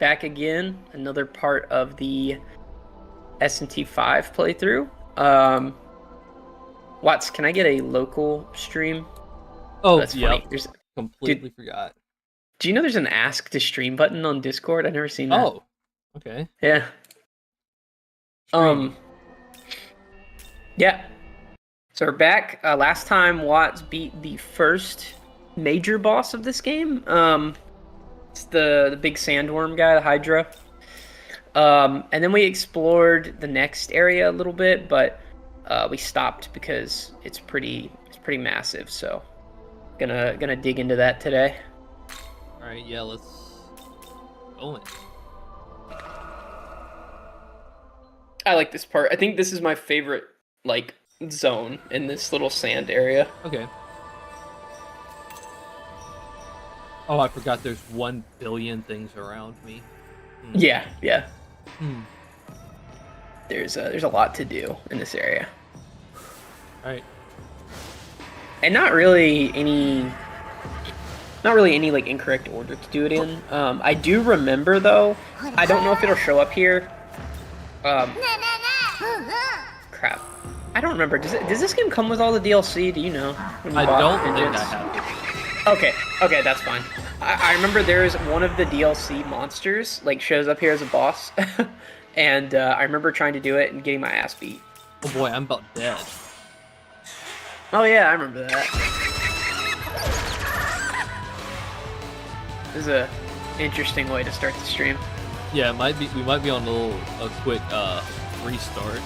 back again. Another part of the S&T 5 playthrough. Watts, can I get a local stream? Oh, That's yep. funny. There's, Completely forgot. do you know there's an ask to stream button on Discord? I've never seen that. Oh, okay. Yeah. Stream. Yeah. So we're back. Last time Watts beat the first major boss of this game. It's the big sandworm guy, the Hydra. And then we explored the next area a little bit, but we stopped because it's pretty massive. So gonna dig into that today. All right, yeah, let's go in. I like this part. I think this is my favorite zone in this little sand area. Okay. Oh, I forgot there's 1 billion things around me. Yeah. Hmm. There's a lot to do in this area. All right. And not really any like incorrect order to do it in. I do remember though. I don't know if it'll show up here. Crap. I don't remember. Does this game come with all the DLC? Do you know? I don't think I have it. Okay, that's fine. I remember there's one of the DLC monsters shows up here as a boss, and I remember trying to do it and getting my ass beat. Oh boy, I'm about dead. Oh yeah, I remember that. This is a interesting way to start the stream. Yeah, it might be. We might be on a quick restart.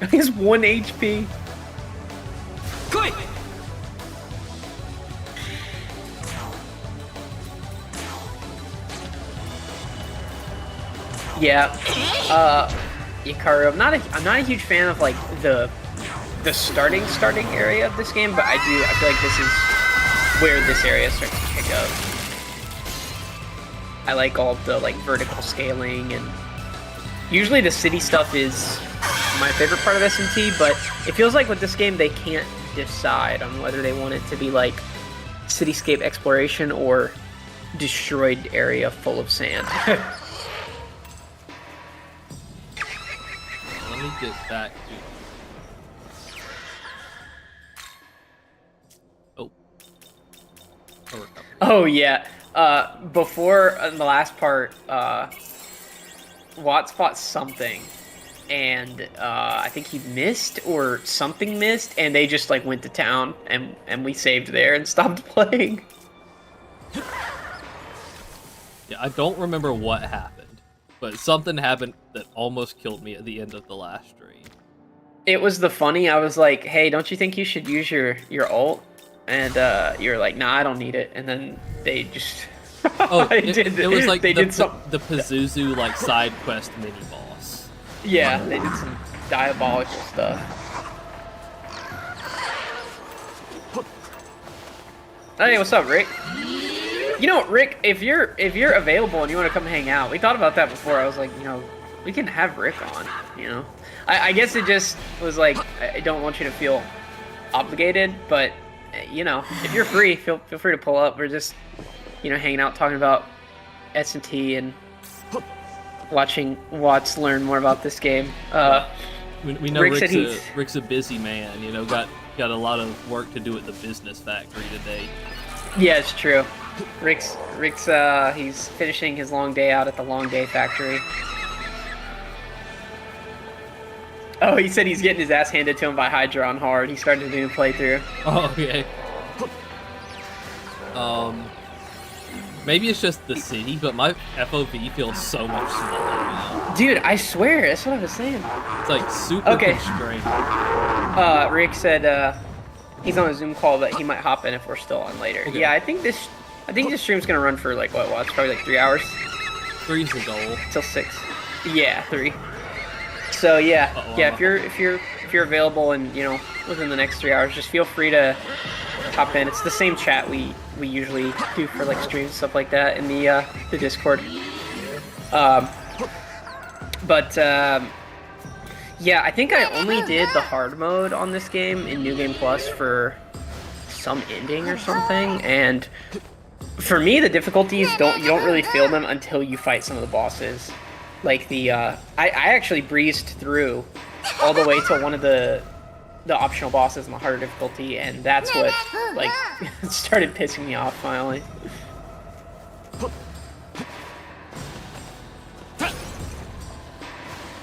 He's 1 HP. Quick! Yeah. Ikaru, I'm not a huge fan of the starting area of this game, but I feel like this is where this area starts to pick up. I like all the vertical scaling, and usually the city stuff is my favorite part of S&T, but it feels like with this game they can't decide on whether they want it to be cityscape exploration or destroyed area full of sand. Let me get back to. Oh yeah. Before in the last part, Watts fought something, and I think he missed or something missed, and they just went to town, and we saved there and stopped playing. Yeah, I don't remember what happened, but something happened that almost killed me at the end of the last stream. It was the funny. I was like, "Hey, don't you think you should use your ult?" And you're like, "Nah, I don't need it." And then they just oh, it was like they the did some Pazuzu side quest mini boss. Yeah, they did some diabolical stuff. Hey, what's up, Rick? You know, Rick, if you're available and you want to come hang out, we thought about that before. I was like, we can have Rick on. I guess it just was I don't want you to feel obligated, but if you're free, feel free to pull up. We're just hanging out, talking about S&T and watching Watts learn more about this game. We know Rick's a busy man. Got a lot of work to do at the business factory today. Yeah, it's true. Rick's he's finishing his long day out at the long day factory. Oh, he said he's getting his ass handed to him by Hydra on hard. He started a new playthrough. Oh, okay. Maybe it's just the city, but my FOV feels so much smaller now. Dude, I swear, that's what I was saying. It's super constrained. Rick said he's on a Zoom call, but he might hop in if we're still on later. Okay. Yeah, I think this stream's gonna run for what, Watts? Probably 3 hours. 3's the goal. Till 6. Yeah, 3. So yeah, if you're available and within the next 3 hours, just feel free to hop in. It's the same chat we usually do for streams and stuff like that in the Discord. Yeah, I think I only did the hard mode on this game in New Game Plus for some ending or something, and for me the difficulties you don't really feel them until you fight some of the bosses. Like I actually breezed through all the way to one of the optional bosses in the harder difficulty, and that's what like started pissing me off finally.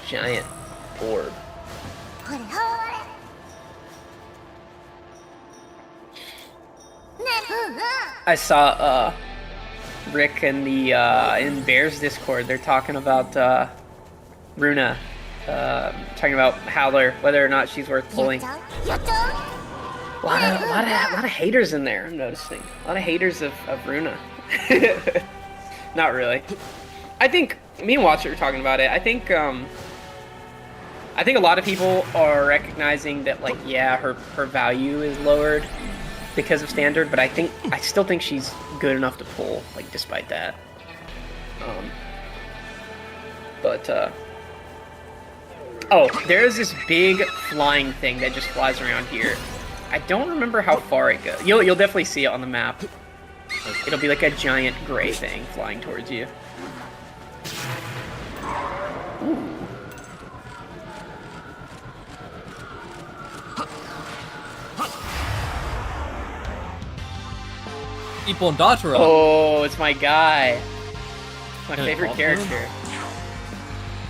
Giant orb. I saw Rick in the in Bear's Discord. They're talking about Runa, talking about Howler, whether or not she's worth pulling. A lot of haters in there. I'm noticing a lot of haters of Runa. Not really. I think me and Watcher were talking about it. I think a lot of people are recognizing that, like, yeah, her value is lowered because of standard, but I still think she's good enough to pull, like, despite that. Oh, there's this big flying thing that just flies around here. I don't remember how far it goes. You'll definitely see it on the map. It'll be like a giant gray thing flying towards you. Ooh. Oh, it's my guy. My favorite character.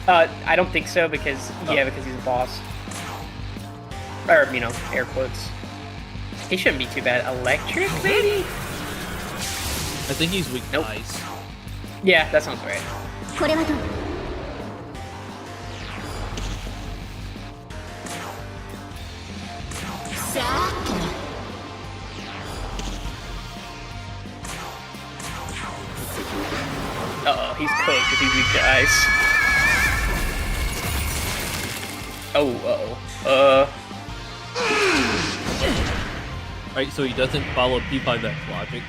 I don't think so because because he's a boss. Or, you know, air quotes. He shouldn't be too bad. Electric, maybe? I think he's weak to ice. Yeah, that sounds right. Uh-oh, he's cooked if he's weak to ice. Oh, uh-oh. Alright, so he doesn't follow P5X logic.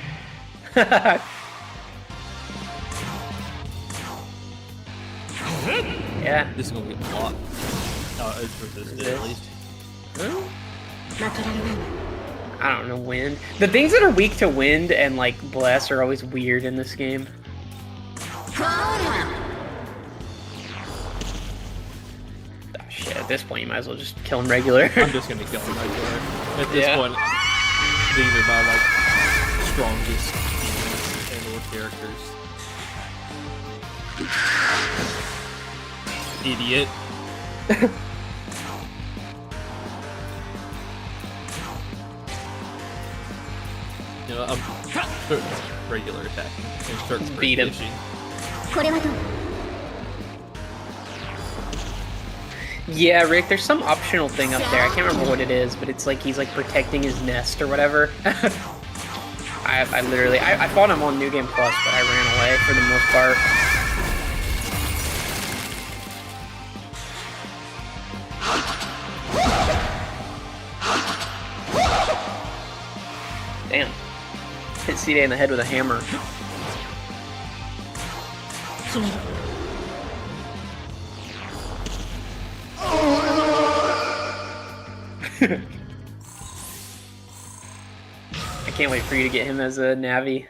Yeah. This is gonna get blocked. Oh, it's resisted at least. Huh? I don't know, wind. The things that are weak to wind and, like, bless are always weird in this game. Oh, shit, at this point you might as well just kill him regular. I'm just gonna kill him regular. At this point, these are my, like, strongest and/or characters. Idiot. You know, I'm regular attacking and start beat him. Yeah, Rick, there's some optional thing up there. I can't remember what it is, but it's like he's like protecting his nest or whatever. I fought him on New Game Plus, but I ran away for the most part. Damn. Hit C-Day in the head with a hammer. I can't wait for you to get him as a Navi.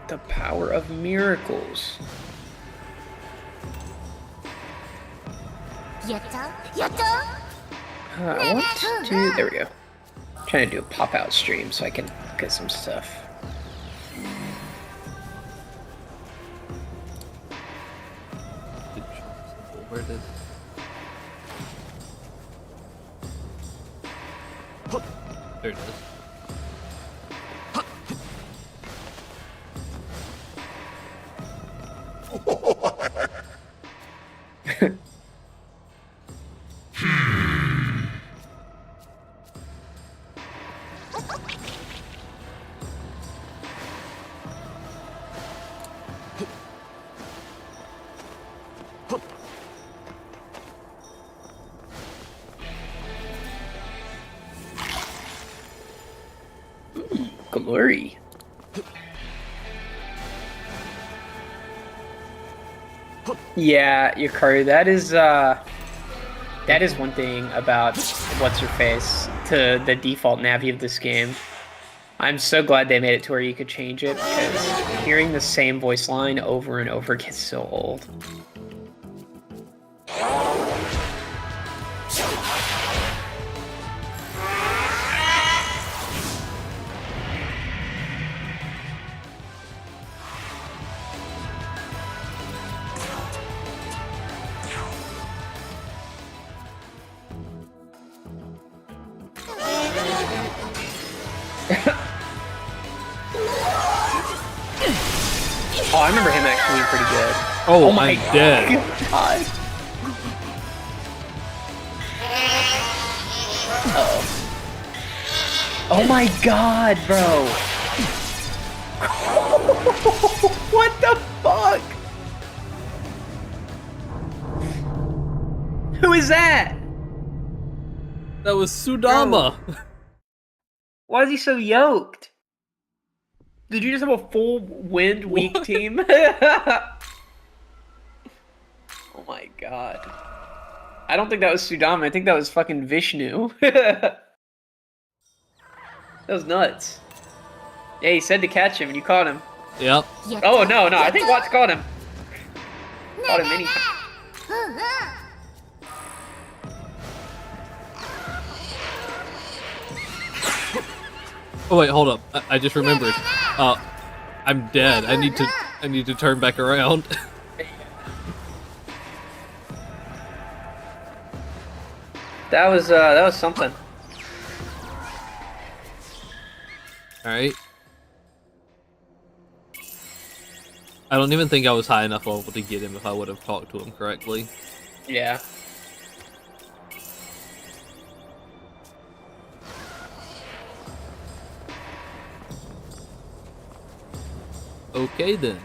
The power of miracles. I want to... There we go. I'm trying to do a pop-out stream so I can get some stuff. Where did... There it is. Glory. Yeah, Yukari, that is one thing about what's her face to the default Navi of this game. I'm so glad they made it to where you could change it, because hearing the same voice line over and over gets so old. Oh, I remember him actually being pretty good. Oh my dead. God. Uh-oh. Oh my god, bro. What the fuck? Who is that? That was Sudama. Bro. Why is he so yoked? Did you just have a full wind weak team? Oh my god. I don't think that was Sudama. I think that was fucking Vishnu. That was nuts. Yeah, he said to catch him and you caught him. Yep. Oh, no. I think Watts caught him. Caught him many times. Oh wait, hold up. I just remembered. I'm dead. I need to turn back around. That was something. Alright. I don't even think I was high enough level to get him if I would have talked to him correctly. Yeah. Okay then.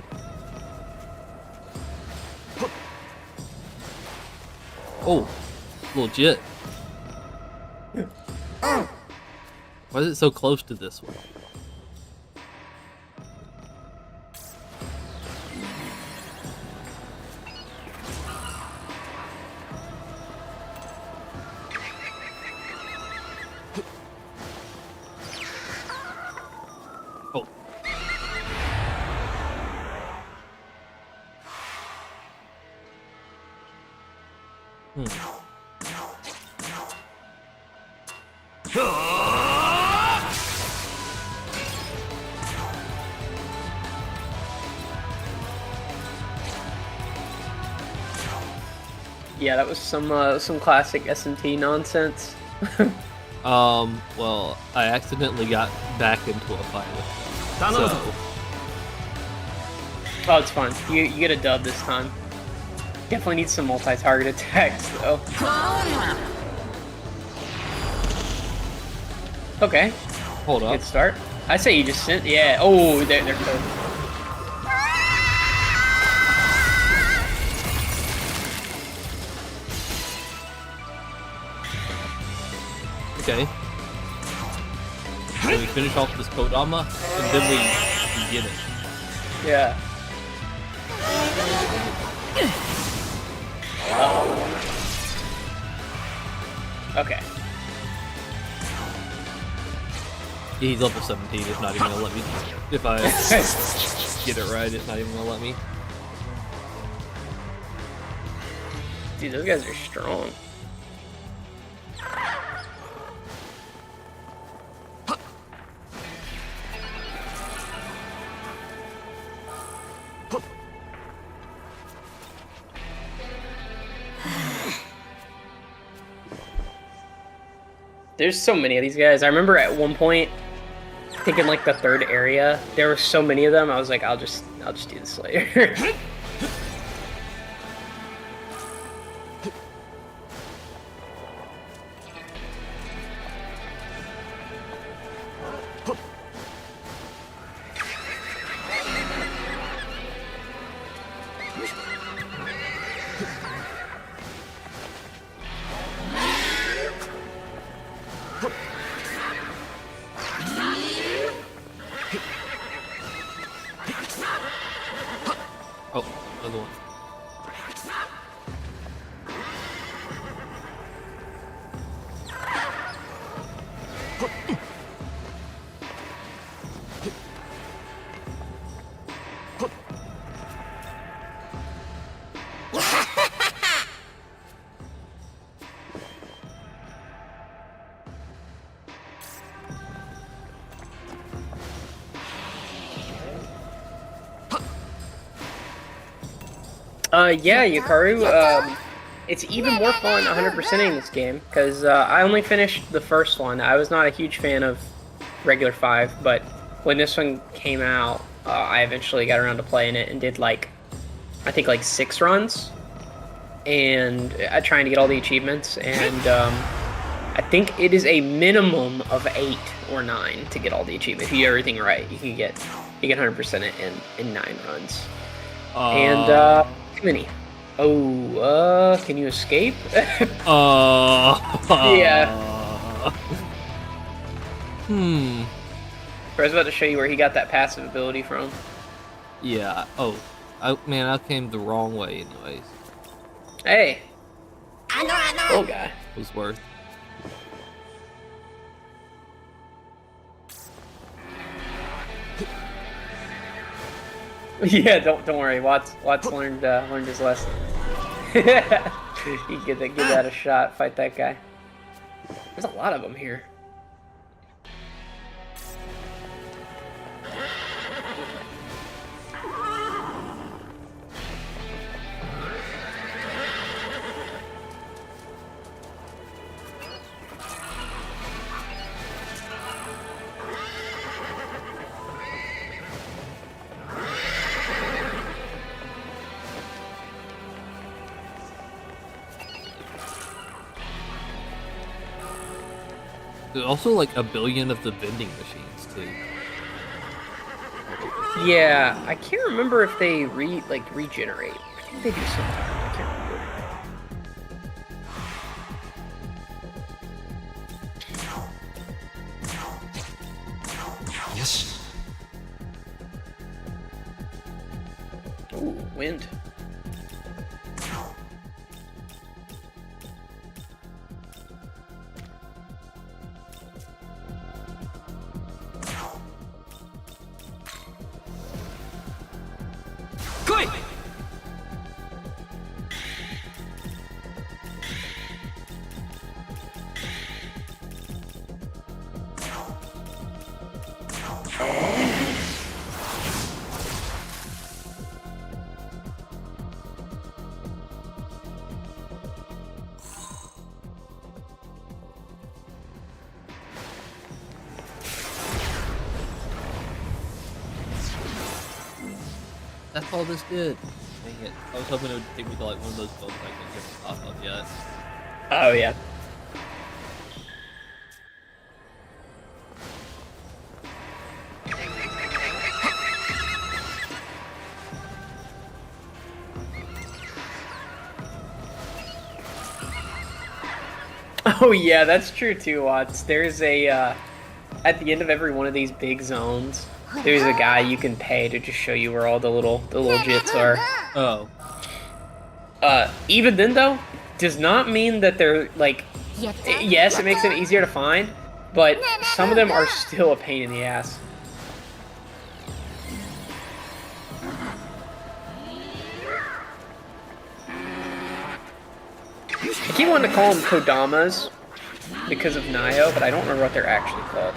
Oh, legit. Why is it so close to this one? Oh. Yeah, that was some classic S&T nonsense. Well, I accidentally got back into a fight with them. So, Oh, it's fine. You get a dub this time. Definitely need some multi-target attacks, though. Okay. hold up. Good start. I say you just sent. Yeah. Oh, they're close. Okay. So we finish off this Kodama, and then we get it. Yeah. Oh. Okay. He's level 17, it's not even gonna let me. If I get it right, it's not even gonna let me. Dude, those guys are strong. There's so many of these guys. I remember at one point thinking like the third area, there were so many of them. I was like, I'll just do the Slayer. Yeah, Yukaru. It's even more fun 100%ing this game because I only finished the first one. I was not a huge fan of regular 5, but when this one came out, I eventually got around to playing it and did like, I think like 6 runs, and trying to get all the achievements. And I think it is a minimum of 8 or 9 to get all the achievements. If you do everything right, you can 100% it in 9 runs. And too many. Oh, can you escape? Yeah. I was about to show you where he got that passive ability from. Yeah. Oh, man, I came the wrong way, anyways. Hey. Cool guy. It was worth. Yeah, don't worry. Watts learned his lesson. You give that a shot. Fight that guy. There's a lot of them here. There's also like a billion of the vending machines too. Yeah, I can't remember if they regenerate. I think they do sometimes. I can't remember. Yes. Ooh, wind. That's all this did. Dang it. I was hoping it would take me to like one of those builds I can't get the top of yet. Oh yeah. Oh yeah, that's true too, Watts. There's a at the end of every one of these big zones, there's a guy you can pay to just show you where all the little jits are. Oh. Even then though, does not mean that they're like, yes, it makes them easier to find, but some of them are still a pain in the ass. I keep wanting to call them Kodamas because of Nio, but I don't remember what they're actually called.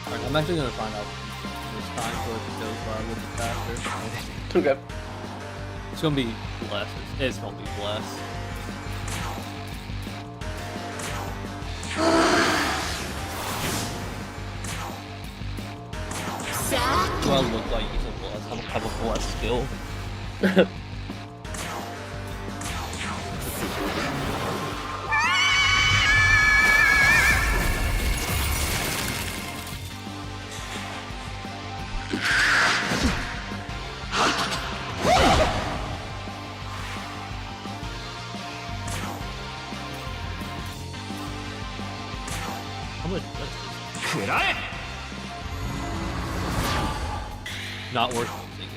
Alright, I'm actually gonna find out this time so it goes by a little bit faster. Okay. It's gonna be less. It's gonna be less. Do I look like he's a bless? I don't have a bless skill. How much bless is it? Not worth using it.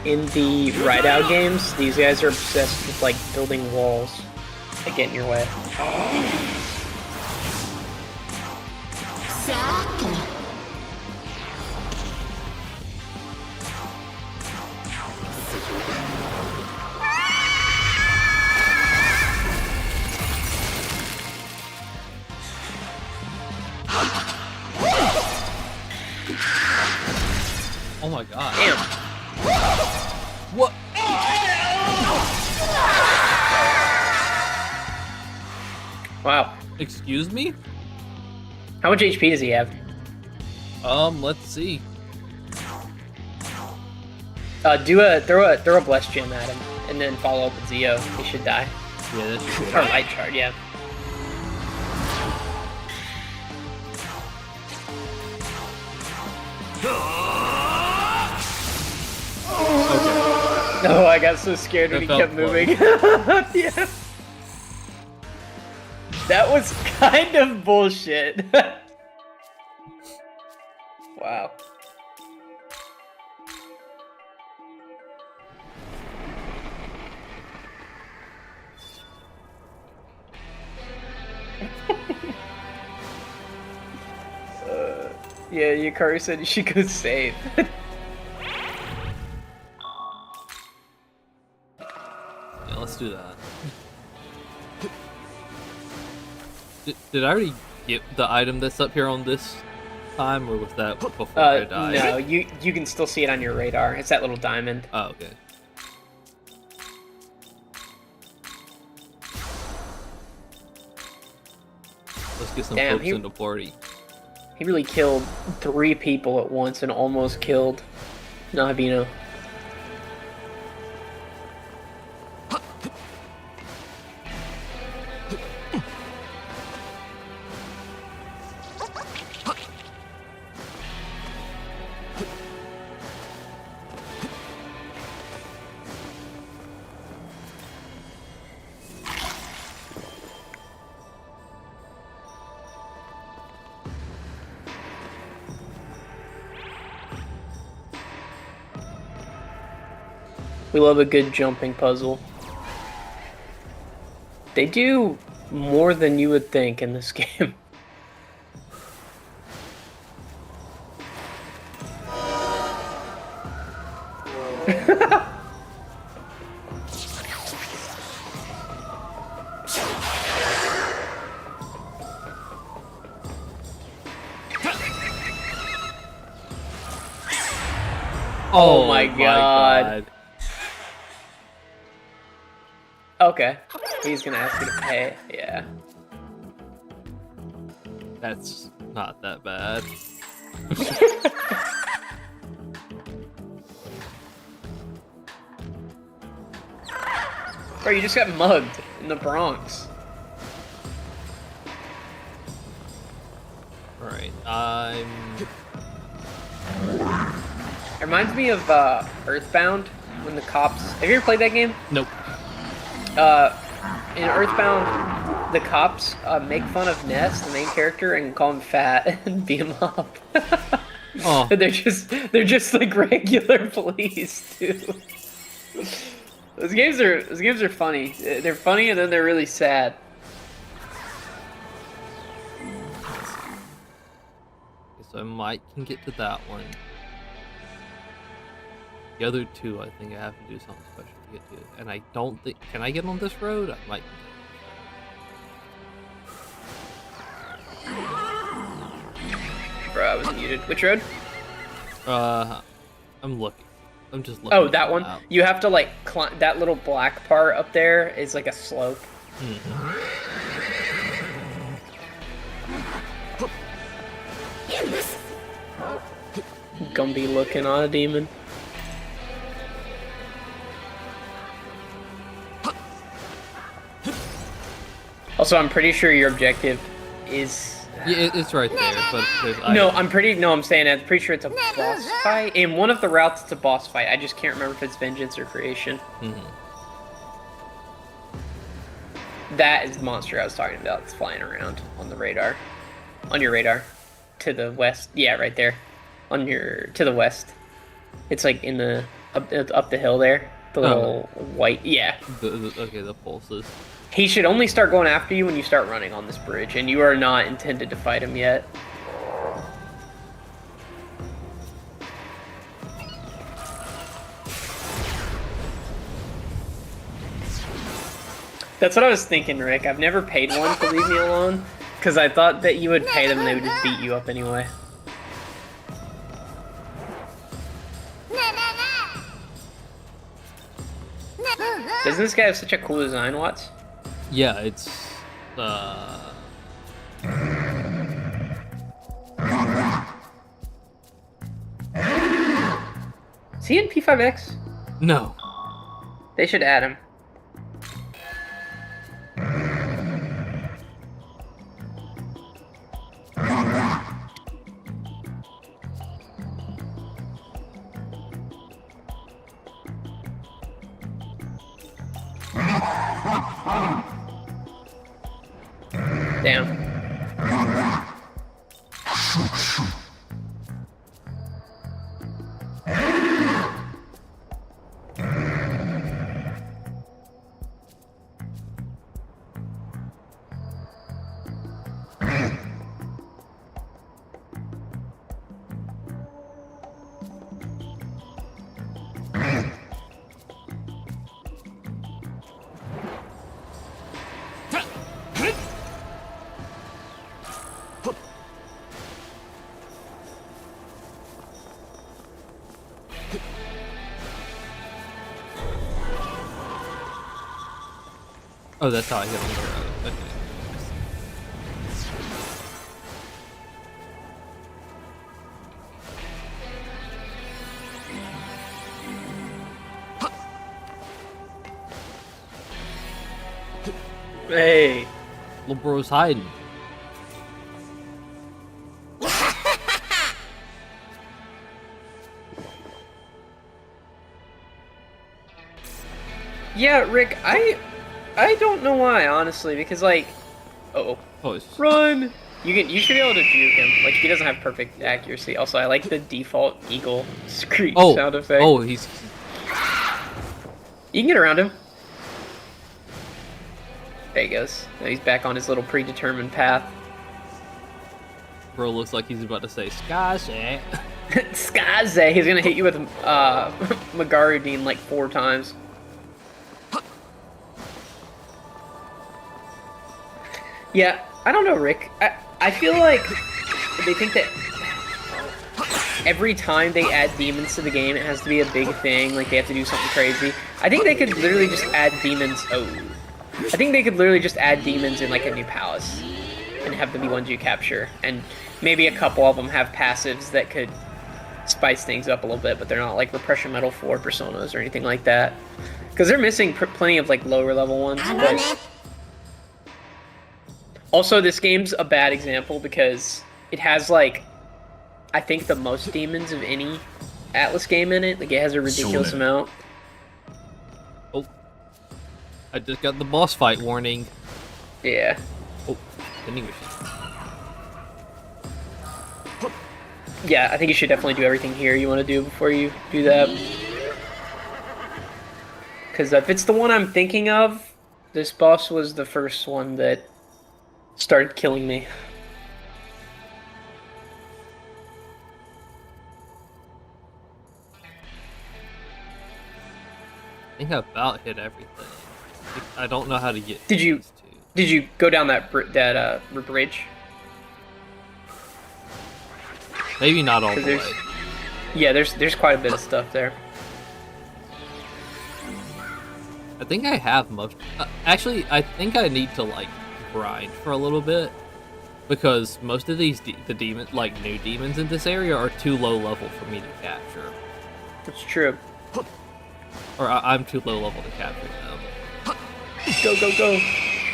In the Ride-Out games, these guys are obsessed with like building walls that get in your way. Oh my god. Damn. What? Wow. Excuse me? How much HP does he have? Let's see. Throw a blessed gem at him, and then follow up with Zeo. He should die. Yeah, that's true. Or light shard, yeah. Okay. Oh, I got so scared when he kept moving. Yeah. That was kind of bullshit. Wow. Yeah, Yukari said you should go save. Yeah, let's do that. Did I already get the item that's up here on this time, or was that before I died? No, you can still see it on your radar. It's that little diamond. Oh, okay. Let's get some folks in the party. He really killed 3 people at once and almost killed Navino. We love a good jumping puzzle. They do more than you would think in this game. Oh my god. Okay. He's gonna ask you to pay. Yeah. That's not that bad. Bro, you just got mugged in the Bronx. Alright, It reminds me of Earthbound when the cops. Have you ever played that game? Nope. In Earthbound, the cops make fun of Ness, the main character, and call him fat and beat him up. Oh. They're just like regular police too. Those games are funny. They're funny and then they're really sad. So I might can get to that one. The other two, I think I have to do something special to get to. And I don't think... Can I get on this road? I might. Bro, I was muted. Which road? I'm looking. I'm just looking. Oh, that one? You have to, like, climb... That little black part up there is, like, a slope. Mm-hmm. Gumby looking on a demon. Also, I'm pretty sure your objective is Yeah, it's right there, but No, I'm saying I'm pretty sure it's a boss fight. In one of the routes, it's a boss fight. I just can't remember if it's Vengeance or Creation. That is the monster I was talking about. It's flying around on the radar. On your radar. To the west. Yeah, right there. To the west. It's like in the, up the hill there. The little white, yeah. Okay, the pulses. He should only start going after you when you start running on this bridge, and you are not intended to fight him yet. That's what I was thinking, Rick. I've never paid one to leave me alone, because I thought that you would pay them and they would just beat you up anyway. Doesn't this guy have such a cool design, Watts? Yeah, it's Is he in P5X? No. They should add him. Damn. Oh, that's how I hit on the road. Okay. Hey. Little bro's hiding. Yeah, Rick, I don't know why, honestly, because like, oh, run! You should be able to juke him. Like, he doesn't have perfect accuracy. Also, I like the default eagle screech sound effect. Oh, you can get around him. There he goes. Now he's back on his little predetermined path. Bro looks like he's about to say Skaze. Skaze! He's gonna hit you with Megarudine like 4 times. Yeah, I don't know, Rick. I feel like they think that every time they add demons to the game, it has to be a big thing. Like, they have to do something crazy. I think they could literally just add demons. I think they could literally just add demons in, like, a new palace and have them be ones you capture. And maybe a couple of them have passives that could spice things up a little bit, but they're not, like, Repression Metal 4 personas or anything like that. Because they're missing plenty of, like, lower level ones, but... Also, this game's a bad example because it has, like, I think the most demons of any Atlas game in it. Like, it has a ridiculous amount. Oh. I just got the boss fight warning. Yeah. Oh, vending machine. Yeah, I think you should definitely do everything here you want to do before you do that. Because if it's the one I'm thinking of, this boss was the first one that started killing me. I think I about hit everything. I don't know how to get. Did you go down that bridge? Maybe not all the way. Yeah, there's quite a bit of stuff there. I think I have most. Actually, I think I need to like grind for a little bit because most of these new demons in this area are too low level for me to capture. That's true. Or I'm too low level to capture them. Go, go, go.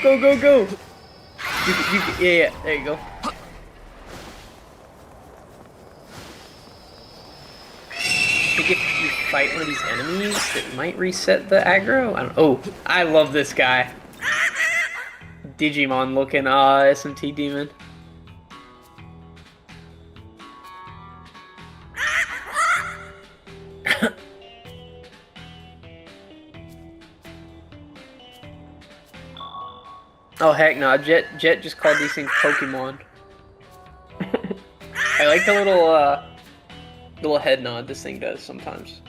Go, go, go. Yeah, there you go. think if you fight one of these enemies, it might reset the aggro. I don't. Oh, I love this guy. Digimon looking SMT demon. Oh heck no, Jet just called these things Pokemon. I like the little head nod this thing does sometimes.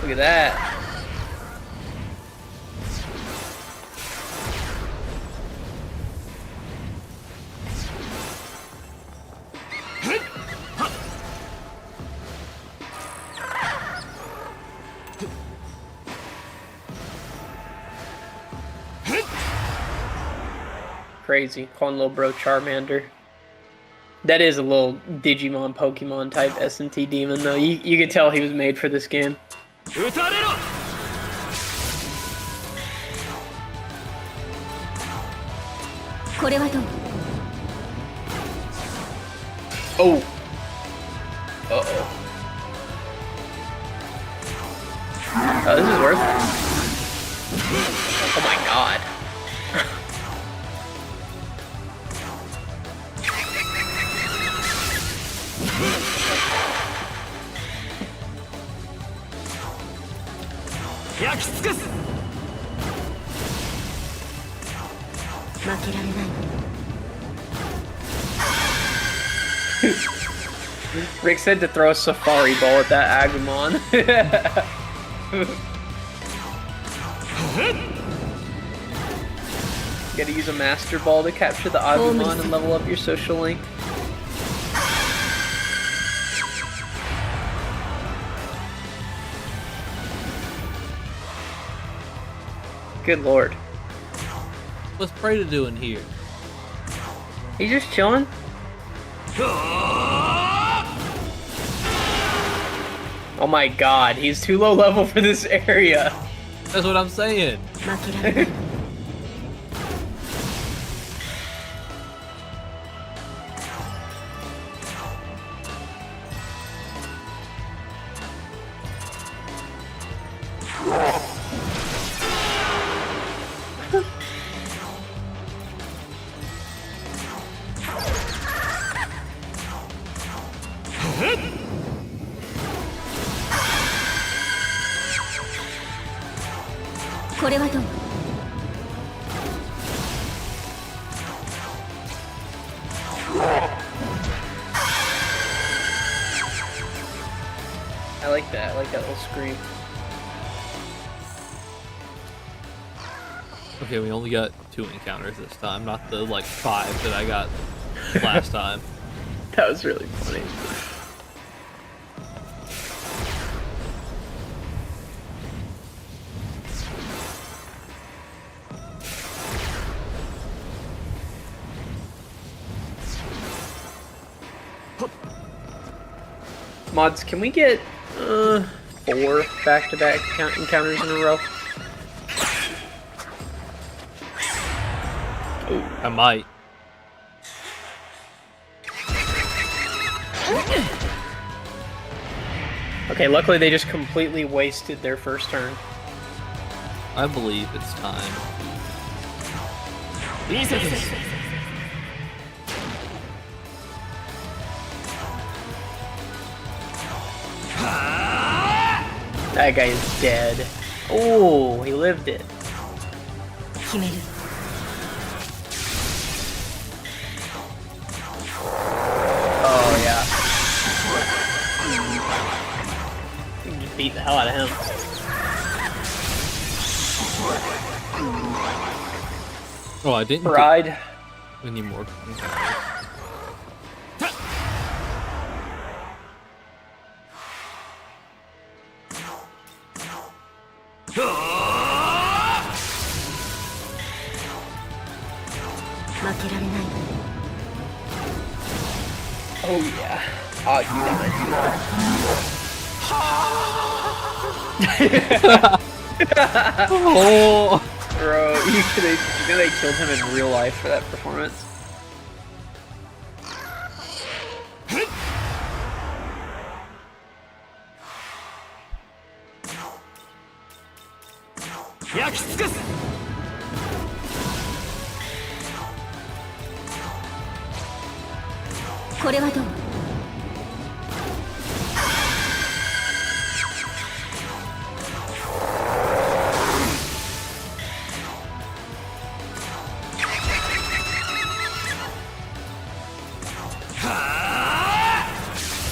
Look at that. Crazy. Calling little bro Charmander. That is a little Digimon Pokemon type SMT demon though. You could tell he was made for this game. Oh. Uh-oh. Oh, this is worth it. Oh my god. Rick said to throw a safari ball at that Agumon. Gotta use a master ball to capture the Agumon and level up your social link. Good lord. What's Predator doing here? He's just chilling. Oh my god, he's too low level for this area. That's what I'm saying. I like that. I like that little scream. Okay, we only got 2 encounters this time, not the like 5 that I got last time. That was really funny. Mods, can we get 4 back-to-back encounters in a row? Ooh. I might. Okay, luckily they just completely wasted their first turn. I believe it's time. That guy is dead. Oh, he lived it. Oh, yeah. You can just beat the hell out of him. Oh, I didn't. Ride. We need more. Oh yeah. Oh, you damage. Oh. Bro, you know they killed him in real life for that performance.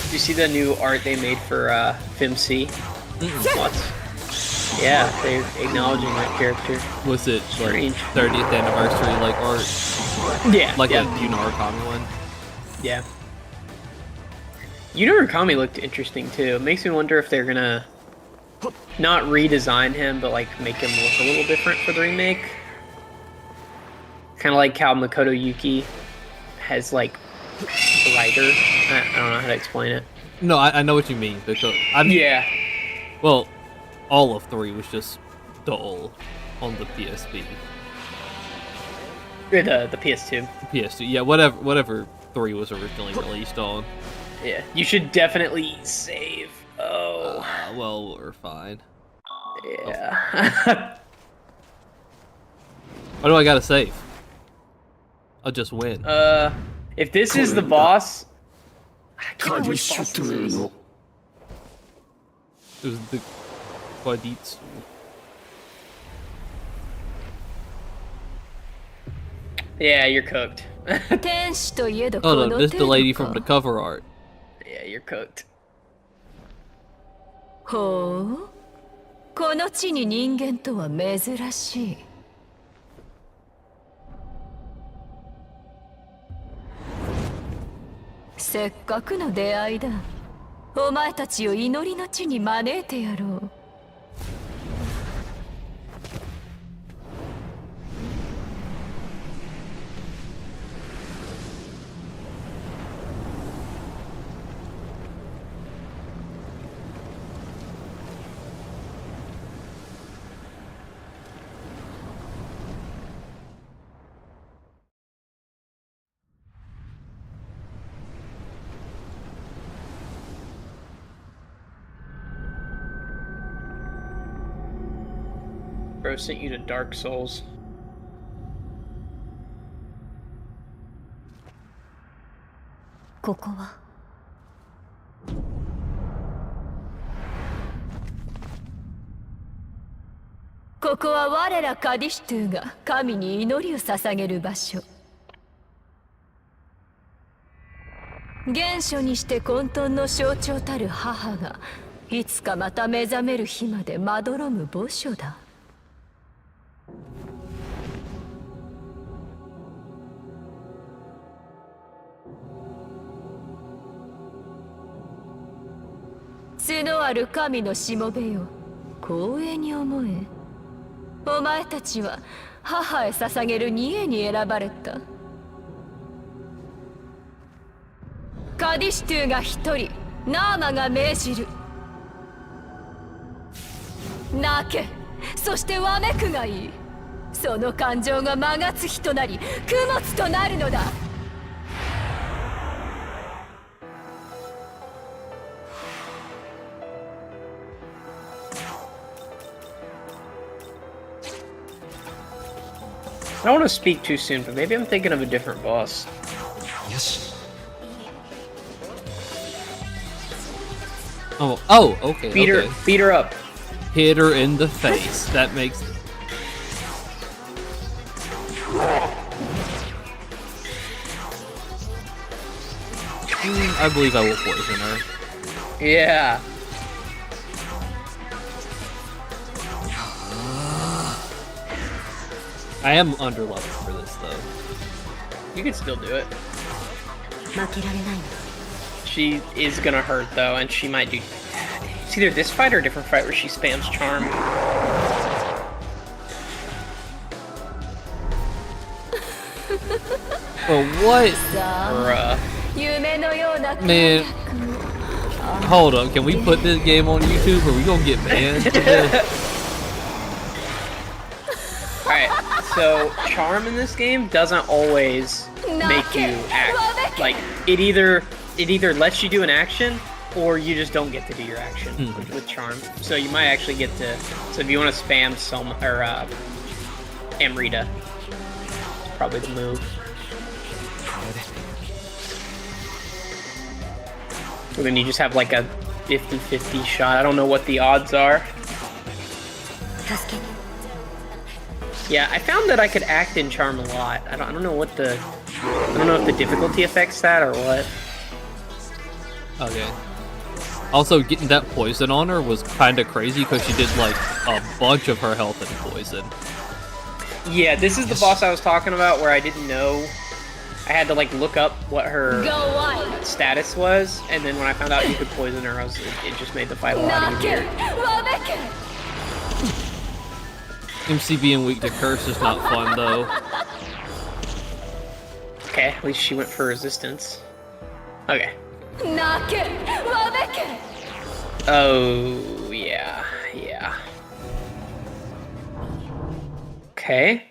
Did you see the new art they made for FimC? What? Yeah, they're acknowledging that character. Was it like Strange. 30th anniversary like art? Yeah. Like yeah. a Yunarkami one? Yeah. Yunarkami looked interesting too. It makes me wonder if they're gonna not redesign him, but like make him look a little different for the remake. Kind of like how Makoto Yuki has like brighter. I don't know how to explain it. No, I know what you mean because Yeah. Well, all of 3 was just dull on the PSP. The PS2. PS2, yeah, whatever 3 was originally released on. Yeah. You should definitely save. Oh. Well, we're fine. Yeah. What do I gotta save? I'll just win. If this is the boss, I can't remember which boss this is. It was the Quaditsu. Yeah, you're cooked. Oh no, this is the lady from the cover art. Yeah, you're cooked. ほう、この地に人間とは珍しい。せっかくの出会いだ。お前たちを祈りの地に招いてやろう。Bro sent you to Dark Souls.ここはここは我らカディシュトゥが神に祈りを捧げる場所。原初にして混沌の象徴たる母がいつかまた目覚める日までまどろむ墓所だ。角ある神のしもべよ、光栄に思え。お前たちは母へ捧げる煮えに選ばれた。カディシュトゥが一人、ナーマが命じる。泣け、そしてわめくがいい。その感情が曲がつ火となり、供物となるのだ。I don't want to speak too soon, but maybe I'm thinking of a different boss. Oh, okay. Beat her up. Hit her in the face. That makes. I believe I will poison her. Yeah. I am under level for this though. You can still do it. She is gonna hurt though, and she might do. It's either this fight or a different fight where she spams charm. Oh, what? Bruh. Man. Hold up, can we put this game on YouTube or we gonna get banned? Alright, so charm in this game doesn't always make you act. Like, it either lets you do an action, or you just don't get to do your action with charm. So you might actually get to, so if you want to spam Amrita, it's probably the move. And then you just have like a 50-50 shot. I don't know what the odds are. Yeah, I found that I could act in charm a lot. I don't know what the, I don't know if the difficulty affects that or what. Okay. Also, getting that poison on her was kind of crazy because she did like a bunch of her health in poison. Yeah, this is the boss I was talking about where I didn't know. I had to like look up what her status was, and then when I found out you could poison her, it just made the fight a lot easier. MC being weak to curse is not fun though. Okay, at least she went for resistance. Okay. Oh, yeah, yeah. Okay.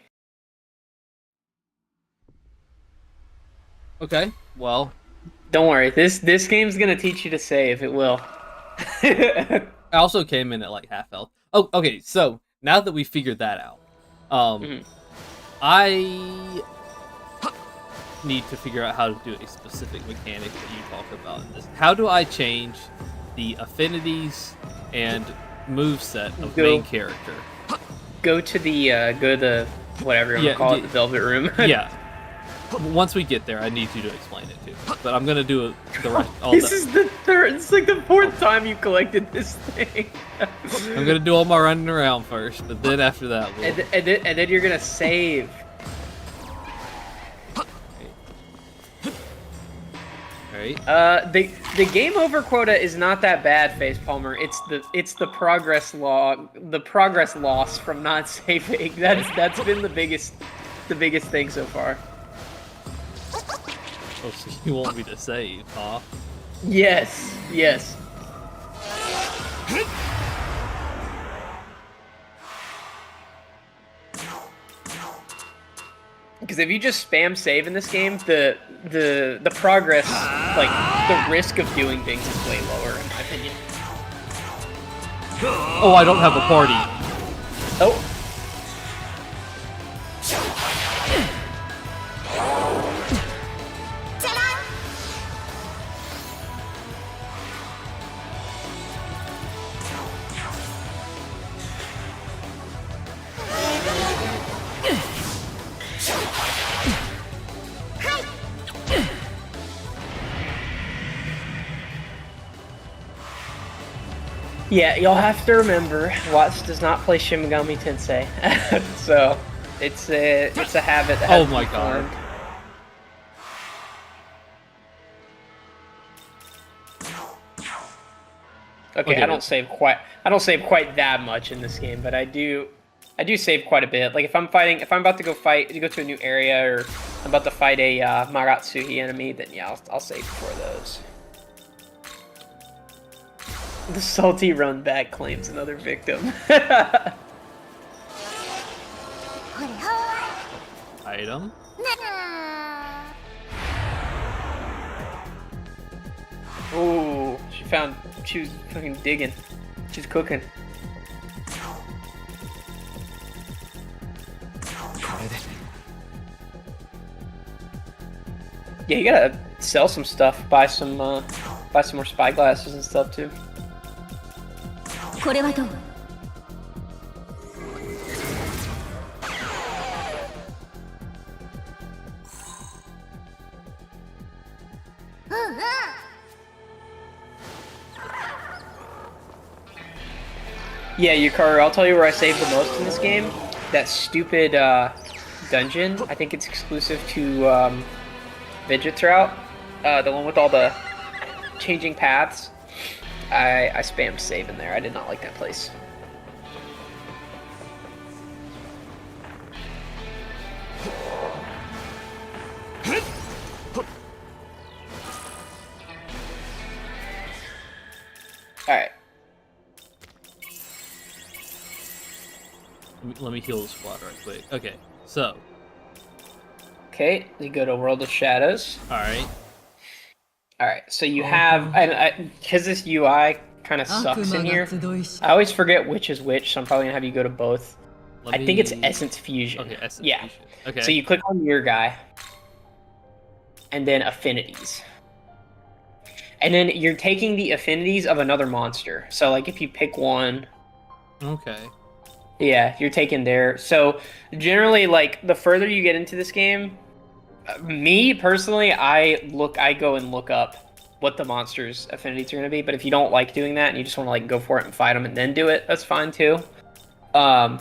Okay, well. Don't worry, this game's gonna teach you to save, it will. I also came in at like half health. Oh, okay, so now that we figured that out, I need to figure out how to do a specific mechanic that you talk about in this. How do I change the affinities and moveset of main character? Go to the whatever you want to call it, the Velvet Room. Yeah. Once we get there, I need you to explain it too. But I'm gonna do the rest. Is the third. It's like the fourth time you collected this thing. I'm gonna do all my running around first, but then after that, we'll... and then you're gonna save. Alright. The game over quota is not that bad, Face Palmer. It's the progress loss from not saving. That's been the biggest thing so far. Oh, so you want me to save, huh? Yes, yes. Because if you just spam save in this game, the progress, like the risk of doing things is way lower in my opinion. Oh, I don't have a party. Oh. Yeah, you'll have to remember, Watts does not play Shin Megami Tensei, so it's a habit that has oh my god. Okay, I don't save quite that much in this game, but I do save quite a bit. Like if I'm about to go to a new area, or I'm about to fight a Maratsuhi enemy, then yeah, I'll save before those. The salty run back claims another victim. Item? Ooh, she was fucking digging. She's cooking. Yeah, you gotta sell some stuff, buy some more spyglasses and stuff too. Yeah, Yukari, I'll tell you where I saved the most in this game. That stupid dungeon. I think it's exclusive to Vidget's route. The one with all the changing paths. I spammed save in there. I did not like that place. All right. Let me heal the squad right quick. Okay, so. Okay, you go to World of Shadows. Alright. All right, so you have, and because this UI kind of sucks in here, I always forget which is which, so I'm probably gonna have you go to both. I think it's Essence Fusion. Okay, Essence yeah. Fusion. Okay. So you click on your guy, and then Affinities. And then you're taking the affinities of another monster. So, like, if you pick one... Okay. Yeah, you're taking there. So, generally, like, the further you get into this game, me, personally, I go and look up what the monster's affinities are going to be. But if you don't like doing that and you just want to, like, go for it and fight them and then do it, that's fine, too. Yeah,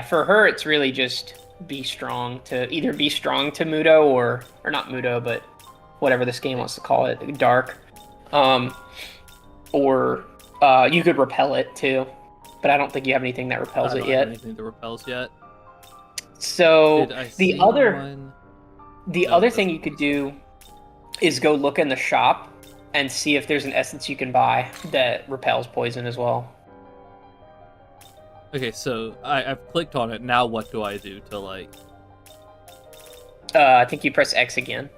for her, it's really just... be strong to Mudo or not Mudo, but whatever this game wants to call it, Dark. Or you could repel it too, but I don't think you have anything that repels it yet. Anything that repels yet. So the other thing you could do is go look in the shop and see if there's an essence you can buy that repels poison as well. Okay, so I've clicked on it. Now what do I do to, like... I think you press X again.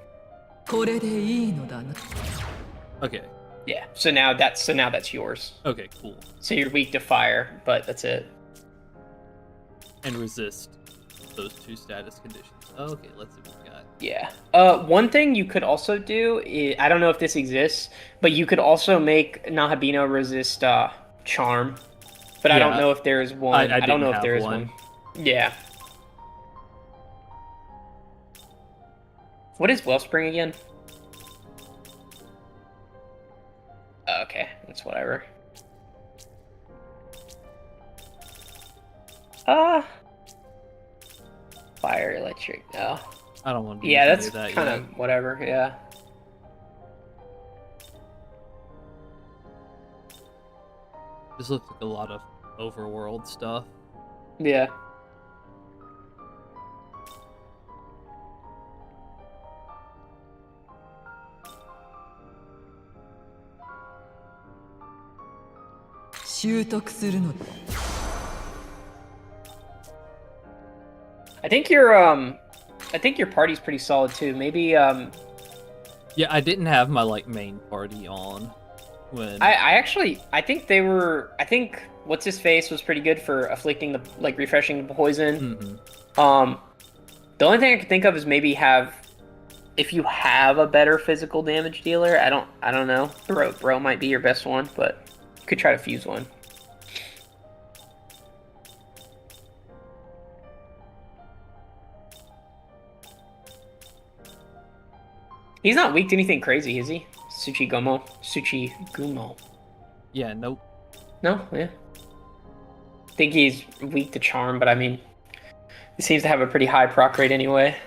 Okay. Yeah, so now that's yours. Okay, cool. So you're weak to fire, but that's it. And resist those two status conditions. Okay, let's see what we got. Yeah. One thing you could also do is, I don't know if this exists, but you could also make Nahabino resist Charm. But I don't know if there is one. I don't know if there is one. Yeah. What is Wellspring again? Okay, that's whatever. Fire, electric, no. I don't want to. Yeah, that's kind of whatever. Yeah. This looks like a lot of overworld stuff. Yeah. I think your party's pretty solid too. Maybe Yeah, I didn't have my like main party on when I think what's his face was pretty good for afflicting refreshing the poison. Mm-hmm. The only thing I can think of is maybe if you have a better physical damage dealer. I don't know. Bro might be your best one, but you could try to fuse one. He's not weak to anything crazy, is he? Tsuchigumo. Yeah, nope. No? Yeah. I think he's weak to charm, but I mean, he seems to have a pretty high proc rate anyway.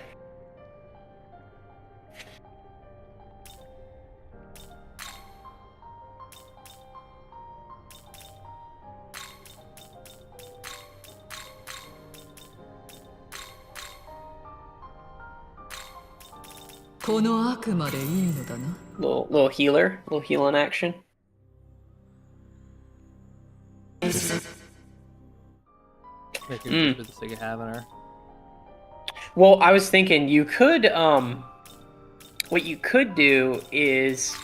Little healer, little healing action. Make her good for the sake of having her. Well, I was thinking you could, what you could do is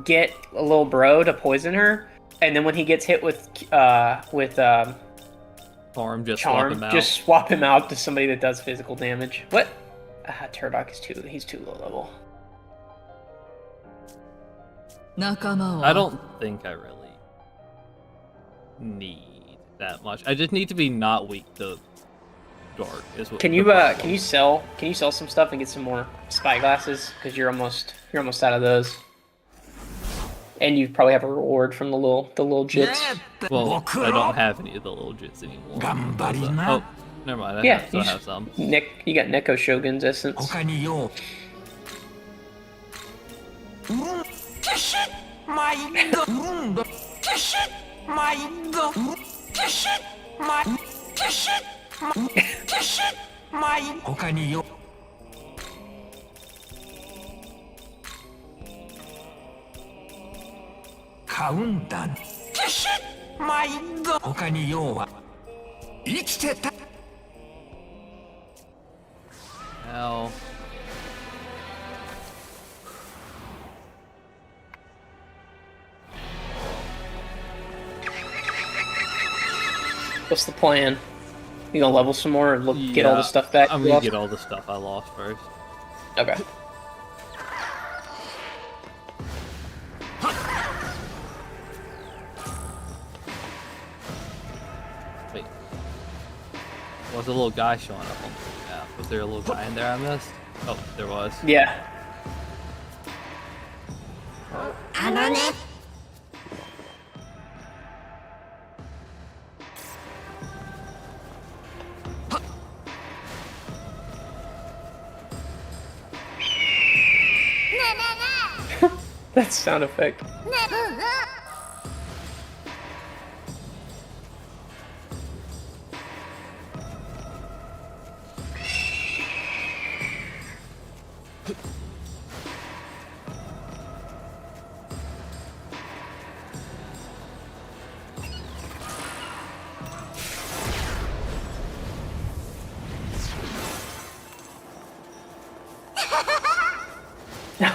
get a little bro to poison her, and then when he gets hit with Charm, just swap him out to somebody that does physical damage. What? Turdock is he's too low level. I don't think I really need that much. I just need to be not weak to dark. Is what can you sell some stuff and get some more spyglasses? Because you're almost out of those. And you probably have a reward from the little jits. Well, I don't have any of the little jits anymore. Oh, never mind. I still have some. You got Neko Shogun's essence. カウンターキシッまいっど他に用は生きてた Ow. What's the plan? You gonna level some more or get all the stuff back? I'm gonna get all the stuff I lost first. Okay. Wait. Was a little guy showing up on the map? Was there a little guy in there I missed? Oh, there was. Yeah. That sound effect.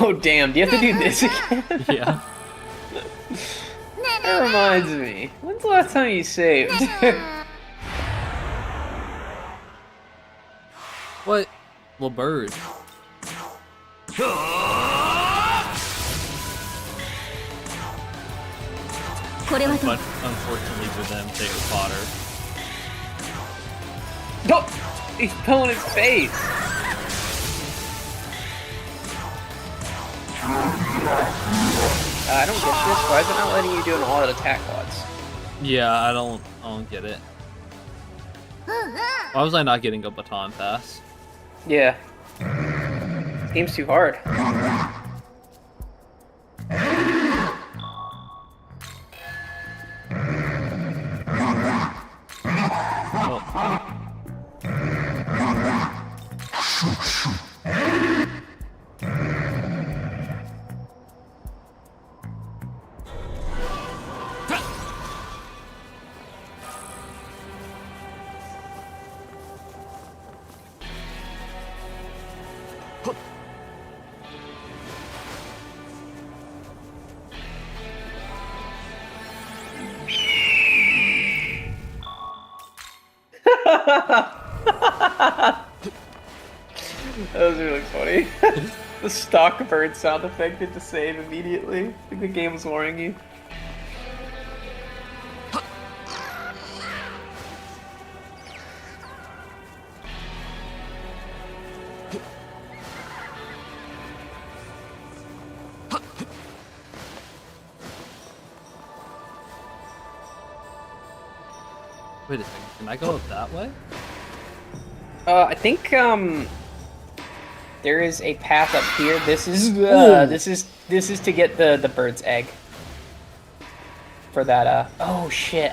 Oh damn, do you have to do this again? Yeah. That reminds me. When's the last time you saved? What? Little bird. But unfortunately for them, they were fodder. Oh! He's pulling his face! I don't get this. Why is it not letting you do an all-out attack quads? Yeah, I don't get it. Why was I not getting a baton pass? Yeah. Game's too hard. Oh. That was really funny. The stock bird sound effect did to save immediately. I think the game was warning you. Wait a second, can I go up that way? I think there is a path up here. This is this is to get the bird's egg. For that oh shit.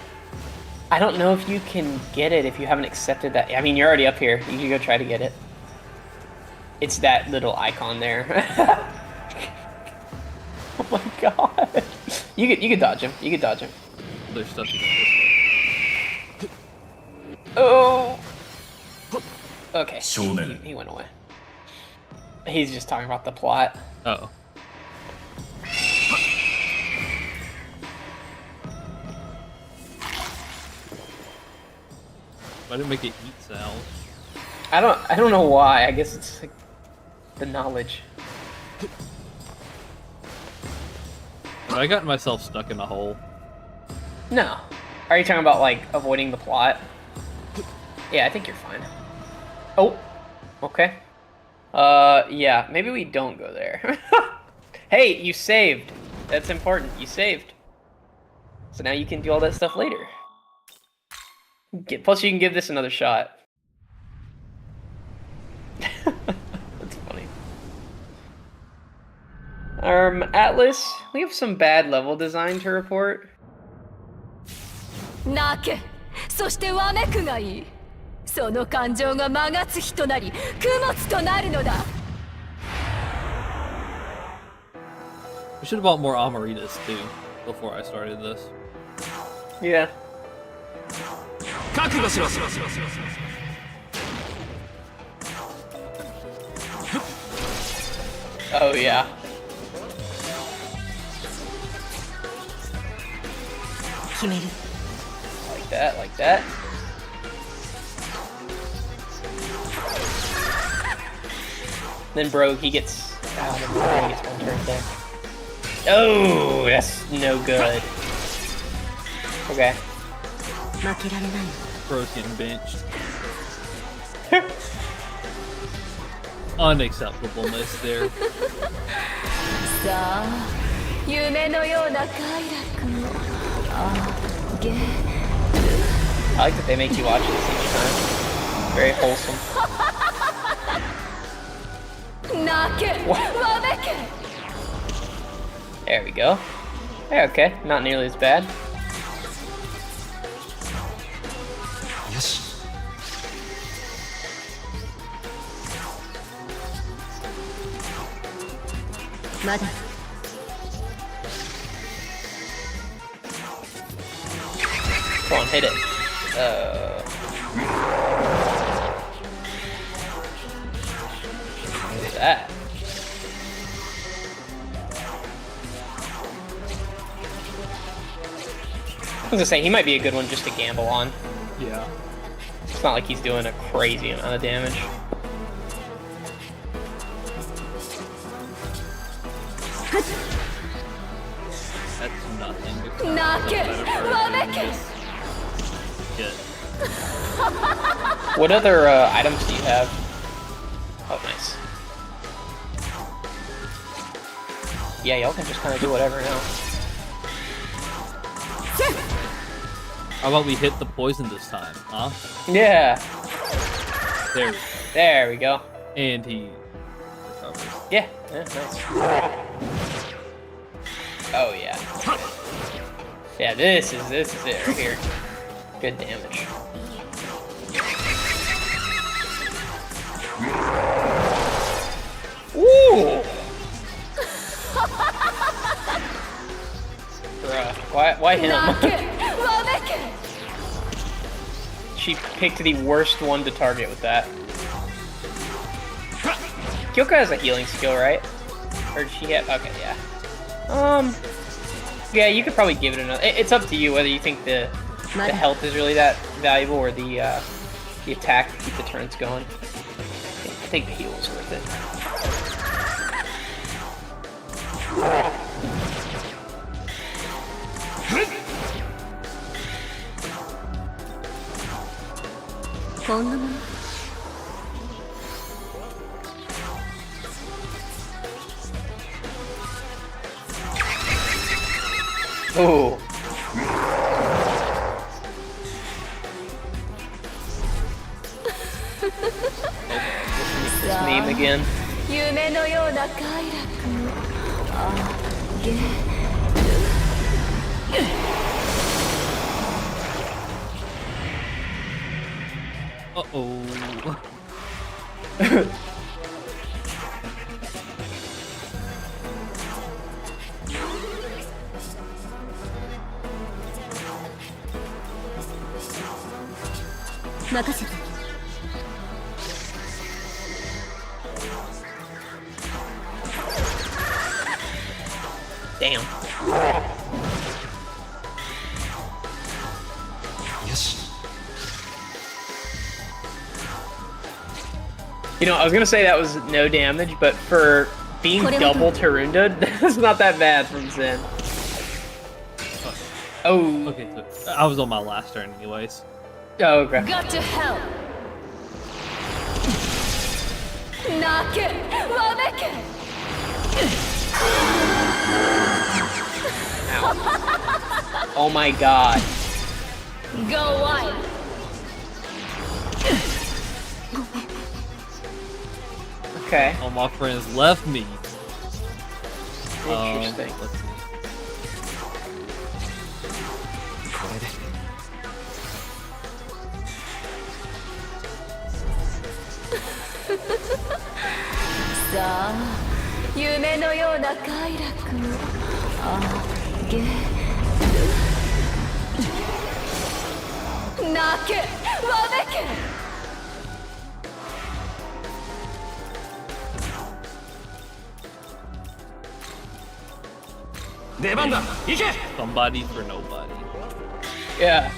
I don't know if you can get it if you haven't accepted that. I mean, you're already up here. You can go try to get it. It's that little icon there. Oh my god. You could dodge him. You could dodge him. There's stuff you can do. Oh. Okay. He went away. He's just talking about the plot. Oh. Why did it make it eat cells? I don't know why. I guess it's like the knowledge. Have I gotten myself stuck in a hole? No. Are you talking about like avoiding the plot? Yeah, I think you're fine. Oh. Okay. Yeah, maybe we don't go there. Hey, you saved. That's important. You saved. So now you can do all that stuff later. Plus, you can give this another shot. That's funny. Atlas, we have some bad level design to report. 泣け、そしてわめくがいい。その感情が曲がつ火となり、供物となるのだ。We should have bought more Amaritas too. before I started this. Yeah. 覚悟しろ Oh yeah. Like that, like that. Then bro, he gets. Oh, then bro gets one turn there. Oh, that's no good. Okay. Bro's getting benched. Unacceptable miss there. さあ夢のような快楽をあげ I like that they make you watch this each time. Very wholesome. 泣けわめけ There we go. Yeah, okay. Not nearly as bad. よし まだ Come on, hit it. What's that? I was gonna say, he might be a good one just to gamble on. Yeah. It's not like he's doing a crazy amount of damage. That's nothing. 泣けわめけ Good. What other items do you have? Oh, nice. Yeah, y'all can just kind of do whatever now. How about we hit the poison this time, huh? Yeah. There. There we go. And he recovers. Yeah, nice. Oh yeah. Yeah, this is it right here. Good damage. Ooh! Bruh, why him? 泣けわめけ She picked the worst one to target with that. Kyoko has a healing skill, right? Or did she get? Okay, yeah. Yeah, you could probably give it another. It's up to you whether you think the health is really that valuable or the attack to keep the turns going. I think the heal is worth it. Ooh. This meme again. 夢のような快楽をあげ Uh-oh. Damn. よし You know, I was gonna say that was no damage, but for being double Tarunda, that's not that bad from Zen. Oh. Okay, so I was on my last turn anyways. Oh, okay. Got to hell 泣けわめけ Ow. Oh my god. Go wild Okay. All my friends left me. Interesting. Let's see. これで さあ夢のような快楽をあげ泣けわめけ出番だ行け Somebody for nobody. Yeah.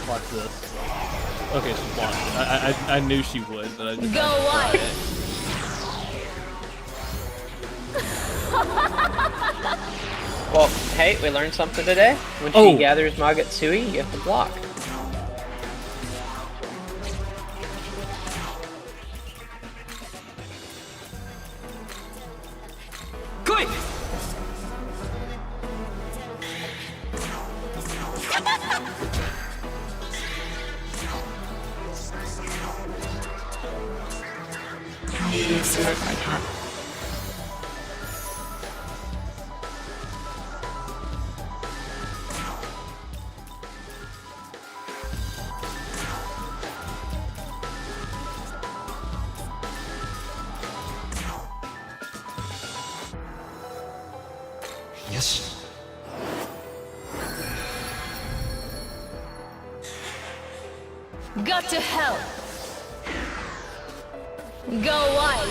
Watch this. Okay, she blocked it. I knew she would, but I just Go had to try wide. it. Well, hey, we learned something today. When Oh. she gathers Magatsui, you have to block.来い よし Got to help. Go wide.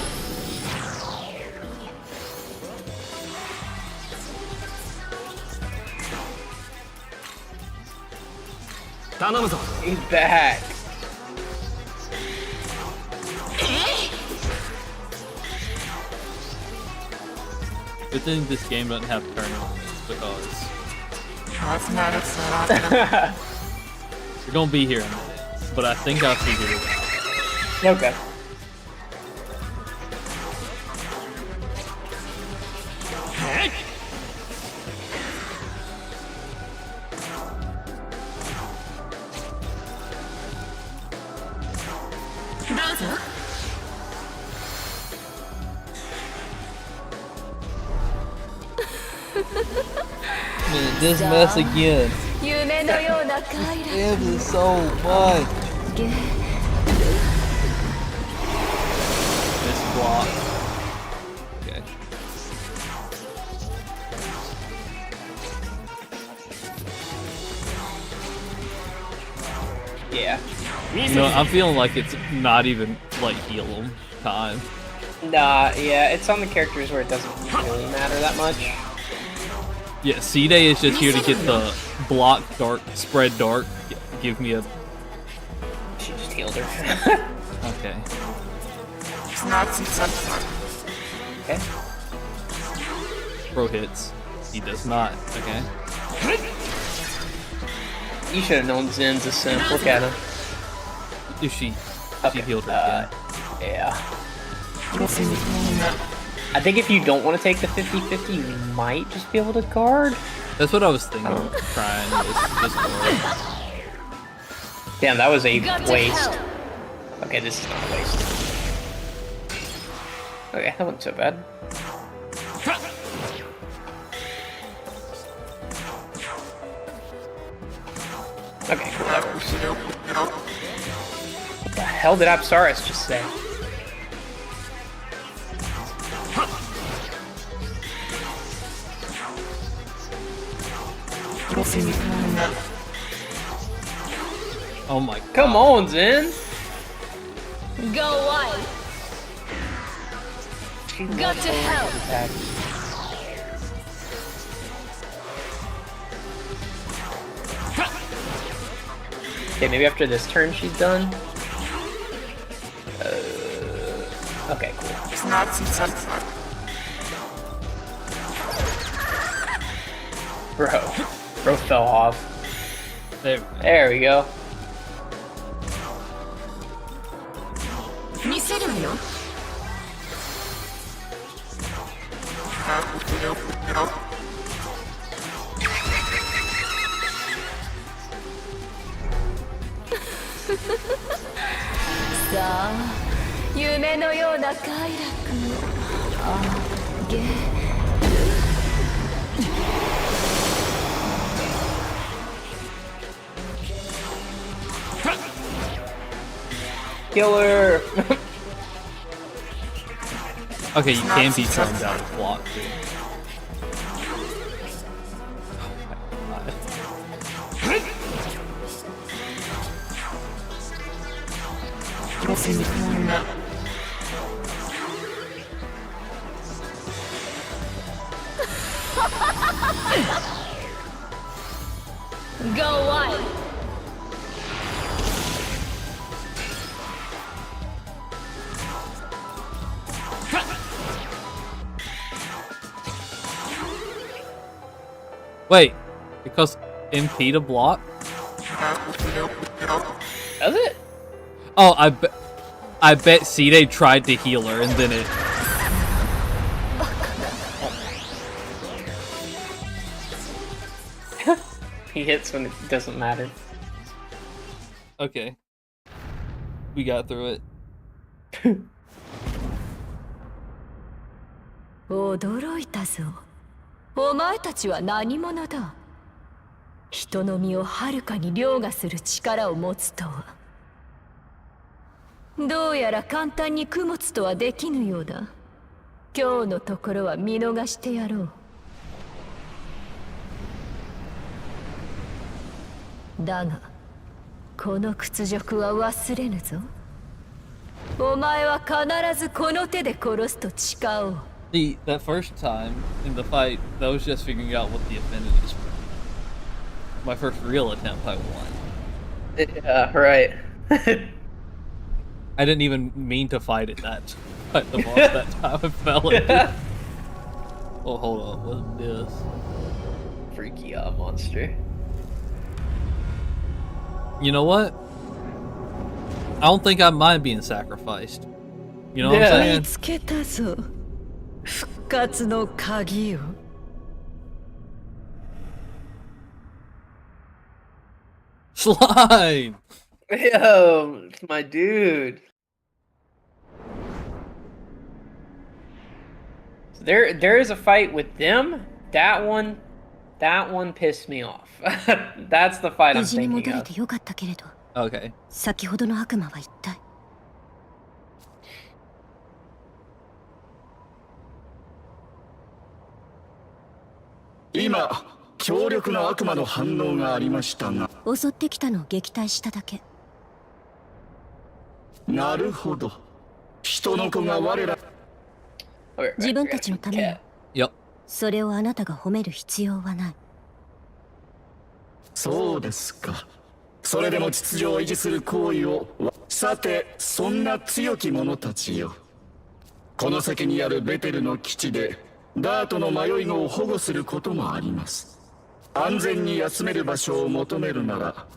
頼むぞ He's back. Good thing this game doesn't have tournaments because we're gonna be here in a minute. But I think I figured it out. Okay. Man, this mess again. 夢のような快楽 This is so much. げ This block. Okay. Yeah. You know, I'm feeling like it's not even like heal 'em time. Nah, yeah, it's on the characters where it doesn't really matter that much. Yeah, C-Day is just here to get the block dark, spread dark. Give me a. She just healed her. Okay. Okay. Bro hits. He does not. Okay. You should have known Zen's a simp. Look at him. If she Okay, healed her again. Yeah. I think if you don't want to take the 50-50, you might just be able to guard. That's what I was thinking. Trying this card. Damn, that was a Got to waste. help. Okay, this is not a waste. Okay, that wasn't so bad. Okay, cool. What the hell did Apsaris just say? Oh my god. Come on, Zen! Go wide. Got to help. Attack. Okay, maybe after this turn she's done. Okay, cool. Bro fell off. There we go. 見せるわよ さあ夢のような快楽をあげ Okay. Killer. Okay, you can be thrown down as block too. Go wild. Wait, because MP to block? Does it? Oh, I bet C-Day tried to heal her and then it. He hits when it doesn't matter. Okay. We got through it. 驚いたぞ。お前たちは何者だ。人の身をはるかに凌駕する力を持つとは。どうやら簡単に供物とはできぬようだ。今日のところは見逃してやろう。だが、この屈辱は忘れぬぞ。お前は必ずこの手で殺すと誓おう。See, that first time in the fight, that was just figuring out what the affinities were. My first real attempt, I won. Yeah, right. I didn't even mean to fight it that fight the boss that time. I fell into it. Oh, hold on, what's this? Freaky monster. You know what? I don't think I mind being sacrificed. You know what I'm saying? 見つけたぞ。復活の鍵よ。Slime! Yo, my dude. There is a fight with them. That one pissed me off. That's the fight I'm 無事に thinking 戻れ of. てよかったけれど、 Okay. 先ほどの悪魔は一体。今、強力な悪魔の反応がありましたが。襲ってきたのを撃退しただけ。なるほど。人の子が我ら。 Okay, 自分たちのためよ。 Yep. それをあなたが褒める必要はない。そうですか。それでも秩序を維持する行為を。さて、そんな強き者たちよ。この先にあるベテルの基地で、ダートの迷い子を保護することもあります。安全に休める場所を求めるなら。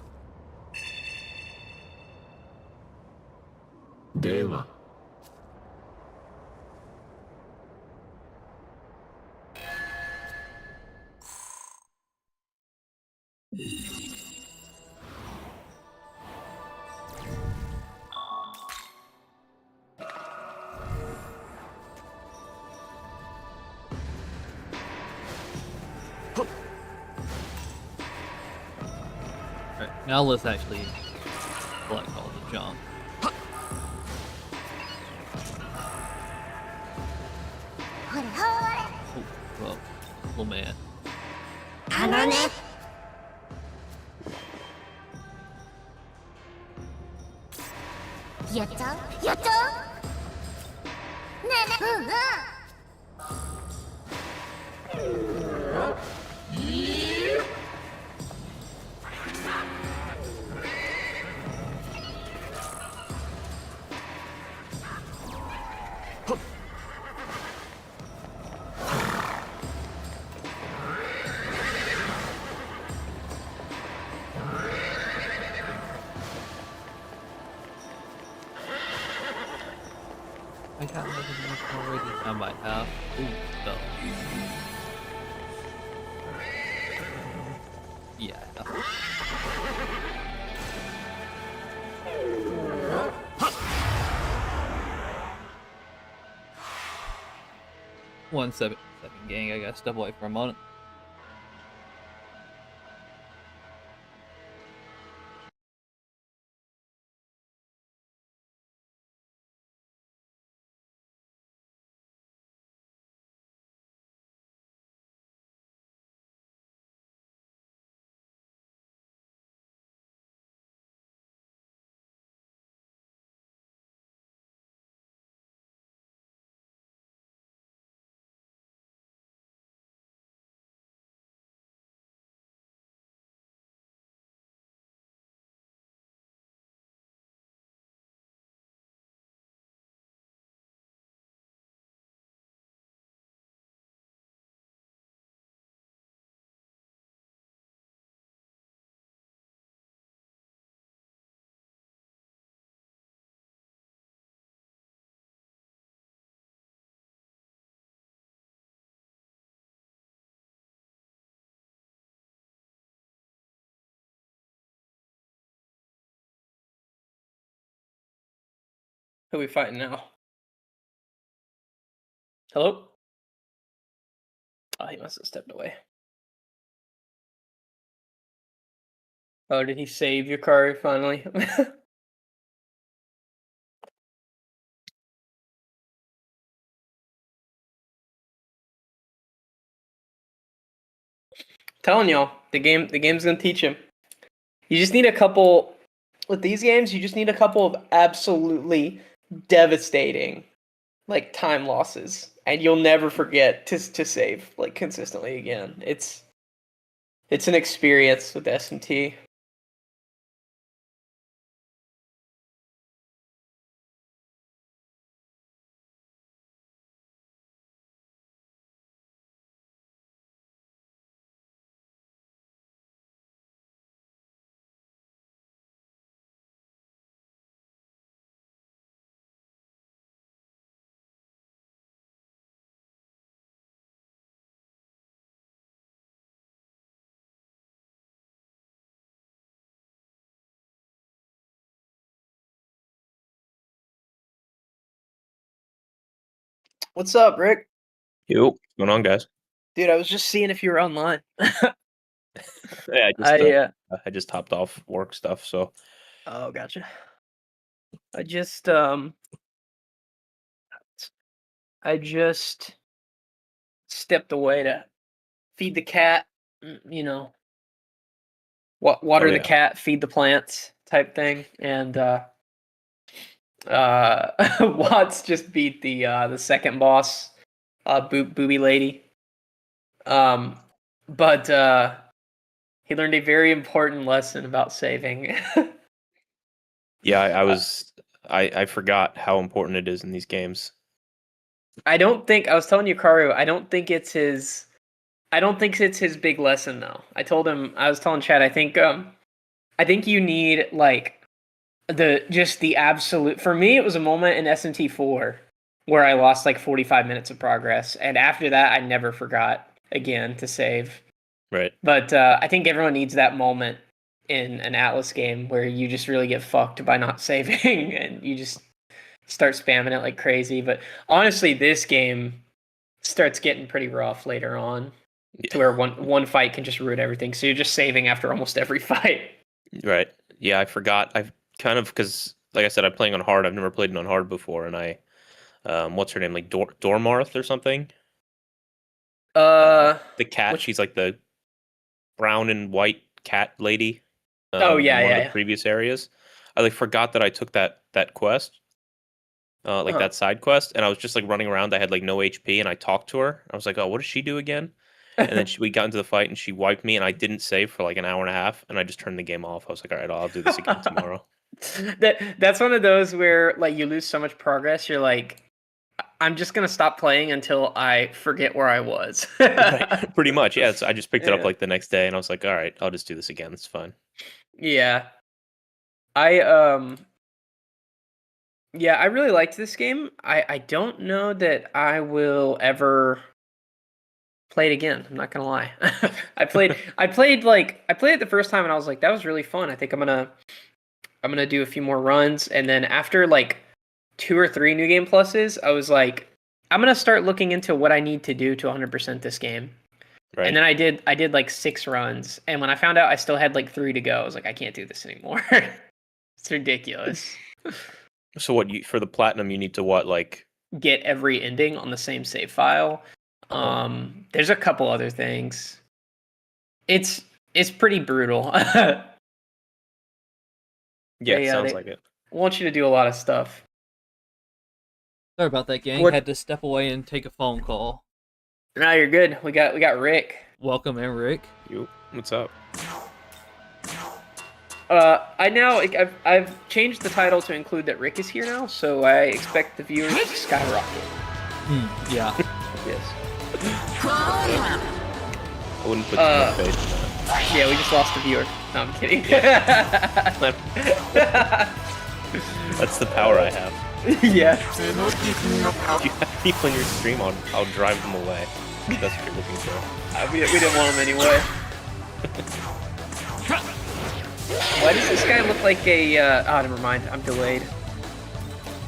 では。Alright, now let's actually collect all the junk. Oh, well, little man. あのね。やっちゃうやっちゃうねえねえうんうん I got another one already. I might have. Ooh, no. Yeah. I have. One second, gang. I gotta step away for a moment. Who are we fighting now? Hello? Oh, he must have stepped away. Oh, did he save your car finally? Telling y'all, the game's gonna teach him. You just need a couple with these games. You just need a couple of absolutely devastating, like, time losses, and you'll never forget to save like consistently again. It's an experience with SMT. What's up, Rick? Yo, what's going on, guys? Dude, I was just seeing if you were online. Yeah, I just hopped off work stuff, so Oh, gotcha. I just stepped away to feed the cat, you know, water the yeah. cat, feed the plants type thing, and Watts just beat the second boss, booby lady. But he learned a very important lesson about saving. Yeah, I forgot how important it is in these games. I was telling you, Karu, I don't think it's his big lesson though. I was telling Chad, I think you need like the absolute, for me it was a moment in SMT4 where I lost like 45 minutes of progress, and after that I never forgot again to save. Right. But I think everyone needs that moment in an Atlas game where you just really get fucked by not saving and you just start spamming it like crazy. But honestly, this game starts getting pretty rough later on, to where one fight can just ruin everything. So you're just saving after almost every fight. Right. Yeah, I forgot. I've kind of, because like I said, I'm playing on hard. I've never played it on hard before, and I what's her name, like Dormarth or something? The cat. She's like the brown and white cat lady. Oh yeah, in one yeah, of the previous areas. I like forgot that I took that quest, that side quest, and I was just like running around. I had like no HP, and I talked to her. I was like, "Oh, what does she do again?" And then we got into the fight, and she wiped me, and I didn't save for like an hour and a half, and I just turned the game off. I was like, "All right, I'll do this again tomorrow." That's one of those where like you lose so much progress. You're like, I'm just gonna stop playing until I forget where I was. Right. Pretty much, yeah. So I just picked it up like the next day, and I was like, "All right, I'll just do this again. It's fine." Yeah. I really liked this game. I don't know that I will ever play it again. I'm not gonna lie. I played it the first time and I was like, that was really fun. I think I'm gonna do a few more runs, and then after like 2 or 3 new game pluses, I was like, I'm gonna start looking into what I need to do to 100% this game. Right. And then I did like 6 runs, and when I found out I still had like 3 to go, I was like, I can't do this anymore. It's ridiculous. So for the platinum, you need to what, like get every ending on the same save file. There's a couple other things. It's pretty brutal. Yeah, sounds like it. I want you to do a lot of stuff. Sorry about that, gang. Had to step away and take a phone call. No, you're good. We got Rick. Welcome in, Rick. Yo, what's up? I've changed the title to include that Rick is here now, so I expect the viewers to skyrocket. Yeah. Yes. I wouldn't put too much faith in that. Yeah, we just lost a viewer. No, I'm kidding. That's the power I have. Yeah. If you have people in your stream, I'll drive them away. That's what you're looking for. We didn't want them anyway. Why does this guy look like a... oh, never mind. I'm delayed.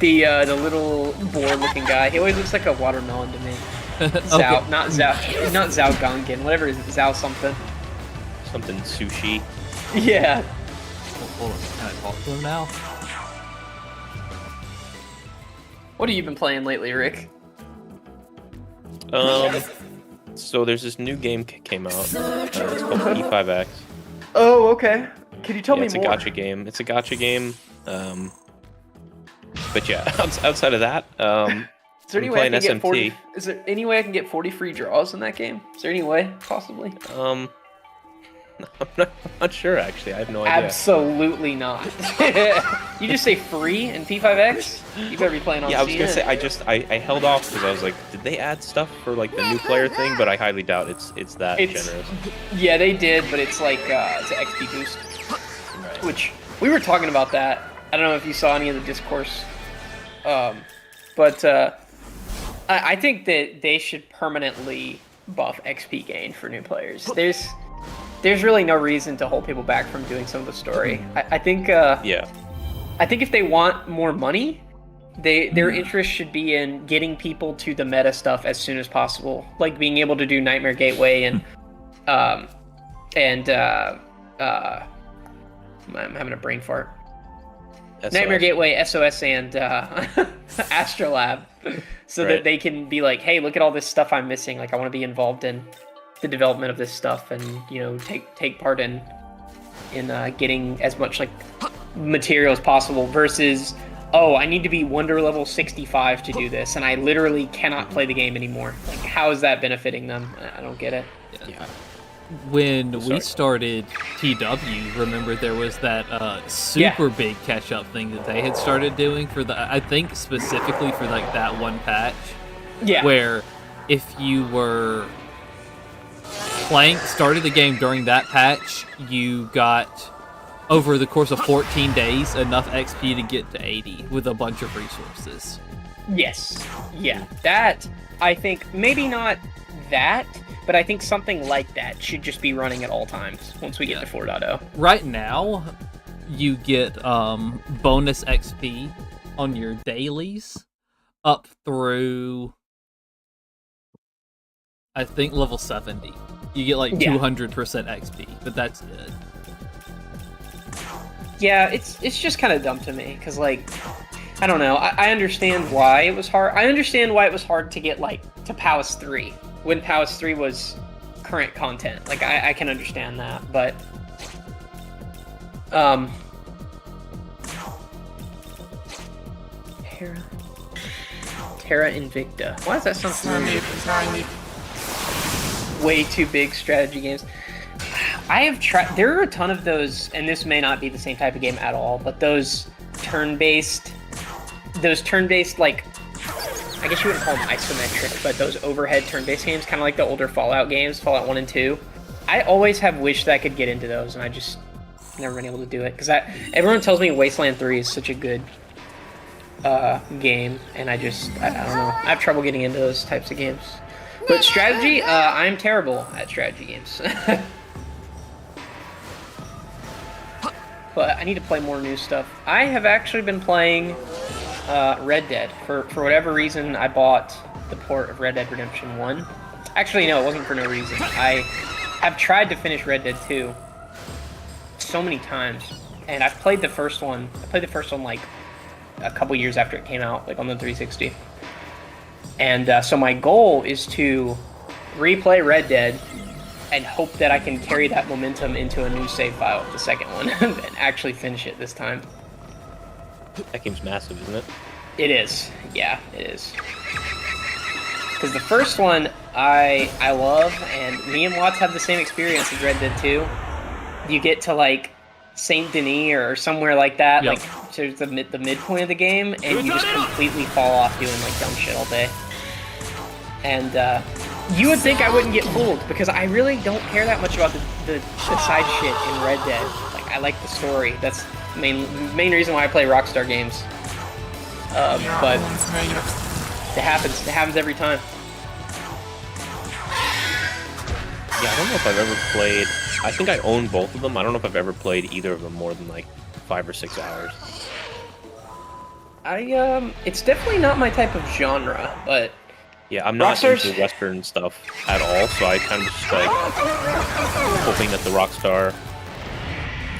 The little boar-looking guy. He always looks like a watermelon to me. Zhao, Okay. not Zhao Gongan. Whatever is it, Zhao something. Something sushi. Yeah. Hold on, can I talk to him now? What have you been playing lately, Rick? So there's this new game came out. It's called P5X. Oh, okay. Can you tell me It's more? a gacha game. It's a gacha game. But yeah, outside of that, Is there any I'm way I playing can get 40? SMT. Is there any way I can get 40 free draws in that game? Is there any way, possibly? I'm not sure actually. I have no idea. Absolutely not. You just say free in P5X? You better be playing on Yeah, I was Shin. gonna say I held off because I was like, did they add stuff for like the new player thing? But I highly doubt it's that generous. Yeah, they did, but it's like it's an XP boost. Which we were talking about that. I don't know if you saw any of the discourse, but I think that they should permanently buff XP gain for new players. There's really no reason to hold people back from doing some of the story. I think Yeah. I think if they want more money, their interest should be in getting people to the meta stuff as soon as possible, like being able to do Nightmare Gateway and I'm having a brain fart. SOS. Nightmare Gateway, SOS, and Astrolab, so that Right. they can be like, hey, look at all this stuff I'm missing. Like, I want to be involved in the development of this stuff, and take part in getting as much like material as possible. Versus, oh, I need to be Wonder level 65 to do this, and I literally cannot play the game anymore. Like, how is that benefiting them? I don't get it. Yeah. When we Sorry. started TW, remember there was that super big catch-up thing that they had started doing for I think specifically for like that one patch, Yeah. where if you were started the game during that patch, you got, over the course of 14 days, enough XP to get to 80 with a bunch of resources. Yes. Yeah. That, I think, maybe not that, but I think something like that should just be running at all times once we get to 4.0. Right now, you get bonus XP on your dailies up through, I think, level 70. You get like 200% XP, but that's it. Yeah, it's just kind of dumb to me, because, like, I don't know. I understand why it was hard. I understand why it was hard to get, like, to Palace 3, when Palace 3 was current content. Like, I can understand that, but... Terra Invicta. Why does that sound familiar? Way too big strategy games. I have tried. There are a ton of those, and this may not be the same type of game at all, but those turn-based, like, I guess you wouldn't call them isometric, but those overhead turn-based games, kind of like the older Fallout games, Fallout 1 and 2. I always have wished that I could get into those, and I just never been able to do it, because everyone tells me Wasteland 3 is such a good game, and I don't know. I have trouble getting into those types of games. But strategy, I'm terrible at strategy games. But I need to play more new stuff. I have actually been playing Red Dead. For whatever reason, I bought the port of Red Dead Redemption 1. Actually, no, it wasn't for no reason. I have tried to finish Red Dead 2 so many times, and I've played the first one. I played the first one like a couple years after it came out, like on the 360. And so my goal is to replay Red Dead and hope that I can carry that momentum into a new save file, the second one, and actually finish it this time. That game's massive, isn't it? It is. Yeah, it is. Because the first one I love, and me and Watts have the same experience as Red Dead 2. You get to like Saint Denis or somewhere like that, Yep. like to the midpoint of the game, and you just completely fall off doing like dumb shit all day. And you would think I wouldn't get fooled, because I really don't care that much about the side shit in Red Dead. Like, I like the story. That's the main reason why I play Rockstar games. But it happens every time. Yeah, I don't know if I've ever played... I think I own both of them. I don't know if I've ever played either of them more than like 5 or 6 hours. It's definitely not my type of genre, but Yeah, I'm not Rockstar's- into Western stuff at all, so I kind of just like hoping that the Rockstar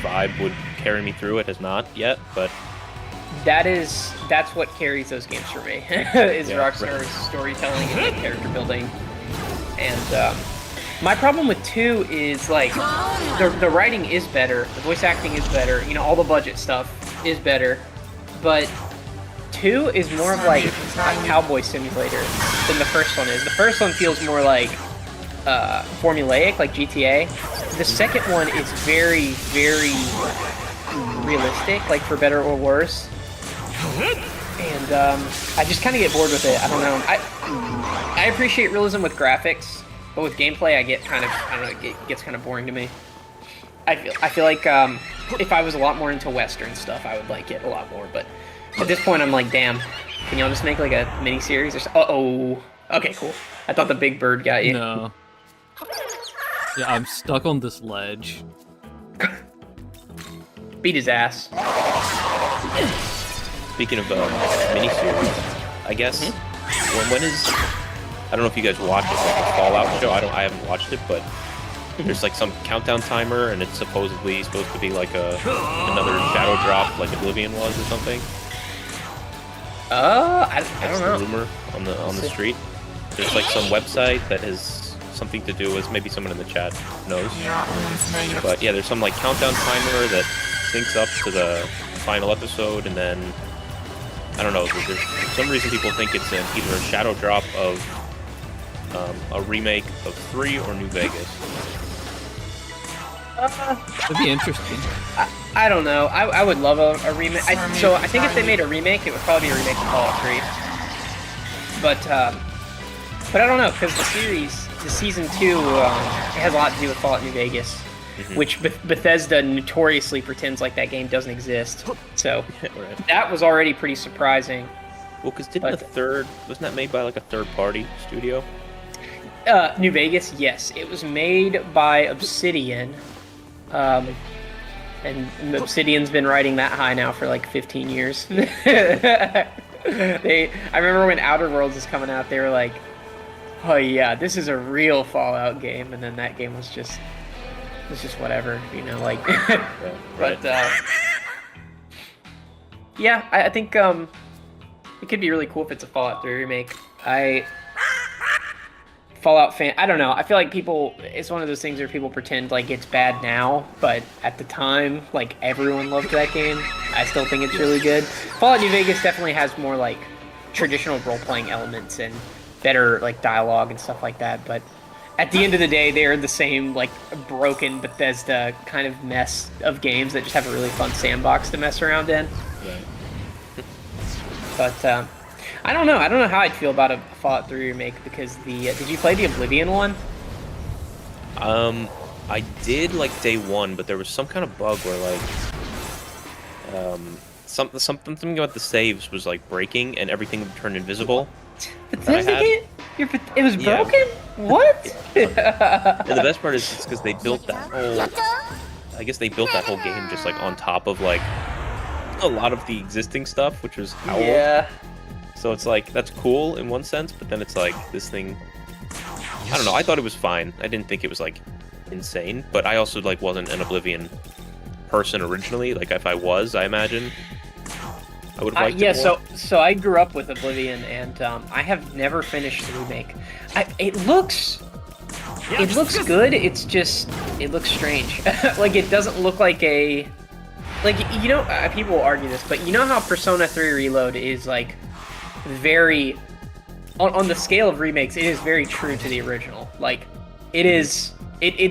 vibe would carry me through. It has not yet, but that's what carries those games for me. Is Yeah, Rockstar's storytelling and like, character building. And my problem with 2 is like the writing is better, the voice acting is better, you know, all the budget stuff is better, but 2 is more of like a cowboy simulator than the first one is. The first one feels more like formulaic, like GTA. The second one is very, very realistic, like for better or worse. And I just kind of get bored with it. I don't know. I appreciate realism with graphics, but with gameplay, I don't know, it gets kind of boring to me. I feel like if I was a lot more into Western stuff, I would like it a lot more. But at this point, I'm like, damn, can y'all just make like a mini series or so? Uh-oh. Okay, cool. I thought the big bird got you. No. Yeah, I'm stuck on this ledge. Beat his ass. speaking of miniseries, I guess when is I don't know if you guys watch it, like the Fallout show. I haven't watched it, but there's like some countdown timer, and it's supposedly supposed to be like another shadow drop, like Oblivion was or something. I That's don't know. the rumor on the street. There's like some website that has something to do with, maybe someone in the chat knows. But yeah, there's some like countdown timer that syncs up to the final episode, and then I don't know. There's for some reason people think it's either a shadow drop of a remake of 3 or New Vegas. It'd be interesting. I don't know. I would love a remake. So I think if they made a remake, it would probably be a remake of Fallout 3. But I don't know, because the season 2, it has a lot to do with Fallout New Vegas, which Bethesda notoriously pretends like that game doesn't exist. So Right. that was already pretty surprising. Well, because wasn't that made by like a third-party studio? New Vegas, yes, it was made by Obsidian, and Obsidian's been riding that high now for like 15 years. I remember when Outer Worlds was coming out, they were like, "Oh yeah, this is a real Fallout game," and then that game was just whatever, you know, like. Right. But yeah, I think it could be really cool if it's a Fallout 3 remake. Fallout fan, I don't know. I feel like it's one of those things where people pretend like it's bad now, but at the time, like everyone loved that game. I still think it's really good. Fallout New Vegas definitely has more like traditional role-playing elements and better like dialogue and stuff like that. But at the end of the day, they're the same like broken Bethesda kind of mess of games that just have a really fun sandbox to mess around in. Right. But I don't know. I don't know how I'd feel about a Fallout 3 remake because did you play the Oblivion one? I did like day 1, but there was some kind of bug where like something about the saves was like breaking and everything would turn invisible. Bethesda game? It was Yeah. broken? What? And the best part is it's because they built that whole. I guess they built that whole game just like on top of like a lot of the existing stuff, which was how old. Yeah. So it's like that's cool in one sense, but then it's like this thing. I don't know. I thought it was fine. I didn't think it was like insane, but I also like wasn't an Oblivion person originally. Like if I was, I imagine I would have liked it more. So I grew up with Oblivion, and I have never finished the remake. It looks good. It's just it looks strange. Like it doesn't look like a you know people will argue this, but you know how Persona 3 Reload is like very on the scale of remakes, it is very true to the original. Like it's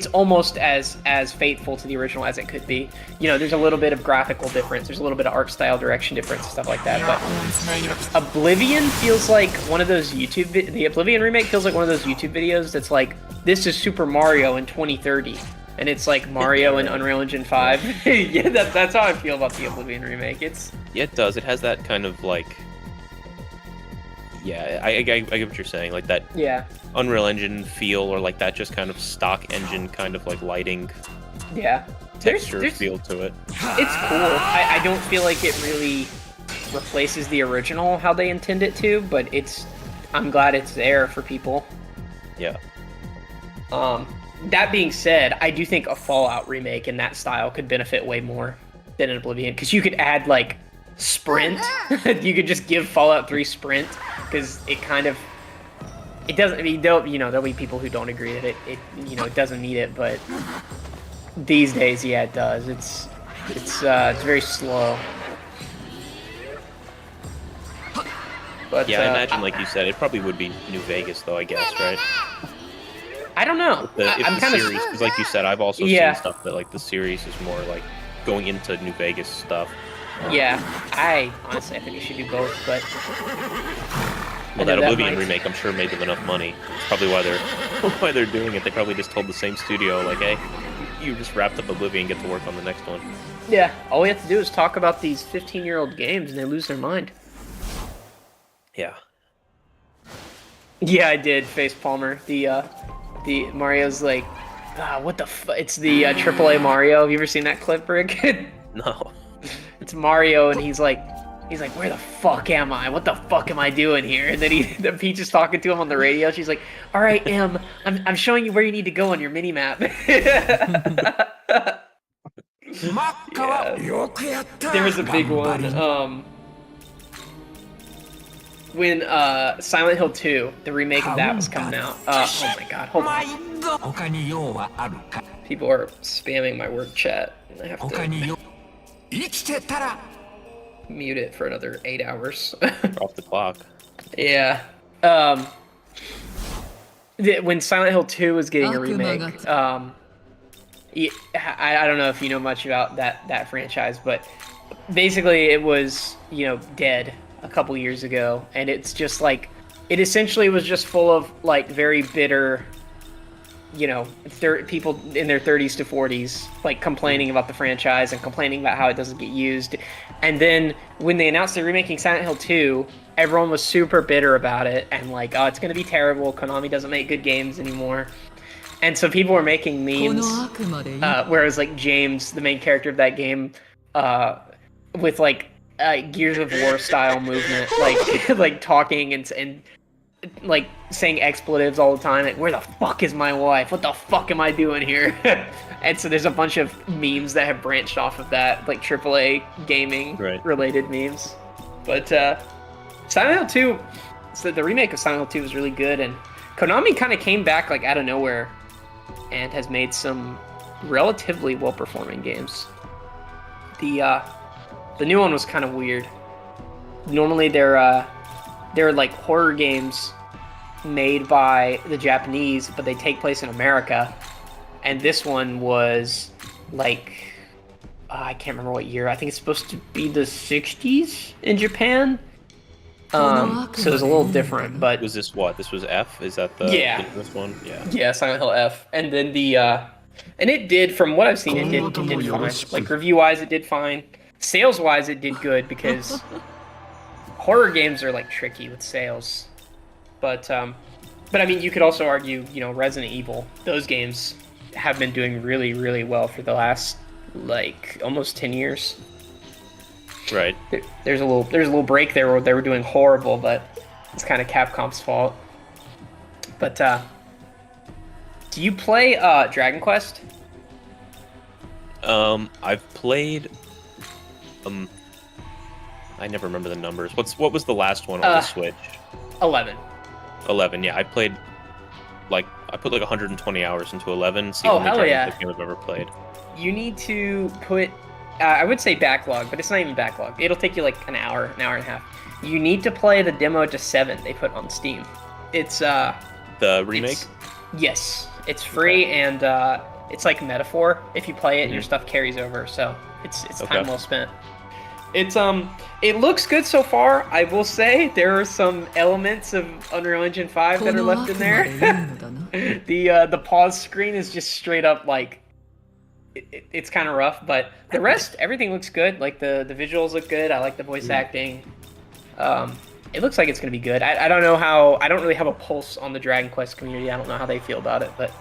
almost as faithful to the original as it could be. You know, there's a little bit of graphical difference, there's a little bit of art style direction difference, stuff like that. But Oblivion feels like one of those the Oblivion remake feels like one of those YouTube videos that's like, this is Super Mario in 2030. And it's like Mario and Unreal Engine 5. Yeah, that's how I feel about the Oblivion remake. Yeah, it does. It has that kind of like. Yeah, I get what you're saying. Like that Unreal Engine feel, or like that just kind of stock engine kind of like lighting. Yeah. Texture feel to it. It's cool. I don't feel like it really replaces the original how they intend it to, but I'm glad it's there for people. Yeah. That being said, I do think a Fallout remake in that style could benefit way more than an Oblivion, because you could add like sprint. You could just give Fallout 3 sprint, because it doesn't. I mean, there'll be people who don't agree that it doesn't need it, but these days, yeah, it does. It's very slow. But Yeah, I imagine, like you said, it probably would be New Vegas, though, I guess, right? I don't know. I'm kind of series, because like you said, I've also Yeah. seen stuff that like the series is more like going into New Vegas stuff. Yeah, I think you should do both, but Well, that Oblivion remake, I'm sure, made them enough money. It's probably why they're doing it. They probably just told the same studio, like, hey, you just wrapped up Oblivion, get to work on the next one. Yeah, all we have to do is talk about these 15-year-old games, and they lose their mind. Yeah. Yeah, I did, Face Palmer. The Mario's like, what the it's the AAA Mario. Have you ever seen that clip, Rick? No. It's Mario, and he's like, where the fuck am I? What the fuck am I doing here? And then the Peach is talking to him on the radio. She's like, all right, I'm showing you where you need to go on your mini map. Yeah. There was a big one. When Silent Hill 2, the remake of that was coming out. Oh my god, hold on. People are spamming my work chat. I have to mute it for another 8 hours. Off the clock. Yeah. When Silent Hill 2 was getting a remake, I don't know if you know much about that franchise, but basically it was, dead a couple years ago, and it's just like, it essentially was just full of like very bitter, people in their 30s to 40s, like complaining about the franchise and complaining about how it doesn't get used. And then when they announced they're remaking Silent Hill 2, everyone was super bitter about it and like, oh, it's going to be terrible. Konami doesn't make good games anymore. And so people were making memes, whereas like James, the main character of that game, with like Gears of War style movement, like talking and like saying expletives all the time, like, where the fuck is my wife? What the fuck am I doing here? And so there's a bunch of memes that have branched off of that, like AAA gaming related memes. But Silent Hill 2, so the remake of Silent Hill 2 was really good, and Konami kind of came back like out of nowhere and has made some relatively well-performing games. The new one was kind of weird. Normally they're like horror games made by the Japanese, but they take place in America. And this one was like, I can't remember what year. I think it's supposed to be the 60s in Japan. So it was a little different, but... Was this what? This was F? Is that the this one? Yeah. Yeah, Silent Hill F. And then and it did, from what I've seen, it did fine. Like, review-wise, it did fine. Sales-wise, it did good, because horror games are, like, tricky with sales. But I mean, you could also argue, Resident Evil. Those games have been doing really, really well for the last, like, almost 10 years. Right. There's a little break there where they were doing horrible, but it's kind of Capcom's fault. But do you play Dragon Quest? I've played. I never remember the numbers. What was the last one on the Switch? 11. 11. Yeah, I played. I put like 120 hours into 11. It's the Oh, only hell Dragon yeah. Quest game I've ever played. You need to put, I would say backlog, but it's not even backlog. It'll take you like an hour and a half. You need to play the demo to 7 they put on Steam. It's the remake. Yes, it's free, and it's like Metaphor. If you play it, your stuff carries over, so it's time well spent. It looks good so far. I will say there are some elements of Unreal Engine 5 that are left in there. The pause screen is just straight up like, it's kind of rough, but the rest, everything looks good. Like the visuals look good. I like the voice acting. It looks like it's gonna be good. I don't know how. I don't really have a pulse on the Dragon Quest community. I don't know how they feel about it, but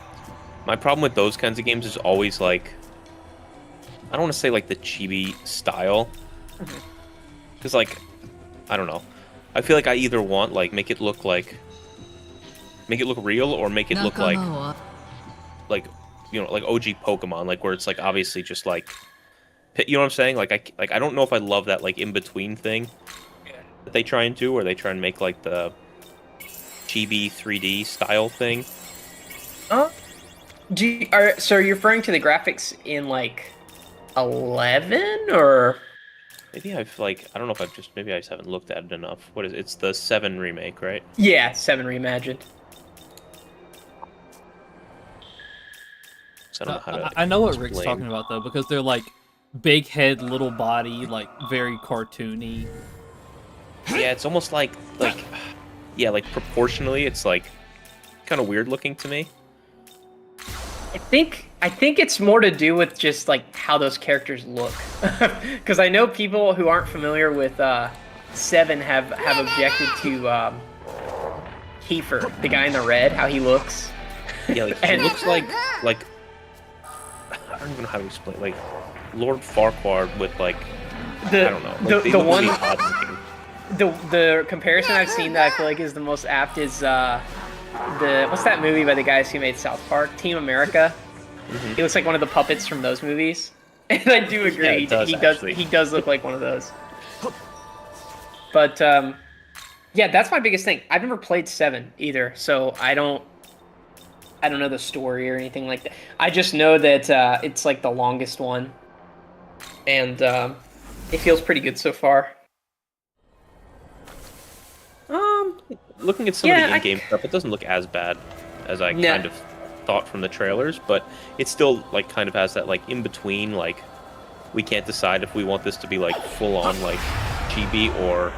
My problem with those kinds of games is always like, I don't want to say like the chibi style, because like I don't know. I feel like I either want like make it look real or make it look like like OG Pokemon, like where it's like obviously just like you know what I'm saying? Like I don't know if I love that like in between thing that they try and do, where they try and make like the chibi 3D style thing. So are you referring to the graphics in like 11 or? Maybe I've like I don't know if I've just maybe I just haven't looked at it enough. What is it? It's the 7 remake, right? Yeah, 7 reimagined. So I don't know how to. I know what Rick's explain. talking about though, because they're like big head, little body, like very cartoony. Yeah, it's almost like yeah, like proportionally, it's like kind of weird looking to me. I think it's more to do with just like how those characters look, because I know people who aren't familiar with 7 have objected to Kiefer, the guy in the red, how he looks. Yeah, like he looks like I don't even know how to explain, like Lord Farquaad with like I don't know, like, the one really odd looking. the comparison I've seen that I feel like is the most apt is what's that movie by the guys who made South Park, Team America? Mm-hmm. He looks like one of the puppets from those movies, and I do agree. Yeah, he does look like one of those. But yeah, that's my biggest thing. I've never played 7 either, so I don't know the story or anything like that. I just know that it's like the longest one, and it feels pretty good so far. Looking at some of the in-game stuff, it doesn't look as bad as I kind of thought from the trailers, but it still like kind of has that like in between, like we can't decide if we want this to be like full on like chibi or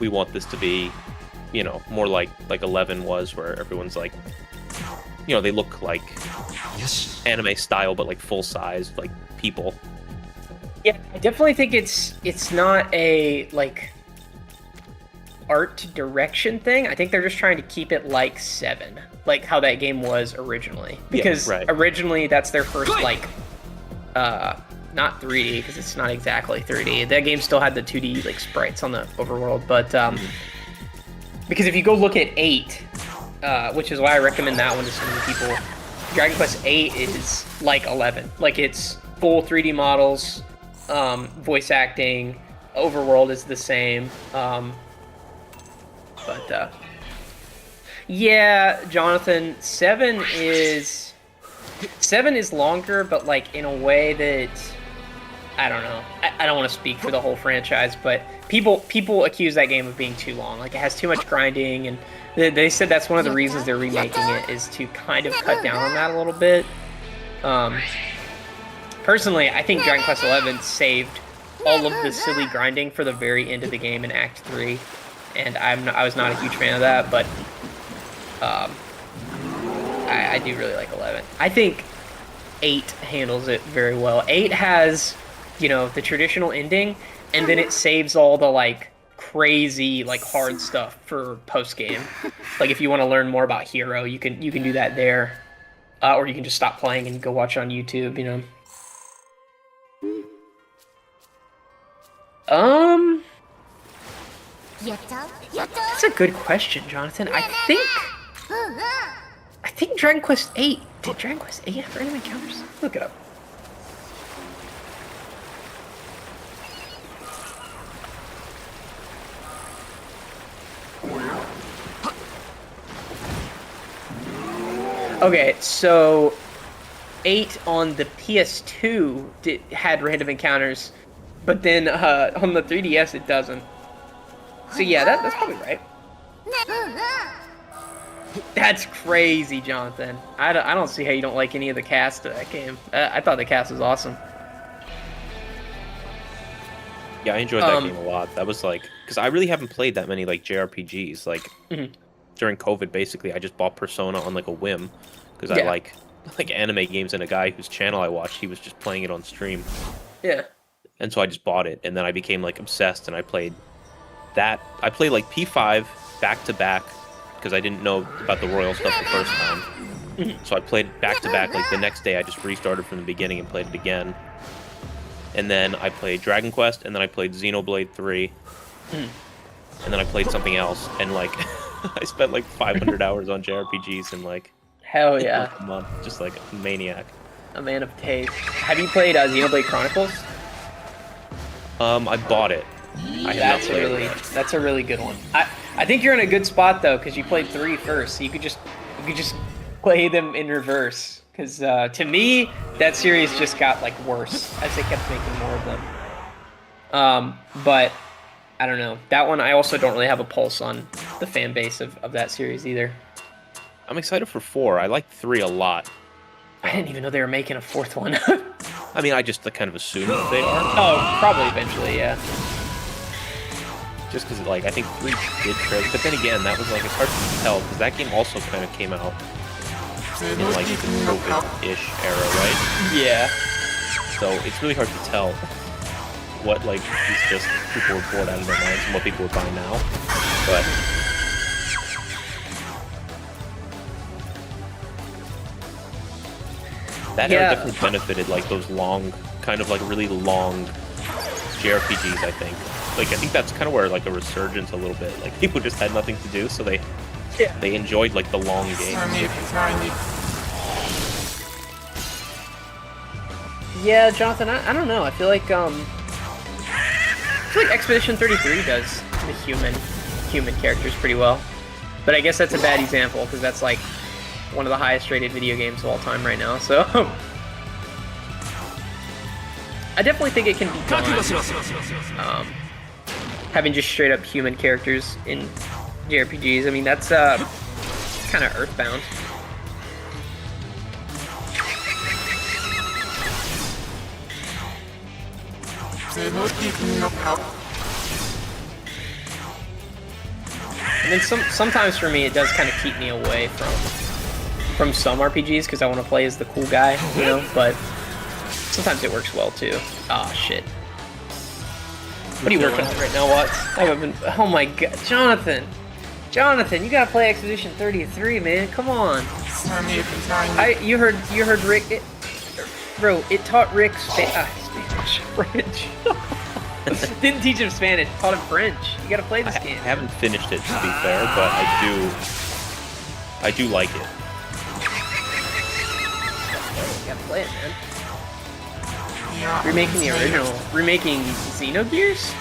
we want this to be, you know, more like 11 was, where everyone's like, you know, they look like anime style but like full size like people. Yeah, I definitely think it's not a like art direction thing. I think they're just trying to keep it like 7, like how that game was originally, because originally that's their first like not 3D, because it's not exactly 3D. That game still had the 2D like sprites on the overworld, but because if you go look at 8, which is why I recommend that one to so many people, Dragon Quest 8 is like 11. Like it's full 3D models, voice acting, overworld is the same. But yeah, Jonathan, 7 is longer, but like in a way that I don't know. I don't want to speak for the whole franchise, but people accuse that game of being too long. Like it has too much grinding, and they said that's one of the reasons they're remaking it, is to kind of cut down on that a little bit. Personally, I think Dragon Quest XI saved all of the silly grinding for the very end of the game in Act 3. And I was not a huge fan of that, but I do really like 11. I think 8 handles it very well. 8 has, you know, the traditional ending, and then it saves all the like crazy like hard stuff for post game. Like if you want to learn more about Hero, you can do that there, or you can just stop playing and go watch on YouTube. You know. That's a good question, Jonathan. I think Dragon Quest 8. Did Dragon Quest 8 have random encounters? Look it up. Okay, so 8 on the PS2 had random encounters, but then on the 3DS it doesn't. So yeah, that's probably right. That's crazy, Jonathan. I don't see how you don't like any of the cast of that game. I thought the cast was awesome. Yeah, I enjoyed that game a lot. That was like, because I really haven't played that many like JRPGs. Like during COVID, basically, I just bought Persona on like a whim because I like anime games, and a guy whose channel I watched, he was just playing it on stream. Yeah. And so I just bought it, and then I became like obsessed, and I played that. I played like P5 back to back because I didn't know about the Royal stuff the first time. So I played back to back. Like the next day, I just restarted from the beginning and played it again. And then I played Dragon Quest, and then I played Xenoblade 3, and then I played something else, and like I spent like 500 hours on JRPGs in like Hell yeah. a month, just like a maniac. A man of taste. Have you played Xenoblade Chronicles? I bought it. I have not played it yet. That's a really good one. I think you're in a good spot though, because you played 3 first, so you could just play them in reverse. Because to me, that series just got like worse as they kept making more of them. But I don't know. That one, I also don't really have a pulse on the fan base of that series either. I'm excited for 4. I like 3 a lot. I didn't even know they were making a 4th one. I mean, I just kind of assumed that they are. Oh, probably eventually, yeah. Just because, like, I think 3 did trip. But then again, that was, like, it's hard to tell, because that game also kind of came out in, like, the COVID-ish era, right? Yeah. So it's really hard to tell what, like, is just people were bored out of their minds and what people would buy now. But that era definitely benefited, like, those long, kind of, like, really long JRPGs, I think. Like, I think that's kind of where, like, a resurgence a little bit. Like, people just had nothing to do, so they enjoyed, like, the long games. Yeah, Jonathan, I don't know. I feel like Expedition 33 does the human characters pretty well. But I guess that's a bad example, because that's, like, one of the highest rated video games of all time right now, so I definitely think it can be done. Having just straight up human characters in JRPGs, I mean, that's kind of Earthbound. And then sometimes for me, it does kind of keep me away from some RPGs because I want to play as the cool guy, you know, but sometimes it works well too. Ah, shit. What are you working on right now, Watts? I haven't been. Oh my god, Jonathan, you gotta play Expedition 33, man. Come on. You heard Rick. Bro, it taught Rick Spanish, French. Didn't teach him Spanish. Taught him French. You gotta play this game. I haven't finished it, to be fair, but I do like it. You gotta play it, man. Remaking the original. Remaking Xenogears?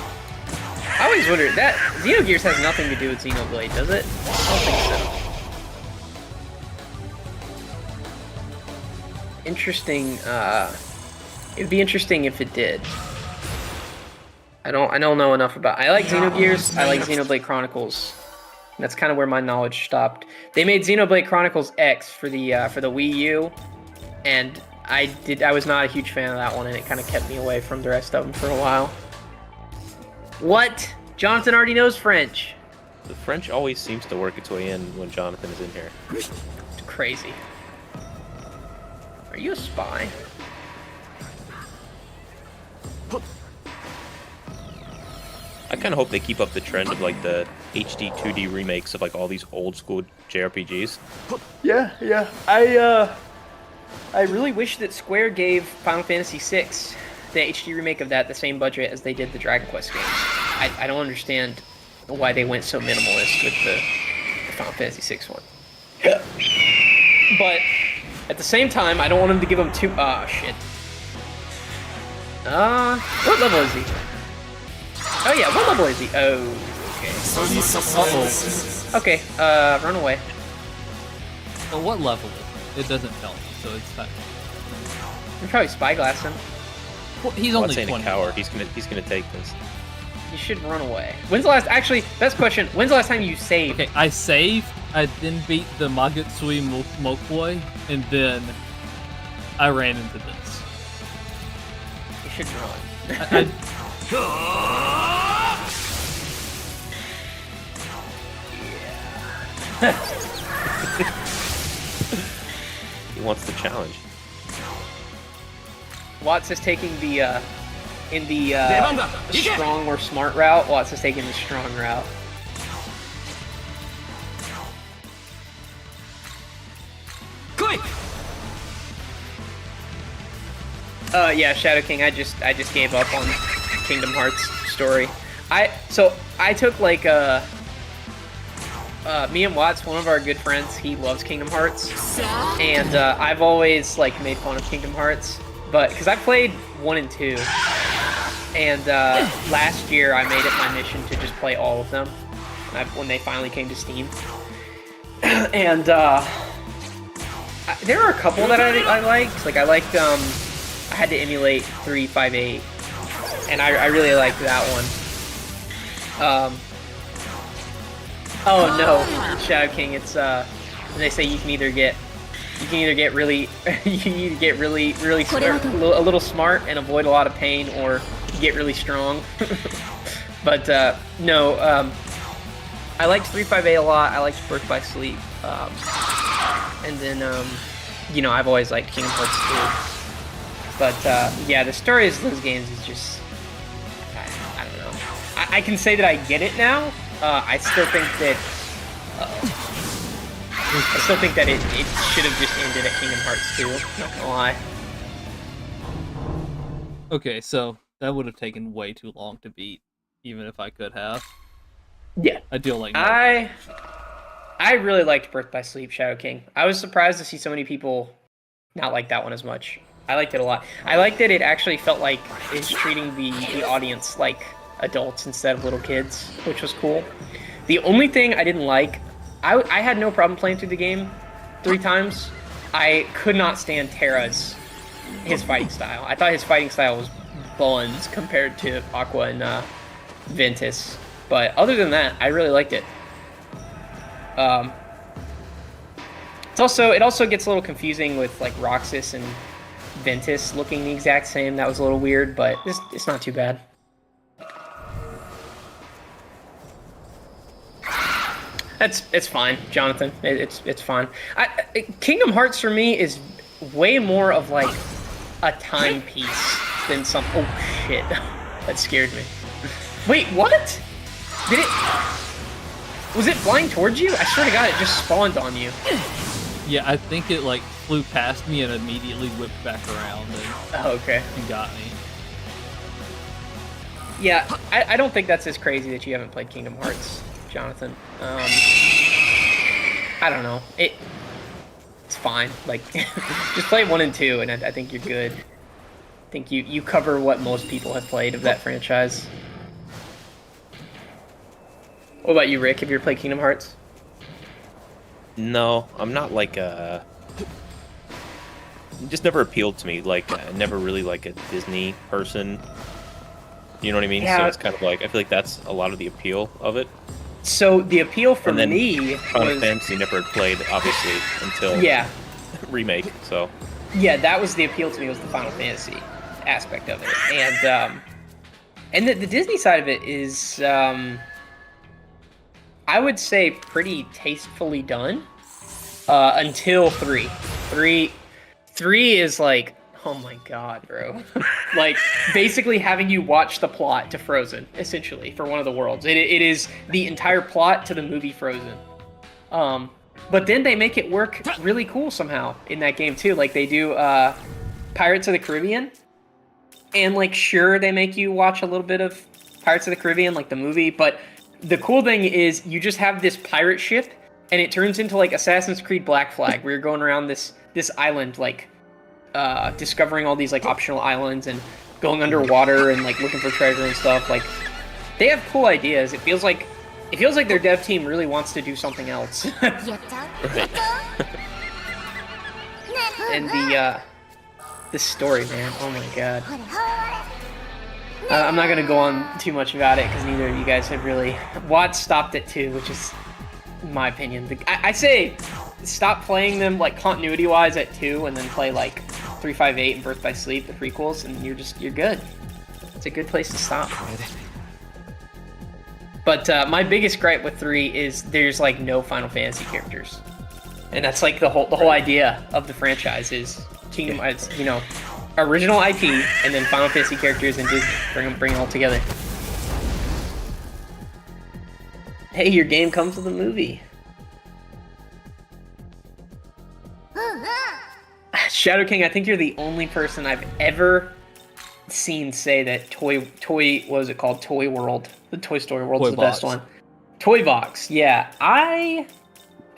I always wondered, that Xenogears has nothing to do with Xenoblade, does it? I don't think so. Interesting, it'd be interesting if it did. I don't know enough about. I like Xenogears. I like Xenoblade Chronicles. That's kind of where my knowledge stopped. They made Xenoblade Chronicles X for the Wii U, and I was not a huge fan of that one, and it kind of kept me away from the rest of them for a while. What? Jonathan already knows French. The French always seems to work its way in when Jonathan is in here. It's crazy. Are you a spy? I kind of hope they keep up the trend of like the HD 2D remakes of like all these old school JRPGs. Yeah. I really wish that Square gave Final Fantasy VI, the HD remake of that, the same budget as they did the Dragon Quest games. I don't understand why they went so minimalist with the Final Fantasy VI one. But at the same time, I don't want them to give them too. Ah, shit. What level is he? Oh yeah, what level is he? Oh, okay. Okay, run away. So what level is it? It doesn't tell me, so it's fine. You probably spyglass him. Well, he's only ain't 20. a coward. He's gonna take this. You should run away. When's the last? Actually, best question. When's the last time you saved? Okay, I saved. I then beat the Magutsui Mokoi, and then I ran into this. You should run. He wants the challenge. Watts is taking the strong or smart route. Watts is taking the strong route. Yeah, Shadow King. I just gave up on Kingdom Hearts story. I took like me and Watts, one of our good friends, he loves Kingdom Hearts, and I've always like made fun of Kingdom Hearts, but because I played 1 and 2, and last year I made it my mission to just play all of them when they finally came to Steam, and there are a couple that I liked. Like I liked I had to emulate 358, and I really liked that one. Oh no, Shadow King, it's they say you can either get really smart, a little smart and avoid a lot of pain, or get really strong. But no, I liked 358 a lot. I liked Birth by Sleep, and then you know, I've always liked Kingdom Hearts 2. But yeah, the stories of those games is just I don't know. I can say that I get it now. I still think that it should have just ended at Kingdom Hearts 2. Not gonna lie. Okay, so that would have taken way too long to beat, even if I could have. Yeah, I feel like I really liked Birth by Sleep, Shadow King. I was surprised to see so many people not like that one as much. I liked it a lot. I liked that it actually felt like it's treating the audience like adults instead of little kids, which was cool. The only thing I didn't like, I had no problem playing through the game 3 times. I could not stand his fighting style. I thought his fighting style was buns compared to Aqua and Ventus. But other than that, I really liked it. It also gets a little confusing with like Roxas and Ventus looking the exact same. That was a little weird, but it's not too bad. It's fine, Jonathan. It's fine. Kingdom Hearts for me is way more of like a timepiece than some. Oh shit, that scared me. Wait, what? Did it? Was it flying towards you? I swear to God, it just spawned on you. Yeah, I think it like flew past me and immediately whipped back around okay. and got me. Yeah, I don't think that's as crazy that you haven't played Kingdom Hearts, Jonathan. I don't know. It's fine. Like, just play 1 and 2, and I think you're good. I think you cover what most people have played of that franchise. What about you, Rick? Have you ever played Kingdom Hearts? No, I'm not like it just never appealed to me. Like, never really like a Disney person. You know what I mean? Yeah. So it's kind of like, I feel like that's a lot of the appeal of it. So the appeal for And then me Final was... Fantasy never had played, obviously, until remake. So yeah, that was the appeal to me, was the Final Fantasy aspect of it, and the Disney side of it is, I would say, pretty tastefully done until 3. 3 is like, oh my god, bro. Like, basically having you watch the plot to Frozen, essentially, for one of the worlds. It is the entire plot to the movie Frozen. But then they make it work really cool somehow in that game, too. Like, they do Pirates of the Caribbean. And, like, sure, they make you watch a little bit of Pirates of the Caribbean, like the movie. But the cool thing is you just have this pirate ship, and it turns into, like, Assassin's Creed Black Flag, where you're going around this island, like, discovering all these like optional islands and going underwater and like looking for treasure and stuff. Like, they have cool ideas. It feels like their dev team really wants to do something else. And the story, man, oh my god. I'm not gonna go on too much about it because neither of you guys have really. Watts stopped at 2, which is, in my opinion, I say stop playing them like continuity wise at 2 and then play like 358 and Birth by Sleep, the prequels, and you're good. It's a good place to stop. But my biggest gripe with 3 is there's like no Final Fantasy characters, and that's like the whole idea of the franchise is Kingdom Hearts, you know, original IP and then Final Fantasy characters and Disney bring it all together. Hey, your game comes with a movie. Shadow King, I think you're the only person I've ever seen say that what was it called? Toy World. The Toy Story World's Toy the Box. best one. Toy Box, yeah. I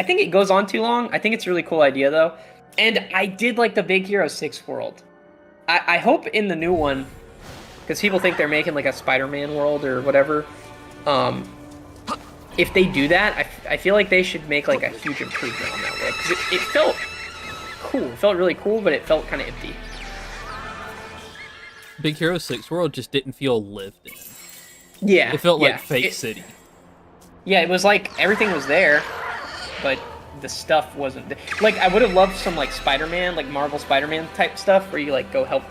think it goes on too long. I think it's a really cool idea though. And I did like the Big Hero 6 world. I hope in the new one, because people think they're making like a Spider-Man world or whatever. If they do that, I feel like they should make like a huge improvement on that world. Because it felt cool. It felt really cool, but it felt kind of empty. Big Hero 6 World just didn't feel lived in. Yeah. It felt yeah. like Fake City. Yeah, it was like everything was there, but the stuff wasn't there. Like, I would have loved some like Spider-Man, like Marvel Spider-Man type stuff where you like go help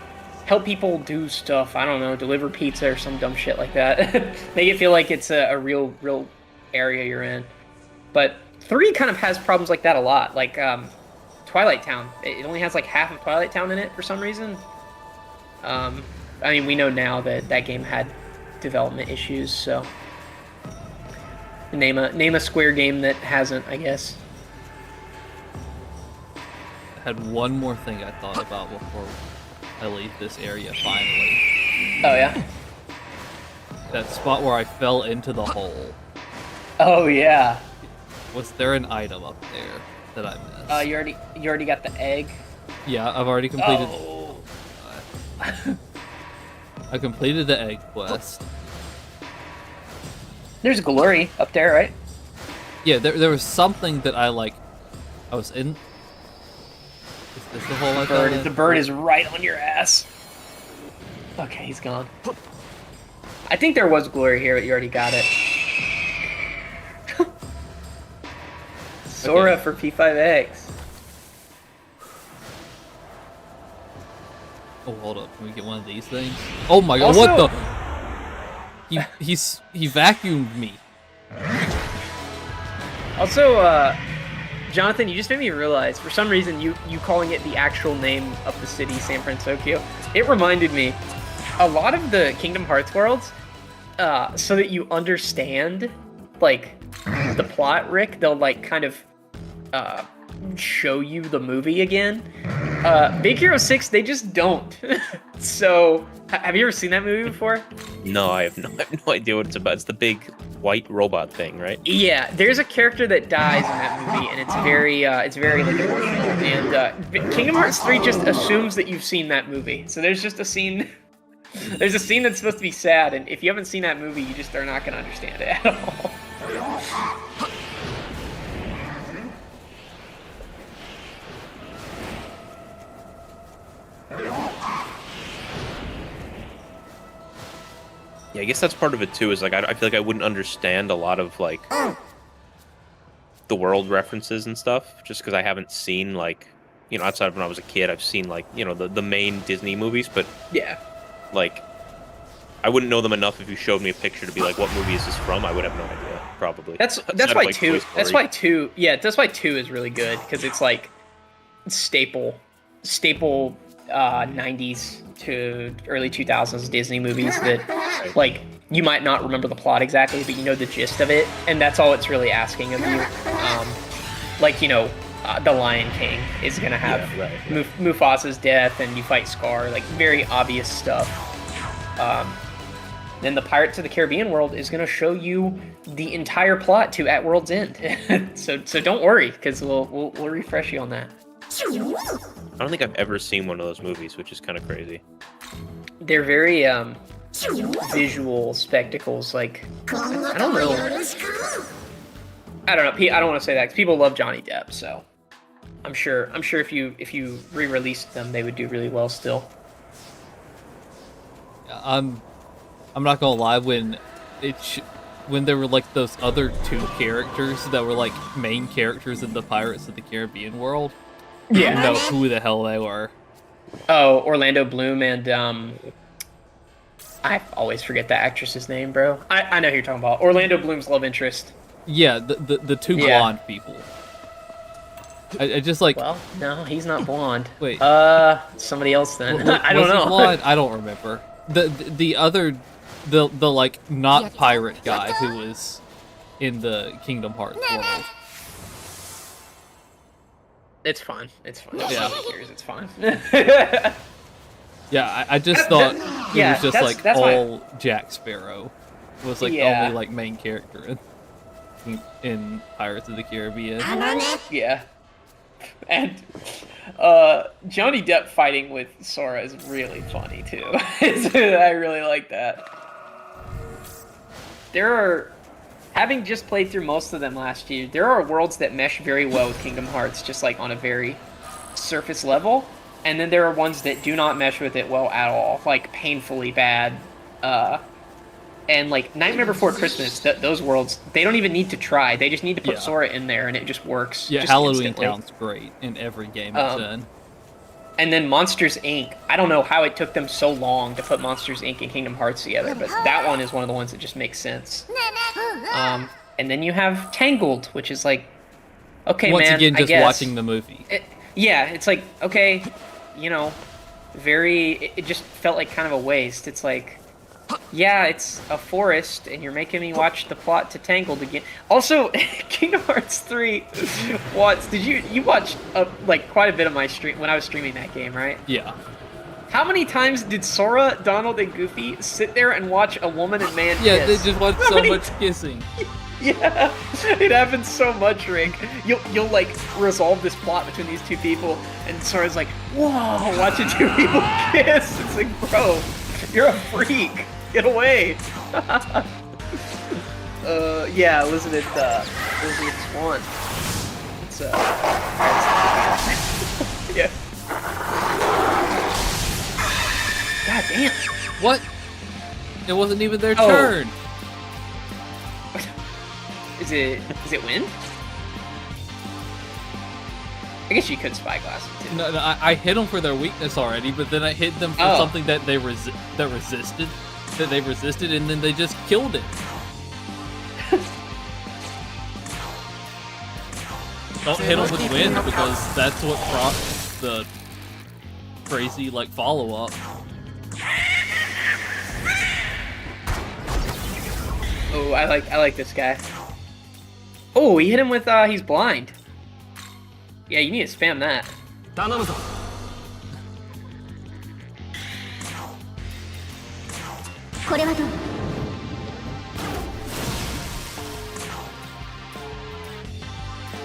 people do stuff. I don't know, deliver pizza or some dumb shit like that. Make it feel like it's a real area you're in. But 3 kind of has problems like that a lot. Like Twilight Town, it only has like half of Twilight Town in it for some reason. I mean, we know now that that game had development issues, so name a Square game that hasn't, I guess. I had one more thing I thought about before I leave this area finally. Oh yeah. That spot where I fell into the hole. Oh yeah. Was there an item up there that I missed? You already got the egg. Yeah, I've already completed. Oh. I completed the egg quest. There's glory up there, right? Yeah, there was something that I was in. Is this the hole I fell in? The bird is right on your ass. Okay, he's gone. I think there was glory here, but you already got it. Sora for P5X. Oh, hold up. Can we get one of these things? Oh my god, Also- what the? He vacuumed me. Also, Jonathan, you just made me realize, for some reason, you calling it the actual name of the city, San Francisco, it reminded me, a lot of the Kingdom Hearts worlds, so that you understand, like, the plot, Rick, they'll, like, kind of, show you the movie again. Big Hero 6, they just don't. So, have you ever seen that movie before? No, I have no idea what it's about. It's the big white robot thing, right? Yeah, there's a character that dies in that movie, and it's very like emotional. And Kingdom Hearts 3 just assumes that you've seen that movie. So there's just a scene. There's a scene that's supposed to be sad, and if you haven't seen that movie, you just are not gonna understand it at all. Yeah, I guess that's part of it too. Is like I feel like I wouldn't understand a lot of like the world references and stuff, just because I haven't seen like outside of when I was a kid, I've seen like the main Disney movies, but Yeah. like I wouldn't know them enough if you showed me a picture to be like, what movie is this from? I would have no idea, probably. That's Outside of, why like, two. Toy That's Story. why two. Yeah, that's why 2 is really good because it's like staple 90s to early 2000s Disney movies that like you might not remember the plot exactly, but you know the gist of it, and that's all it's really asking of you. The Lion King is gonna have Mufasa's death, and you fight Scar, like very obvious stuff. Then the Pirates of the Caribbean world is gonna show you the entire plot to At World's End. so don't worry, because we'll refresh you on that. I don't think I've ever seen one of those movies, which is kind of crazy. They're very visual spectacles. Like I don't know. I don't know. I don't want to say that because people love Johnny Depp, so I'm sure if you re-released them, they would do really well still. I'm not gonna lie, when there were like those other 2 characters that were like main characters in the Pirates of the Caribbean world, I didn't know who the hell they were. Oh, Orlando Bloom and I always forget the actress's name, bro. I know who you're talking about. Orlando Bloom's love interest. Yeah, the 2 blonde people. I just like. Well, no, he's not blonde. Wait. Somebody else then. Was I don't he know. blonde? I don't remember. The other, the like not pirate guy who was in the Kingdom Hearts world. It's fine. It's fine. Yeah. Nobody cares. It's fine. Yeah, I just thought it was just like that's my- all Jack Sparrow was like the Yeah. only like main character in Pirates of the Caribbean. Yeah. And Johnny Depp fighting with Sora is really funny too. I really like that. There are, having just played through most of them last year, there are worlds that mesh very well with Kingdom Hearts, just like on a very surface level. And then there are ones that do not mesh with it well at all, like painfully bad. And like Nightmare Before Christmas, those worlds, they don't even need to try. They just need to put Sora in there, and it just works. Yeah, just Halloween instantly. Town's great in every game it's in. And then Monsters Inc. I don't know how it took them so long to put Monsters Inc. and Kingdom Hearts together, but that one is one of the ones that just makes sense. And then you have Tangled, which is like, okay, Once man, again, I just guess. watching the movie. Yeah, it's like, okay, you know, it just felt like kind of a waste. It's like, yeah, it's a forest, and you're making me watch the plot to Tangled again. Also, Kingdom Hearts 3, Watts, did you watched like quite a bit of my stream when I was streaming that game, right? Yeah. How many times did Sora, Donald, and Goofy sit there and watch a woman and man Yeah, kiss? they just watch How so many much kissing. Yeah, it happens so much, Rick. You'll like resolve this plot between these two people, and Sora's like, "Whoa, watching two people kiss." It's like, bro, you're a freak. Get away. Yeah, Elizabeth Swan. It's yeah. God damn. What? It wasn't even their Oh. turn. Is it wind? I guess you could spyglass it too. No, I hit them for their weakness already, but then I hit them for something that they resisted, and then they just killed it. Don't hit them with wind because that's what prompts the crazy like follow up. Oh, I like this guy. Oh, he hit him with he's blind. Yeah, you need to spam that.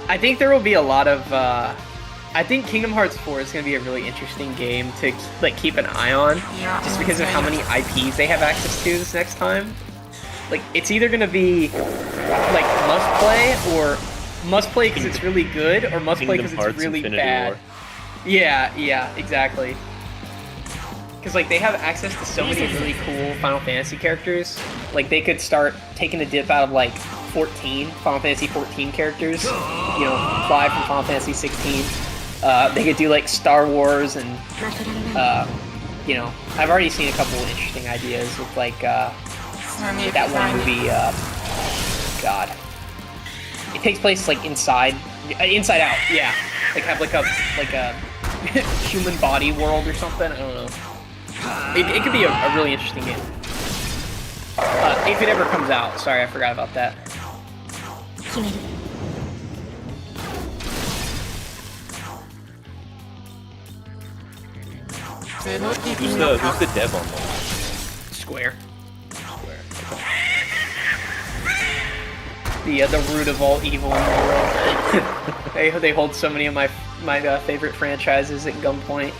I think there will be a lot of I think Kingdom Hearts 4 is going to be a really interesting game to like keep an eye on, just because of how many IPs they have access to this next time. Like, it's either going to be like must play because it's really good, or must play because it's really Infinity bad. War. Yeah, exactly. Because like they have access to so many really cool Final Fantasy characters. Like they could start taking a dip out of like 14 Final Fantasy 14 characters. You know, 5 from Final Fantasy 16. They could do like Star Wars and you know, I've already seen a couple of interesting ideas with like that one movie. God, it takes place like Inside Out. Yeah, like have like a human body world or something. I don't know. It could be a really interesting game. If it ever comes out. Sorry, I forgot about that. Who's the dev on that? Square. The root of all evil in the world. they hold so many of my favorite franchises at gunpoint.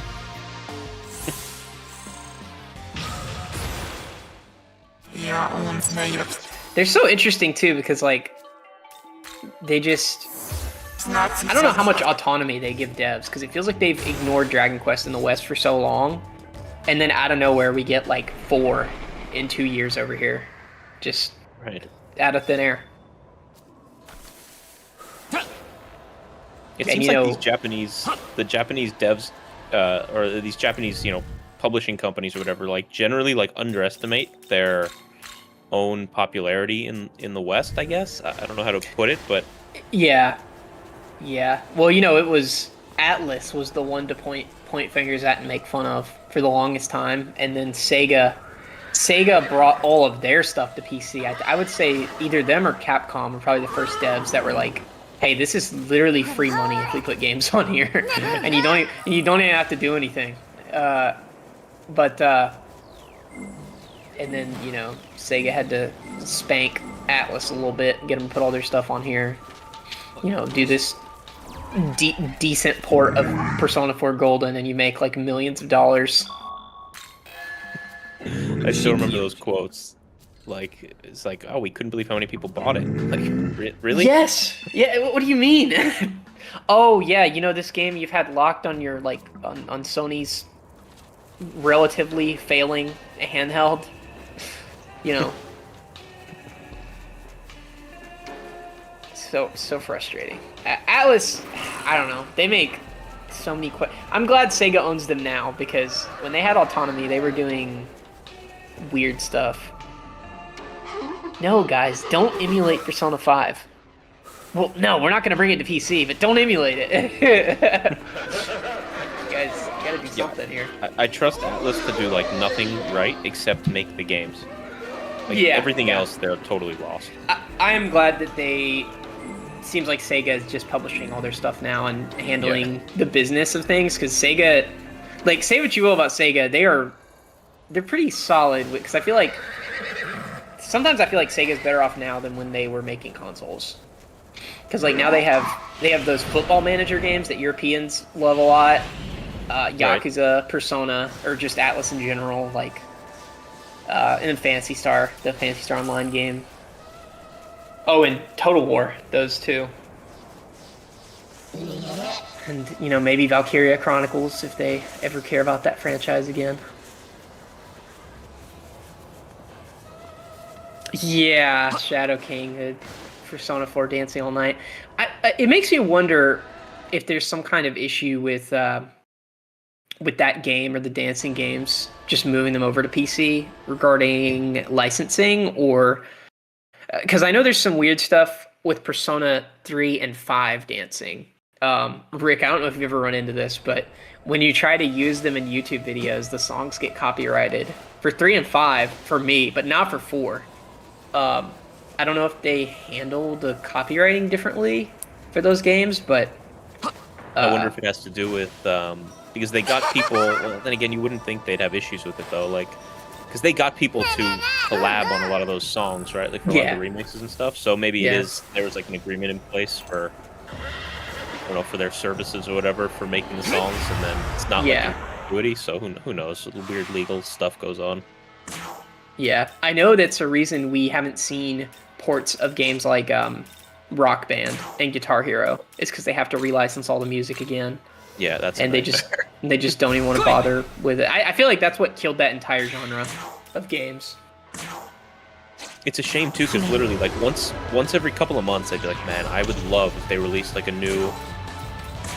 They're so interesting too because like they just I don't know how much autonomy they give devs because it feels like they've ignored Dragon Quest in the West for so long, and then out of nowhere we get like 4 in 2 years over here, just Right. out of thin air. It And seems you like know- the Japanese devs, or these Japanese, publishing companies or whatever, like generally like underestimate their own popularity in the West. I guess I don't know how to put it, but Yeah. Well, it was Atlas was the one to point fingers at and make fun of for the longest time, and then Sega brought all of their stuff to PC. I would say either them or Capcom were probably the first devs that were like, "Hey, this is literally free money if we put games on here, and you don't even have to do anything." But and then Sega had to spank Atlas a little bit, get them to put all their stuff on here. Do this decent port of Persona 4 Golden, and you make like millions of dollars. I still remember those quotes. Like, it's like, oh, we couldn't believe how many people bought it. Like, really? Yes. Yeah. What do you mean? Oh yeah. This game you've had locked on your on Sony's relatively failing handheld. So frustrating. Atlas, I don't know. They make so many. I'm glad Sega owns them now, because when they had autonomy, they were doing weird stuff. No, guys, don't emulate Persona 5. Well, no, we're not going to bring it to PC, but don't emulate it. You guys gotta do something here. I trust Atlas to do like nothing right except make the games. Like, everything else, they're totally lost. I am glad that they. Seems like Sega is just publishing all their stuff now and handling the business of things, because Sega, like, say what you will about Sega, they're pretty solid, because I feel like sometimes Sega's better off now than when they were making consoles, because like now they have those football manager games that Europeans love a lot, Yakuza, Persona, or just Atlas in general, like and then Phantasy Star, the Phantasy Star Online game. Oh, and Total War, those two. And, maybe Valkyria Chronicles, if they ever care about that franchise again. Yeah, Shadow King, Persona 4 Dancing All Night. It makes me wonder if there's some kind of issue with that game or the dancing games, just moving them over to PC regarding licensing, or... Because I know there's some weird stuff with Persona 3 and 5 dancing. Rick, I don't know if you've ever run into this, but when you try to use them in YouTube videos, the songs get copyrighted. For 3 and 5, for me, but not for 4. I don't know if they handle the copywriting differently for those games, but... I wonder if it has to do with... because they got people... Well, then again, you wouldn't think they'd have issues with it, though. Like... Because they got people to collab on a lot of those songs, right? Like for a lot of the remixes and stuff. So maybe there was like an agreement in place for, I don't know, for their services or whatever for making the songs, and then it's not like gratuity. So who knows? Weird legal stuff goes on. Yeah, I know that's a reason we haven't seen ports of games like Rock Band and Guitar Hero. It's because they have to relicense all the music again. Yeah, that's and they just don't even want to bother with it. I feel like that's what killed that entire genre of games. It's a shame too, because literally, like once every couple of months, I'd be like, man, I would love if they released like a new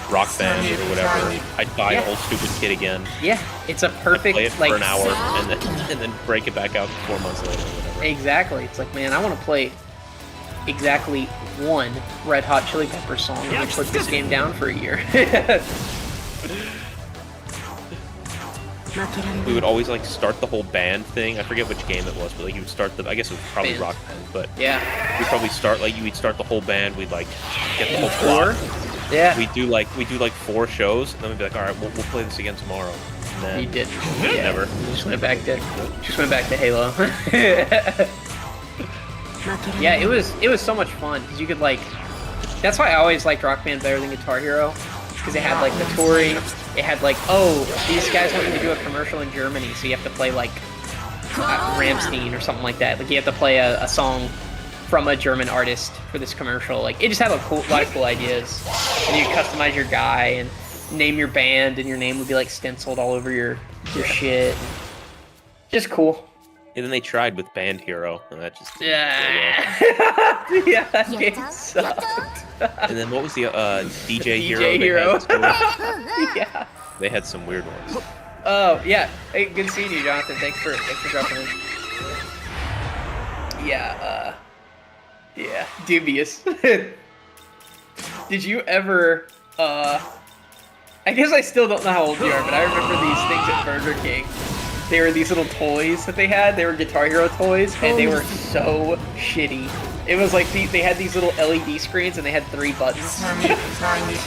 Rock Band or whatever. I'd buy a whole stupid kit again. Yeah, it's a perfect play it for an hour and then break it back out 4 months later or whatever. Exactly. It's like, man, I want to play exactly one Red Hot Chili Peppers song and put this game down for a year. We would always like start the whole band thing. I forget which game it was, but like you would start I guess it was probably Rock Band, but we'd probably start we'd start the whole band. We'd like get the whole floor. Yeah. We do like 4 shows, and then we'd be like, all right, we'll play this again tomorrow. And then you did. Never. Just went back to Halo. Yeah, it was so much fun because you could like. That's why I always liked Rock Band better than Guitar Hero, because it had like the touring. It had like, oh, these guys want you to do a commercial in Germany, so you have to play like Rammstein or something like that. Like you have to play a song from a German artist for this commercial. Like it just had a lot of cool ideas, and you could customize your guy and name your band, and your name would be like stenciled all over your shit. Just cool. And then they tried with Band Hero, and that just yeah, that game sucked. And then what was the DJ Hero? DJ Hero. Yeah, they had some weird ones. Oh yeah, hey, good seeing you, Jonathan. Thanks for dropping in. Yeah, yeah, dubious. Did you ever? I guess I still don't know how old you are, but I remember these things at Burger King. They were these little toys that they had. They were Guitar Hero toys, and they were so shitty. It was like they had these little LED screens and they had 3 buttons. I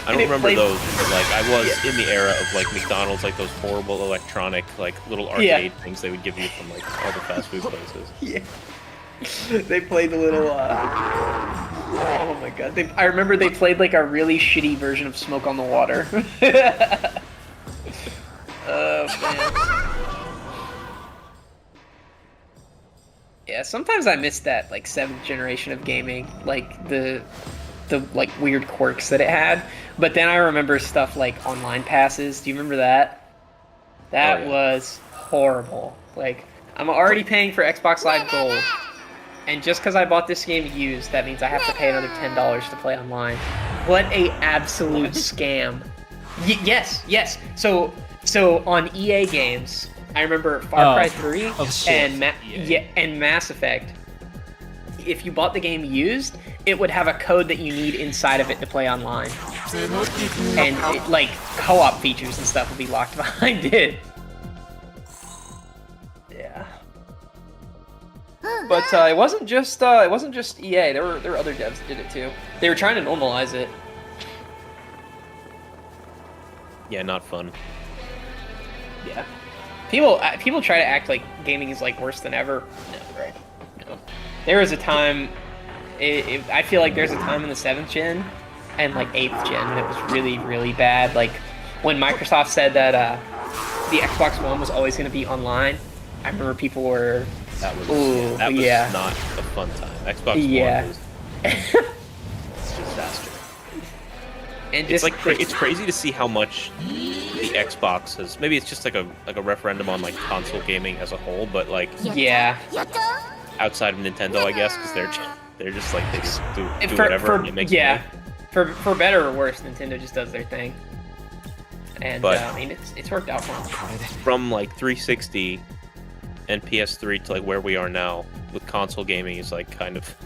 don't remember those, but like I was in the era of like McDonald's, like those horrible electronic like little arcade things they would give you from like all the fast food places. Yeah. They played the little. Oh my god! I remember they played like a really shitty version of Smoke on the Water. Oh man. Yeah, sometimes I miss that like 7th generation of gaming, like the like weird quirks that it had. But then I remember stuff like online passes. Do you remember that? That was horrible. Like I'm already paying for Xbox Live Gold, and just because I bought this game used, that means I have to pay another $10 to play online. What a absolute scam! Yes. So on EA games, I remember Far Cry 3 and Mass Effect. If you bought the game used, it would have a code that you need inside of it to play online, and like co-op features and stuff would be locked behind it. Yeah. But it wasn't just EA. There were other devs that did it too. They were trying to normalize it. Yeah, not fun. Yeah. People try to act like gaming is like worse than ever. No, right? No. There was a time. I feel like there's a time in the 7th gen and like 8th gen when it was really, really bad. Like when Microsoft said that the Xbox One was always going to be online. I remember people were. That was not a fun time. Xbox One was it's disaster. And it's like it's crazy to see how much the Xbox has. Maybe it's just like a referendum on like console gaming as a whole, but like outside of Nintendo, I guess, because they're just like they just do whatever and it makes money. For better or worse, Nintendo just does their thing, and I mean it's worked out for them. From like 360 and PS3 to like where we are now with console gaming is like kind of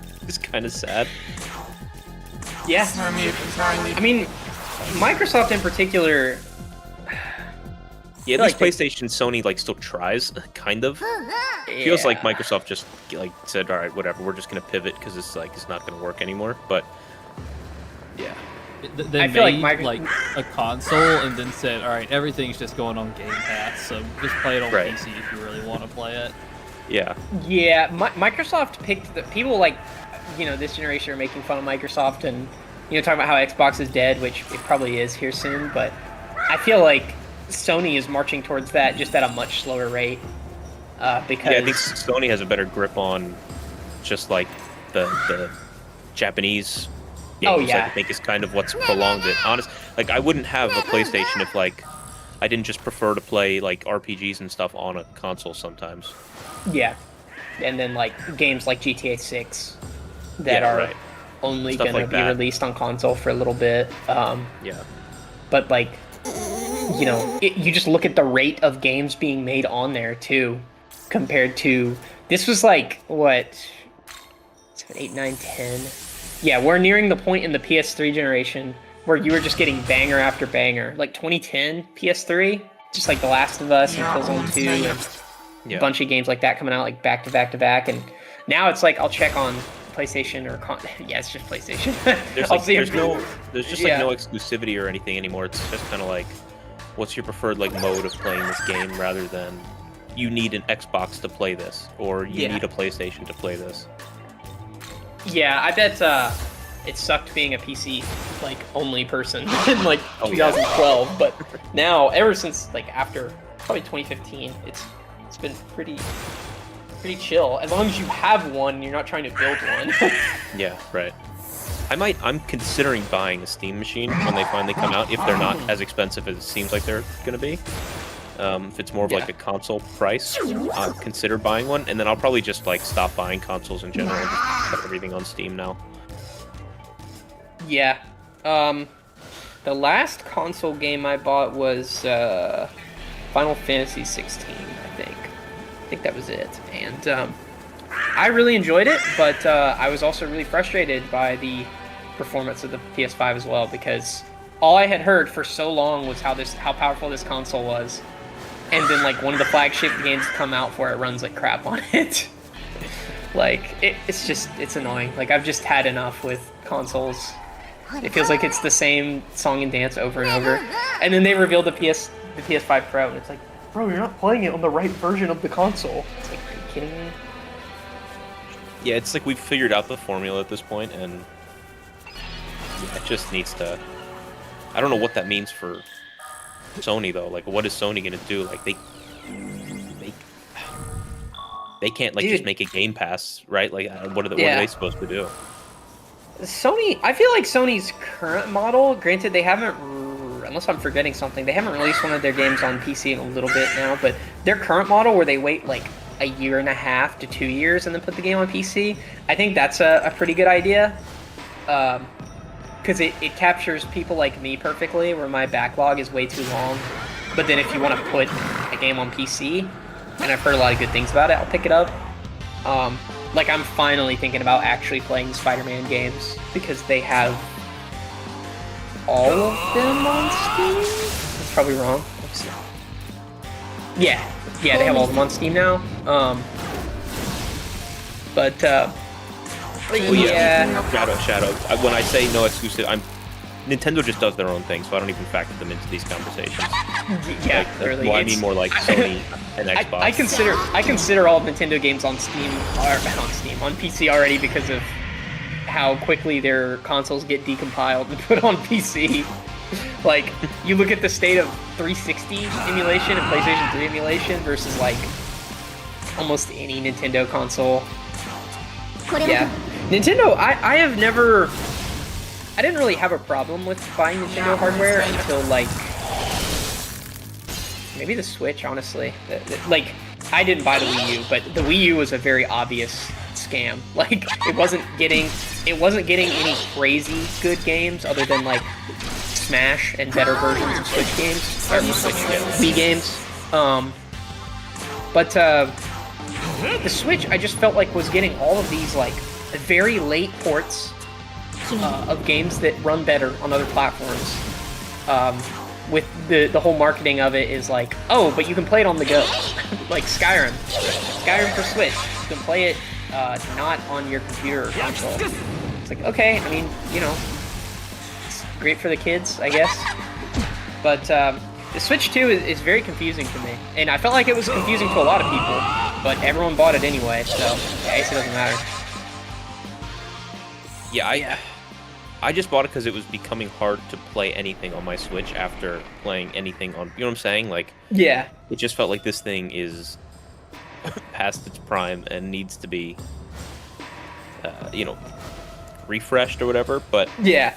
sad. Yeah. I mean, Microsoft in particular. Yeah, at least PlayStation, Sony like still tries, kind of. Feels like Microsoft just like said, all right, whatever, we're just gonna pivot because it's not gonna work anymore. But yeah, they made like a console and then said, all right, everything's just going on Game Pass, so just play it on PC if you really want to play it. Yeah. Yeah, Microsoft picked the people like. This generation are making fun of Microsoft and, talking about how Xbox is dead, which it probably is here soon, but I feel like Sony is marching towards that just at a much slower rate, because... Yeah, I think Sony has a better grip on just, like, the Japanese games, I think is kind of what's prolonged it. Honest, like, I wouldn't have a PlayStation if, like, I didn't just prefer to play, like, RPGs and stuff on a console sometimes. Yeah, and then, like, games like GTA 6... that are only going to be released on console for a little bit. But, like, you just look at the rate of games being made on there, too, compared to... This was, like, what? 7, 8, 9, 10? Yeah, we're nearing the point in the PS3 generation where you were just getting banger after banger. Like, 2010 PS3, just like The Last of Us and Killzone 2 and a bunch of games like that coming out, like, back to back to back. And now it's like, I'll check on... PlayStation or it's just PlayStation. There's just no exclusivity or anything anymore. It's just kind of like, what's your preferred like mode of playing this game, rather than you need an Xbox to play this or you need a PlayStation to play this. Yeah, I bet it sucked being a PC like only person in like 2012, but now ever since like after probably 2015, it's been pretty chill, as long as you have one, you're not trying to build one. Yeah, right. I'm considering buying a Steam machine when they finally come out, if they're not as expensive as it seems like they're gonna be. If it's more of like a console price, I'll consider buying one, and then I'll probably just like stop buying consoles in general and just put everything on Steam now. Yeah. The last console game I bought was Final Fantasy 16, I think. I think that was it, and I really enjoyed it, but I was also really frustrated by the performance of the PS5 as well, because all I had heard for so long was how powerful this console was, and then like one of the flagship games to come out for it runs like crap on it. Like it's annoying. Like I've just had enough with consoles. It feels like it's the same song and dance over and over. And then they revealed the PS5 Pro, and it's like, bro, you're not playing it on the right version of the console. It's like, are you kidding me? Yeah, it's like we've figured out the formula at this point, and it just needs to. I don't know what that means for Sony though. Like, what is Sony gonna do? Like, they can't like just make a Game Pass, right? Like, what are they supposed to do? Sony, I feel like Sony's current model, granted they haven't, unless I'm forgetting something, they haven't released one of their games on PC in a little bit now, but their current model where they wait like a year and a half to 2 years and then put the game on PC, I think that's a pretty good idea. Because it captures people like me perfectly, where my backlog is way too long. But then if you want to put a game on PC, and I've heard a lot of good things about it, I'll pick it up. Like, I'm finally thinking about actually playing the Spider-Man games, because they have all of them on Steam? That's probably wrong. Let's see. Yeah, they have all of them on Steam now. Shadow. When I say no exclusive, Nintendo just does their own thing, so I don't even factor them into these conversations. Yeah, like, really. Well, I mean more like Sony and Xbox. I consider all Nintendo games on Steam on PC already because of how quickly their consoles get decompiled and put on PC. Like, you look at the state of 360 emulation and PlayStation 3 emulation versus like almost any Nintendo console. Yeah, Nintendo. I didn't really have a problem with buying Nintendo hardware until like maybe the Switch. Honestly, like I didn't buy the Wii U, but the Wii U was a very obvious scam. Like it wasn't getting any crazy good games other than like Smash and better versions of Switch games or Wii games. But the Switch, I just felt like was getting all of these like very late ports of games that run better on other platforms. With the whole marketing of it is like, oh, but you can play it on the go, like Skyrim for Switch. You can play it not on your computer or console. It's like, okay, I mean, you know, it's great for the kids, I guess. But the Switch 2 is very confusing to me, and I felt like it was confusing to a lot of people, but everyone bought it anyway, so I guess it doesn't matter. Yeah, I just bought it because it was becoming hard to play anything on my Switch after playing anything on, you know what I'm saying? Like, yeah, it just felt like this thing is past its prime and needs to be, you know, refreshed or whatever. But yeah,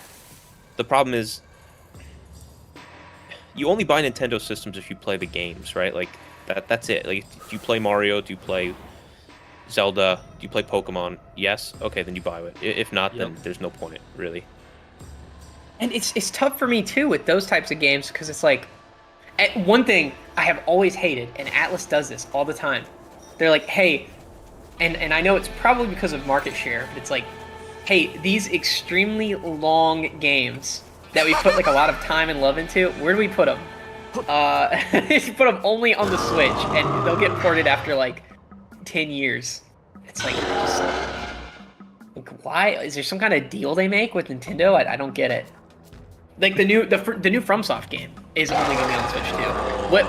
the problem is, you only buy Nintendo systems if you play the games, right? Like that's it. Like, do you play Mario? Do you play Zelda? Do you play Pokemon? Yes. Okay, then you buy it. If not, then there's no point, really. And it's tough for me too with those types of games because it's like, one thing I have always hated, and Atlas does this all the time. They're like, hey, and I know it's probably because of market share, but it's like, hey, these extremely long games that we put like a lot of time and love into, where do we put them? You put them only on the Switch, and they'll get ported after like 10 years. It's like, just, like, why? Is there some kind of deal they make with Nintendo? I don't get it. Like the new FromSoft game is only going to be on Switch too.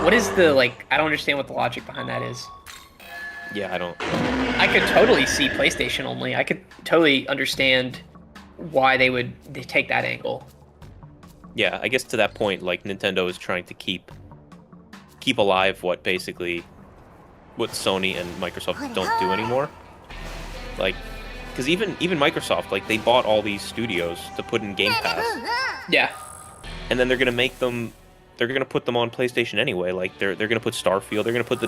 What is the, like, I don't understand what the logic behind that is. Yeah, I don't. I could totally see PlayStation only. I could totally understand why they take that angle. Yeah, I guess to that point, like, Nintendo is trying to keep alive what Sony and Microsoft don't do anymore. Like, because even Microsoft, like, they bought all these studios to put in Game Pass. Yeah. And then they're gonna put them on PlayStation anyway. Like, they're gonna put Starfield, they're gonna put the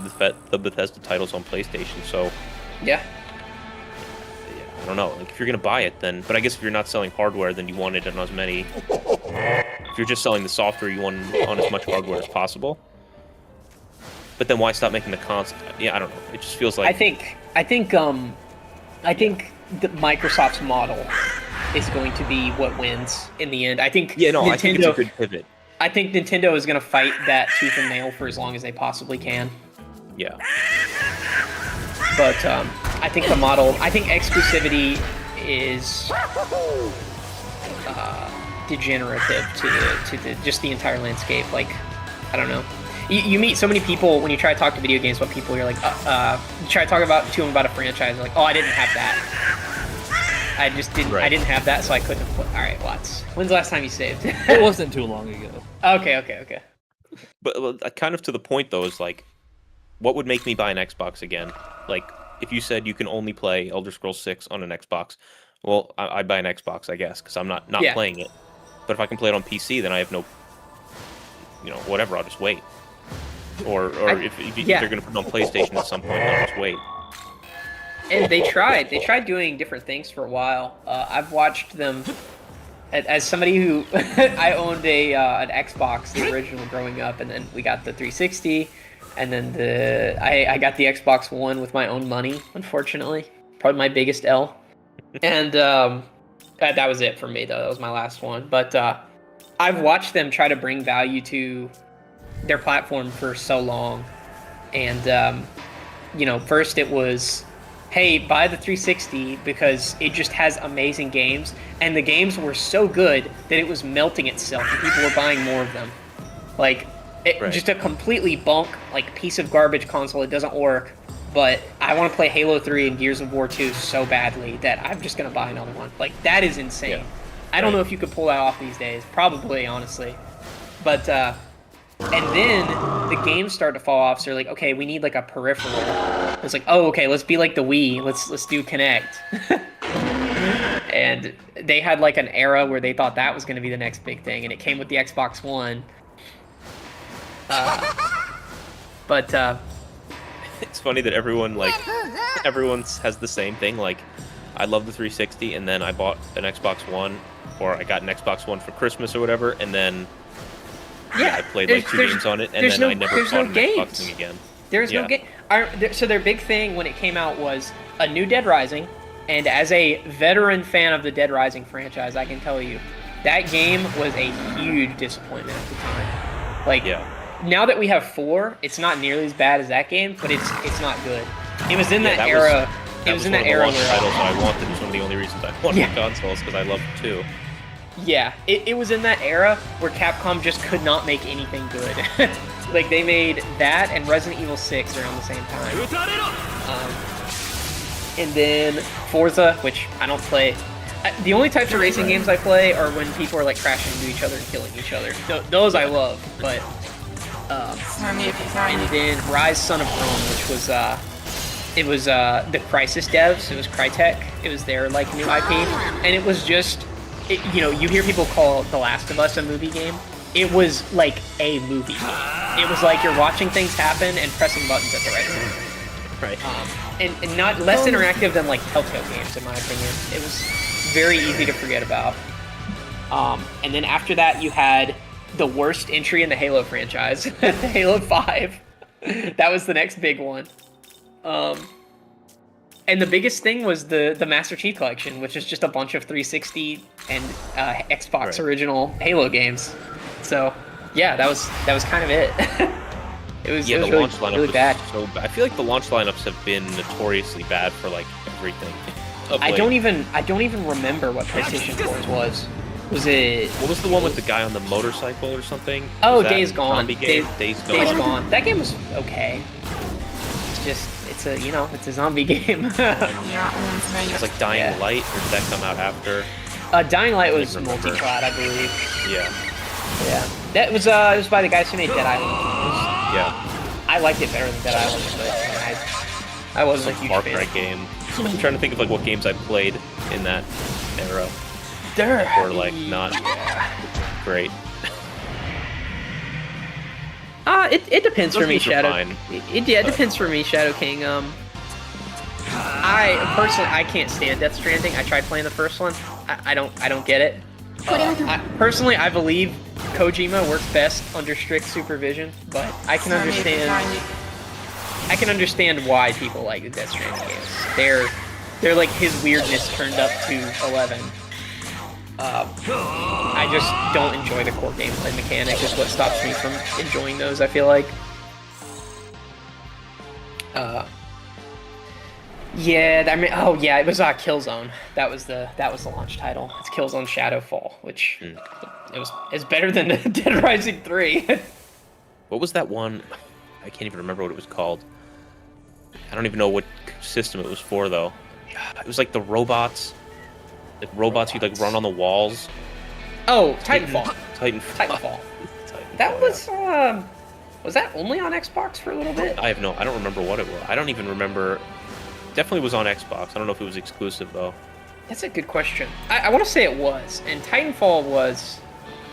Bethesda titles on PlayStation. So yeah, I don't know. Like, if you're gonna buy it, then. But I guess if you're not selling hardware, then you want it on as many. If you're just selling the software, you want it on as much hardware as possible. But then why stop making the console? Yeah, I don't know. It just feels like. I think Microsoft's model is going to be what wins in the end. I think. Yeah, no, I think it's a good pivot. I think Nintendo is going to fight that tooth and nail for as long as they possibly can. Yeah. But I think the model, I think exclusivity is degenerative to the just the entire landscape. Like, I don't know. You meet so many people when you try to talk to video games about people. You're like, you try to talk to them about a franchise. They're like, oh, I didn't have that. I just didn't. Right. I didn't have that, so I couldn't. All right, Watts. When's the last time you saved? It wasn't too long ago. Okay. But kind of to the point though is like, what would make me buy an Xbox again? Like, if you said you can only play Elder Scrolls 6 on an Xbox, well, I'd buy an Xbox, I guess, because I'm not Yeah. playing it. But if I can play it on PC, then I have no, whatever. I'll just wait. Or if they're going to put it on PlayStation at some point, then I'll just wait. And they tried doing different things for a while. I've watched them. As somebody who I owned an Xbox, the original, growing up, and then we got the 360, and then I got the Xbox One with my own money. Unfortunately, probably my biggest L. And that was it for me, though. That was my last one. But I've watched them try to bring value to their platform for so long, and first it was, hey, buy the 360 because it just has amazing games, and the games were so good that it was melting itself and people were buying more of them. Like, just a completely bunk, like, piece of garbage console. It doesn't work, but I want to play Halo 3 and Gears of War 2 so badly that I'm just going to buy another one. Like, that is insane. Yeah. I don't know if you could pull that off these days. Probably, honestly. But, and then the games start to fall off, so they're like, okay, we need like a peripheral. It's like, oh, okay, let's be like the Wii. Let's do Kinect. And they had like an era where they thought that was going to be the next big thing, and it came with the Xbox One. But It's funny that everyone has the same thing. Like, I love the 360, and then I bought an Xbox One, or I got an Xbox One for Christmas or whatever, and then I played like 2 games on it, and then I never bought an Xbox thing again. There's no game. So their big thing when it came out was a new Dead Rising, and as a veteran fan of the Dead Rising franchise, I can tell you that game was a huge disappointment at the time. Like, now that we have 4, it's not nearly as bad as that game, but it's not good. It was in that era. It was in that era where titles that I wanted. It's one of the only reasons I wanted consoles, because I love it too. Yeah, it was in that era where Capcom just could not make anything good. Like, they made that and Resident Evil 6 around the same time. And then Forza, which I don't play. The only types of racing games I play are when people are like crashing into each other and killing each other. Those I love, but and then Rise Son of Rome, which was it was the Crysis devs. It was Crytek. It was their like new IP, and it was just. You hear people call The Last of Us a movie game. It was like a movie. It was like you're watching things happen and pressing buttons at the right time. Right. And not less interactive than like Telltale games, in my opinion. It was very easy to forget about. And then after that, you had the worst entry in the Halo franchise, Halo 5. That was the next big one. And the biggest thing was the Master Chief Collection, which is just a bunch of 360 and Xbox original Halo games. So, yeah, that was kind of it. it was the really, launch lineup really was bad. so bad. I feel like the launch lineups have been notoriously bad for like everything. I don't even remember what PlayStation 4's was. Was it? What was the one with the guy on the motorcycle or something? Oh, Was that Days Gone. Zombie game? Days Gone. Days Gone. That game was okay. It's just it's a zombie game. It's like Dying Light, or did that come out after? Dying Light was remember. multi-cloud, I believe. Yeah. Yeah. That was it was by the guys who made Dead Island. Yeah. I liked it better than Dead Island, but I wasn't a huge Far fan. Cry game. I'm trying to think of like what games I played in that era. Or like not great. It depends for me, Those games are Shadow. fine, It depends for me, Shadow King. I personally can't stand Death Stranding. I tried playing the first one. I don't get it. Personally, I believe Kojima works best under strict supervision, but I can understand why people like the Death Stranding games. They're like his weirdness turned up to 11. I just don't enjoy the core gameplay mechanic. Is what stops me from enjoying those, I feel like. Yeah, I mean, oh yeah, it was Killzone. That was the launch title. It's Killzone Shadowfall, which it's better than Dead Rising 3. What was that one? I can't even remember what it was called. I don't even know what system it was for though. It was like the robots. Like robots, you'd like run on the walls. Oh, Titanfall. Titanfall. That was that only on Xbox for a little bit? I don't remember what it was. I don't even remember. Definitely was on Xbox. I don't know if it was exclusive though. That's a good question. I want to say it was, and Titanfall was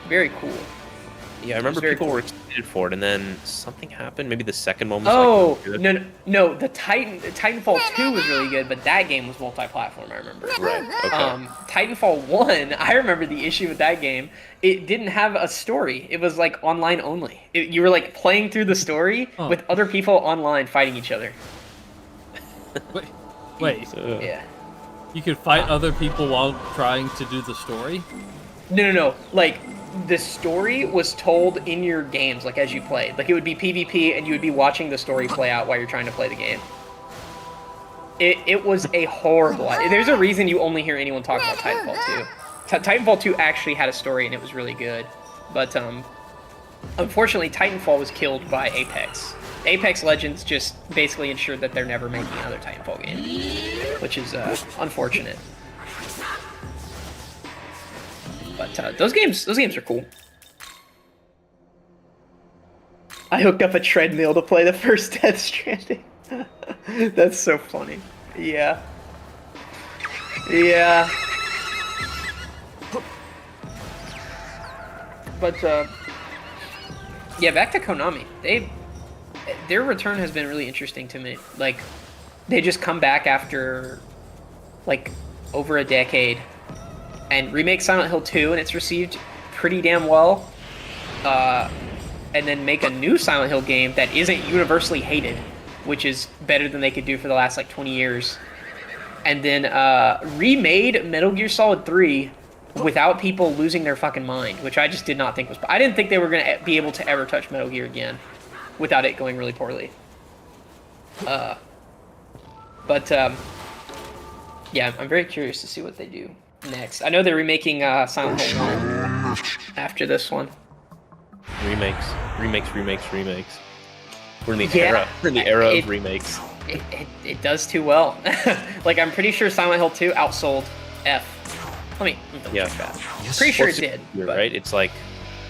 very cool. Yeah, I remember very people cool. were excited for it, and then something happened. Maybe the second one was like good. No, the Titanfall 2 was really good, but that game was multi-platform, I remember. Right. Okay. Titanfall 1, I remember the issue with that game. It didn't have a story. It was like online only. You were like playing through the story with other people online fighting each other. Wait. Yeah. You could fight other people while trying to do the story? No. Like, the story was told in your games, like, as you played. Like, it would be PvP, and you would be watching the story play out while you're trying to play the game. It was a horrible... There's a reason you only hear anyone talk about Titanfall 2. Titanfall 2 actually had a story, and it was really good. But, unfortunately, Titanfall was killed by Apex. Apex Legends just basically ensured that they're never making another Titanfall game, which is unfortunate. But those games are cool. I hooked up a treadmill to play the first Death Stranding. That's so funny. Yeah. Yeah. But yeah, back to Konami. Their return has been really interesting to me. Like, they just come back after like over a decade and remake Silent Hill 2, and it's received pretty damn well. And then make a new Silent Hill game that isn't universally hated, which is better than they could do for the last like 20 years. And then remade Metal Gear Solid 3 without people losing their fucking mind, which I just did not think was... I didn't think they were going to be able to ever touch Metal Gear again without it going really poorly. Yeah, I'm very curious to see what they do next. I know they're remaking Silent Hill 1 after this one. Remakes. We're in the era. We're in the era of remakes. It does too well. Like, I'm pretty sure Silent Hill 2 outsold F. Let me check that. Pretty sure it did. You're but... right. It's like,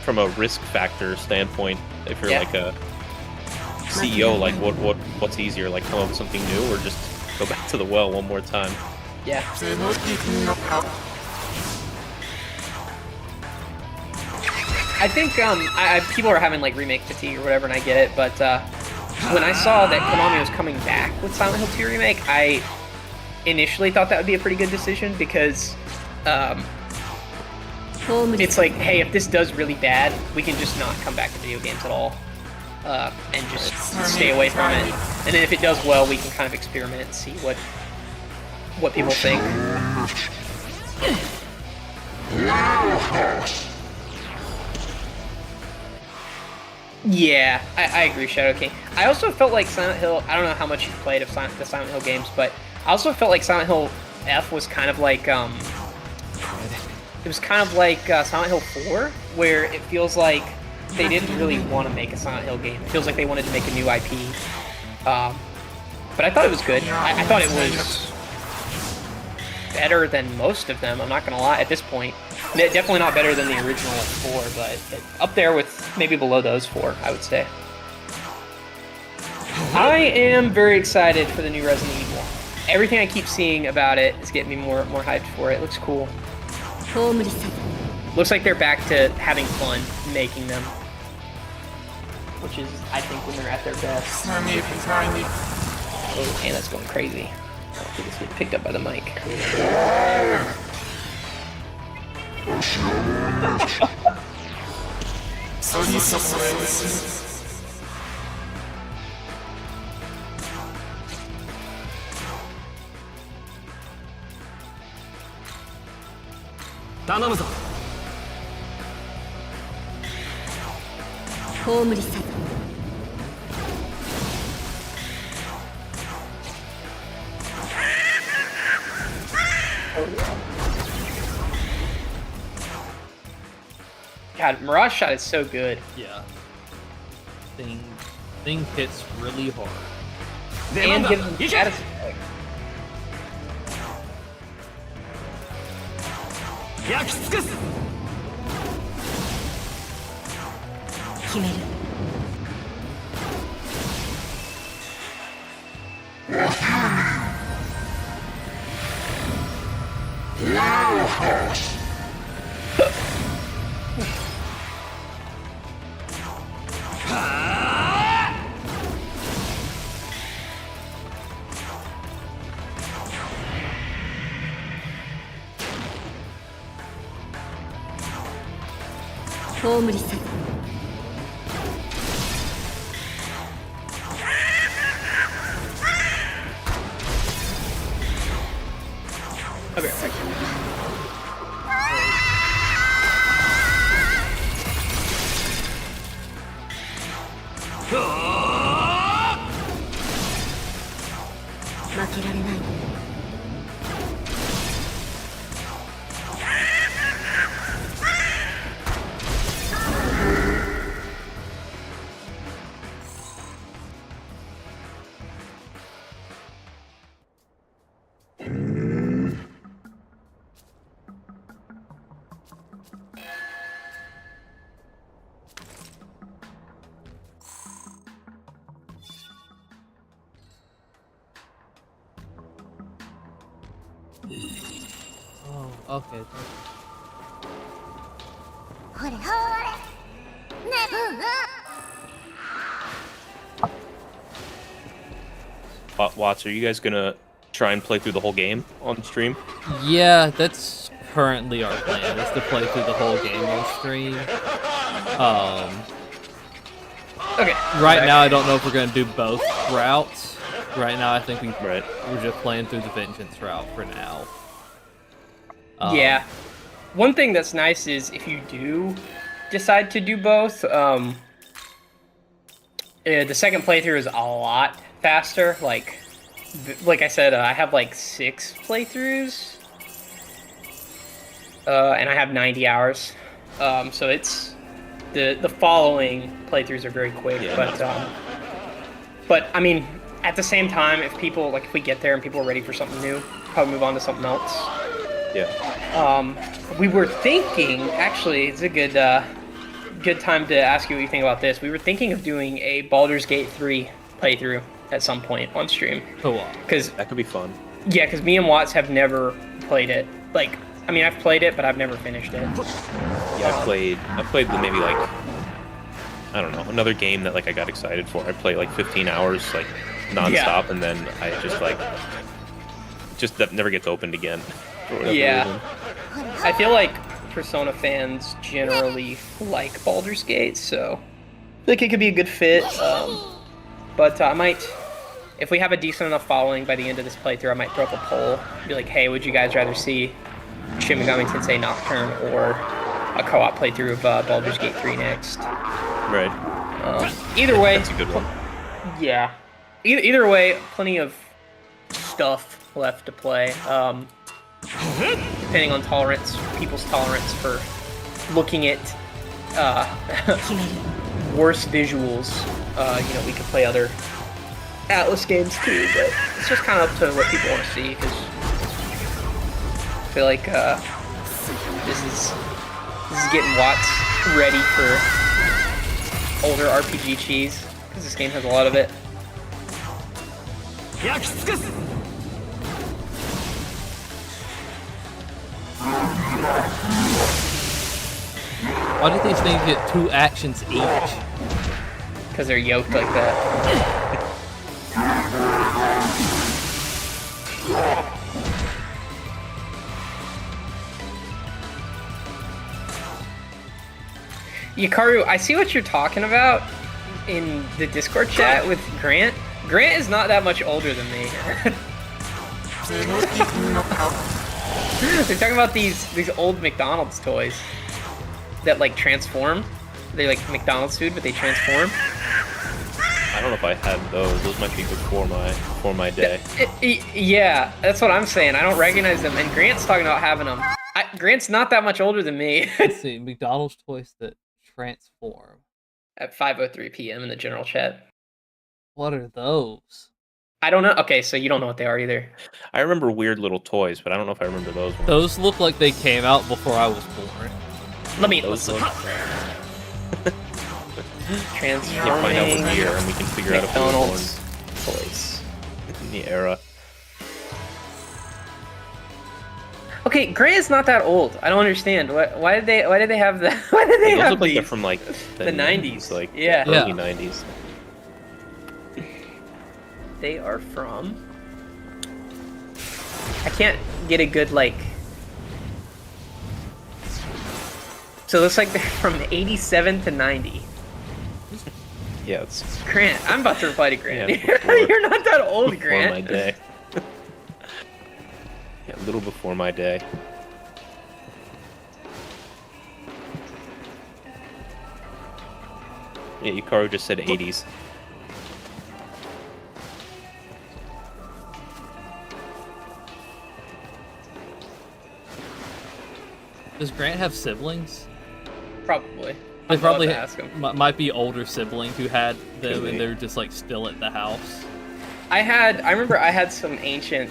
from a risk factor standpoint, if you're like a CEO, like what's easier? Like, come up with something new, or just go back to the well one more time? Yeah. I think people are having like remake fatigue or whatever, and I get it. But when I saw that Konami was coming back with Silent Hill 2 remake, I initially thought that would be a pretty good decision because it's like, hey, if this does really bad, we can just not come back to video games at all, and just stay away from it. And then if it does well, we can kind of experiment and see what people think. Yeah, I agree, Shadow King. I also felt like Silent Hill, I don't know how much you've played of the Silent Hill games, but I also felt like Silent Hill F was kind of like, it was kind of like Silent Hill 4, where it feels like they didn't really want to make a Silent Hill game. It feels like they wanted to make a new IP. But I thought it was good. I thought it was better than most of them, I'm not going to lie, at this point. Definitely not better than the original 4, but up there with maybe below those 4, I would say. I am very excited for the new Resident Evil. Everything I keep seeing about it is getting me more hyped for it. It looks cool. Looks like they're back to having fun making them, which is, I think, when they're at their best. Oh, and that's going crazy. I don't think it's getting picked up by the mic. God, Mirage Shot is so good. Yeah. Thing hits really hard. And gives them status effect. 焼き尽くす決める 葬り去る Okay. Oh! 負けられない Oh, okay. ほれほれねWatts, are you guys gonna try and play through the whole game on stream? Yeah, that's currently our plan, is to play through the whole game on stream. Okay. Right now, I don't know if we're gonna do both routes. Right now, I think Right. we're just playing through the Vengeance route for now. Yeah. One thing that's nice is if you do decide to do both, the second playthrough is a lot faster. Like I said, I have like 6 playthroughs, and I have 90 hours. So it's the following playthroughs are very quick. Yeah, But I mean, at the same time, if we get there and people are ready for something new, probably move on to something else. Yeah. We were thinking, actually, it's a good time to ask you what you think about this. We were thinking of doing a Baldur's Gate 3 playthrough at some point on stream. Cool. Because That could be fun. yeah, because me and Watts have never played it. Like, I mean, I've played it, but I've never finished it. Yeah, I played maybe like, I don't know, another game that like I got excited for. I played like 15 hours like nonstop, and then I just that never gets opened again. For whatever reason. I feel like Persona fans generally like Baldur's Gate, so I think it could be a good fit. But I might, if we have a decent enough following by the end of this playthrough, I might throw up a poll. Be like, hey, would you guys rather see Shin Megami Tensei Nocturne or a co-op playthrough of Baldur's Gate 3 next? Right. Either way, That's a good one. yeah. Either way, plenty of stuff left to play. Depending on tolerance, people's tolerance for looking at worse visuals, we could play other Atlas games too, but it's just kind of up to what people want to see, because I feel like this is getting Watts ready for older RPG cheese, because this game has a lot of it. 焼き尽くす Why did these things get 2 actions each? Because they're yoked like that. Yakaru, I see what you're talking about in the Discord chat with Grant. Grant is not that much older than me. They're talking about these old McDonald's toys that like transform. They're like McDonald's food, but they transform. I don't know if I had those. Those might be before my day. Yeah, that's what I'm saying. I don't recognize them. And Grant's talking about having them. Grant's not that much older than me. Let's see, McDonald's toys that transform. At 5:03 p.m. in the general chat. What are those? I don't know. Okay, so you don't know what they are either. I remember weird little toys, but I don't know if I remember those ones. Those look like they came out before I was born. Let's look. Transforming. We'll find out what year, and we can figure out if we were born McDonald's toys. in the era. Okay, Grant is not that old. I don't understand. Why did they have that? Why did they Those have look like these? they're from like The 90s. like Yeah. the early 90s. They are from. I can't get a good like. So it looks like they're from 87 to 90. Yeah, it's Grant, I'm about to reply to Grant. Yeah, before- You're not that old, before Grant. my day. Yeah, a little before my day. Yeah, Yukaro just said 80s. Does Grant have siblings? Probably. They I'd probably love to ask him. might be older siblings who had them, Could be. and they're just like still at the house. I remember I had some ancient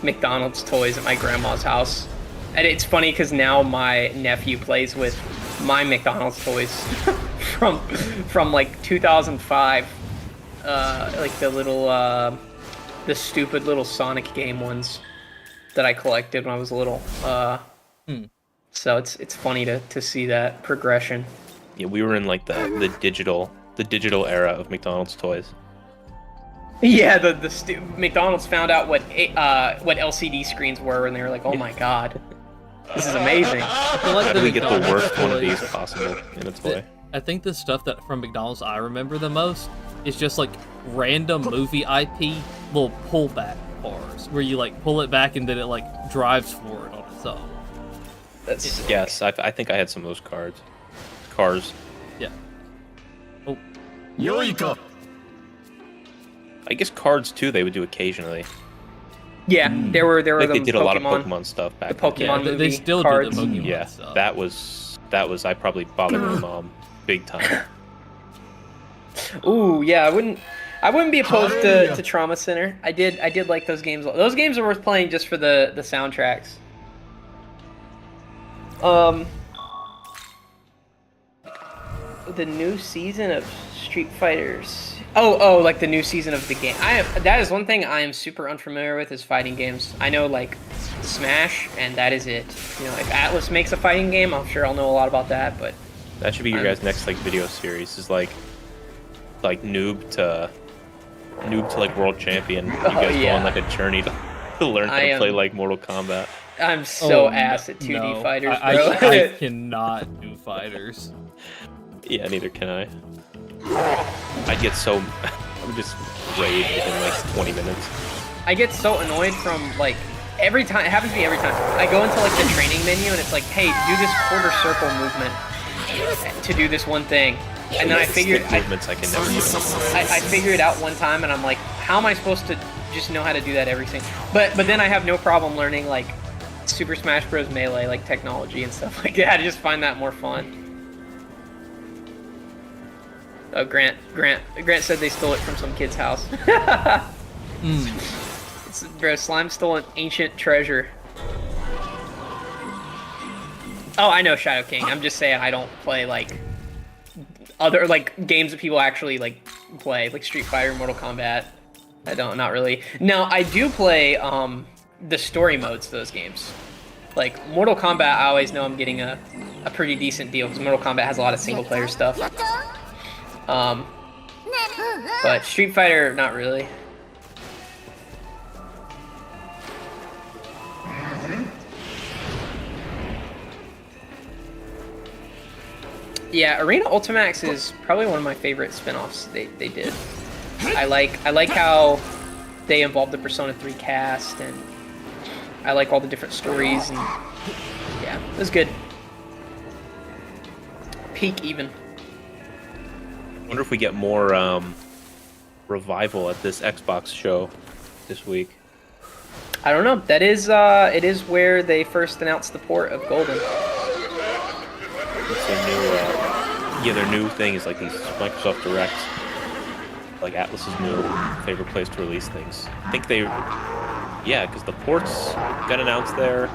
McDonald's toys at my grandma's house. And it's funny because now my nephew plays with my McDonald's toys from like 2005. Like the little the stupid little Sonic game ones that I collected when I was little. So it's funny to see that progression. Yeah, we were in like the digital era of McDonald's toys. Yeah, McDonald's found out what LCD screens were, and they were like, "Oh my god, this is amazing." I feel like How do we get the McDonald's worst one of toys- these possible in a toy? I think the stuff that from McDonald's I remember the most is just like random movie IP little pullback bars where you like pull it back and then it like drives forward on its own. That's Yes, I think I had some of those cars. Yeah. Oh, 良いか I guess cards too. They would do occasionally. yeah. There were Like they them did a lot of Pokemon. Pokemon stuff back. The in the day. Pokemon yeah, movie they still cards. do the Pokemon Yeah, stuff. that was I probably bothered my mom big time. Ooh, yeah. I wouldn't be opposed to Trauma Center. I did like those games. Those games are worth playing just for the soundtracks. The new season of Street Fighters. Oh, like the new season of the game. That is one thing I am super unfamiliar with is fighting games. I know like Smash, and that is it. You know, if Atlas makes a fighting game, I'm sure I'll know a lot about that. But That should be your guys' next like video series. Is like noob to like world champion. You guys go yeah. on like a journey to learn how to play like Mortal Kombat. I'm so Oh, ass at 2D no. fighters, bro. I cannot do fighters. Yeah, neither can I. I get so I would just rage in like 20 minutes. I get so annoyed from like every time. It happens to me every time. I go into like the training menu and it's like, hey, do this quarter circle movement to do this one thing, and then I figured Stick movements I can never do. I figure it out one time and I'm like, how am I supposed to just know how to do that every single? But then I have no problem learning like Super Smash Bros. Melee like technology and stuff like that. I just find that more fun. Oh, Grant said they stole it from some kid's house. Bro, Slime stole an ancient treasure. Oh, I know Shadow King. I'm just saying I don't play like other like games that people actually like play, like Street Fighter, Mortal Kombat. I don't, not really. Now I do play the story modes to those games. Like Mortal Kombat, I always know I'm getting a pretty decent deal because Mortal Kombat has a lot of single player stuff. But Street Fighter, not really. Yeah, Arena Ultimax is probably one of my favorite spin-offs they did. I like how they involved the Persona 3 cast, and I like all the different stories, and yeah, it was good. Peak even. Wonder if we get more revival at this Xbox show this week. I don't know. That is, it is where they first announced the port of Golden. It's their new, their new thing is like these Microsoft Directs. Like Atlas's new favorite place to release things. I think they, because the ports got announced there.